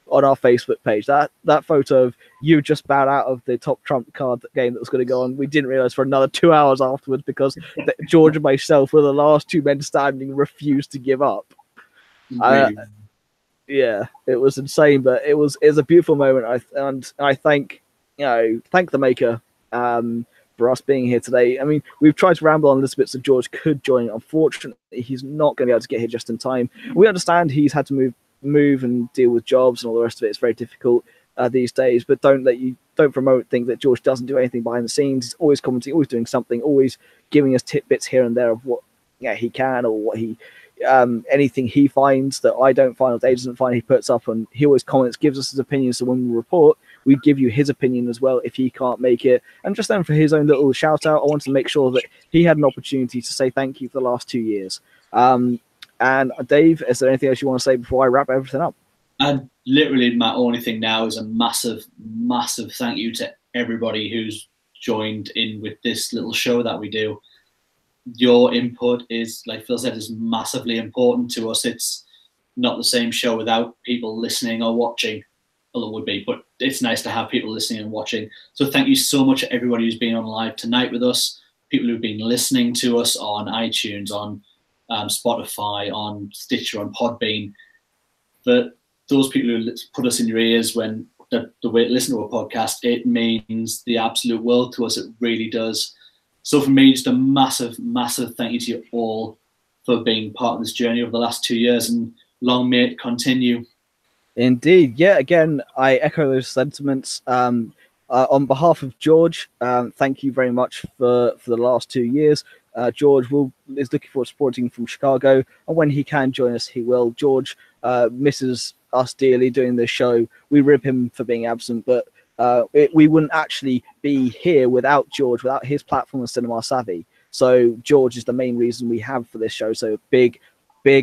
on our Facebook page. That photo of you just bowed out of the top trump card game that was going to go on. We didn't realize for another 2 hours afterwards, because George and myself were the last two men standing, refused to give up. Yeah, it was insane, but it was a beautiful moment. I thank the maker for us being here today. I mean, we've tried to ramble on a little bit so George could join. Unfortunately, he's not going to be able to get here just in time. We understand he's had to move and deal with jobs and all the rest of it. It's very difficult these days, but don't for a moment think that George doesn't do anything behind the scenes. He's always commenting, always doing something, always giving us tidbits here and there of what he can, or what he anything he finds that I don't find or Dave doesn't find, he puts up, and he always comments, gives us his opinion. So when we report, we give you his opinion as well if he can't make it. And just then, for his own little shout out, I wanted to make sure that he had an opportunity to say thank you for the last 2 years. And Dave, is there anything else you want to say before I wrap everything up? And literally, my only thing now is a massive, massive thank you to everybody who's joined in with this little show that we do. Your input is, like Phil said, is massively important to us. It's not the same show without people listening or watching. Well, it would be, but it's nice to have people listening and watching. So thank you so much to everybody who's been on live tonight with us, people who've been listening to us on iTunes, on Spotify, on Stitcher, on Podbean. For those people who put us in your ears when the way to listen to a podcast, it means the absolute world to us. It really does. So for me, just a massive, massive thank you to you all for being part of this journey over the last 2 years, and long may it continue. Indeed. Yeah, again, I echo those sentiments. On behalf of George, thank you very much for the last 2 years. George is looking forward to supporting from Chicago, and when he can join us, he will. George misses us dearly doing this show. We rib him for being absent, but we wouldn't actually be here without George, without his platform of Cinema Savvy. So George is the main reason we have for this show. So big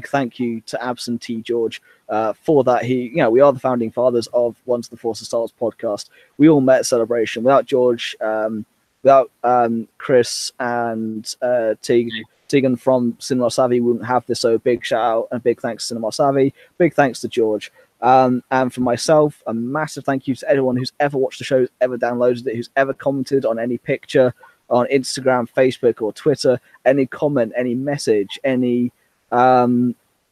thank you to absentee George for that. We are the founding fathers of Once the Force of Stars podcast. We all met at Celebration. Without George, without Chris and Tegan from Cinema Savvy, we wouldn't have this. So big shout out and big thanks to Cinema Savvy. Big thanks to George. And for myself, a massive thank you to anyone who's ever watched the show, who's ever downloaded it, who's ever commented on any picture on Instagram, Facebook, or Twitter, any comment, any message, anything,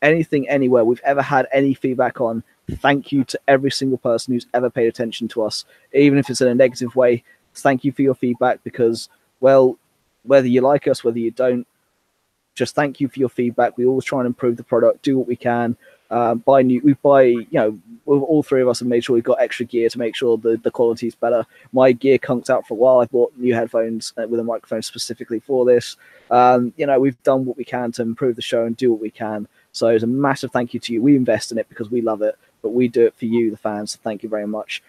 anywhere we've ever had any feedback on. Thank you to every single person who's ever paid attention to us, even if it's in a negative way. Thank you for your feedback, because, well, whether you like us, whether you don't, just thank you for your feedback. We always try and improve the product, do what we can. All three of us have made sure we've got extra gear to make sure the quality is better. My gear conked out for a while. I bought new headphones with a microphone specifically for this. We've done what we can to improve the show and do what we can. So it's a massive thank you to you. We invest in it because we love it, but we do it for you, the fans. So thank you very much.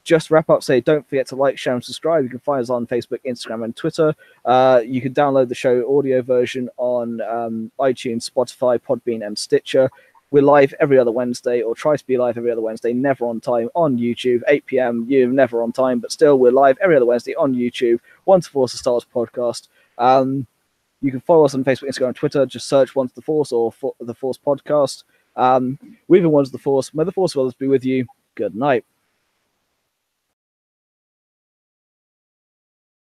Just to wrap up, don't forget to like, share, and subscribe. You can find us on Facebook, Instagram, and Twitter. You can download the show audio version on iTunes, Spotify, Podbean, and Stitcher. We're live every other Wednesday, or try to be live every other Wednesday, never on time, on YouTube, 8 p.m. You're never on time, but still, we're live every other Wednesday on YouTube, Once the Force of Stars podcast. You can follow us on Facebook, Instagram, and Twitter. Just search Once the Force or The Force podcast. We've been Once the Force. May the Force of others be with you. Good night.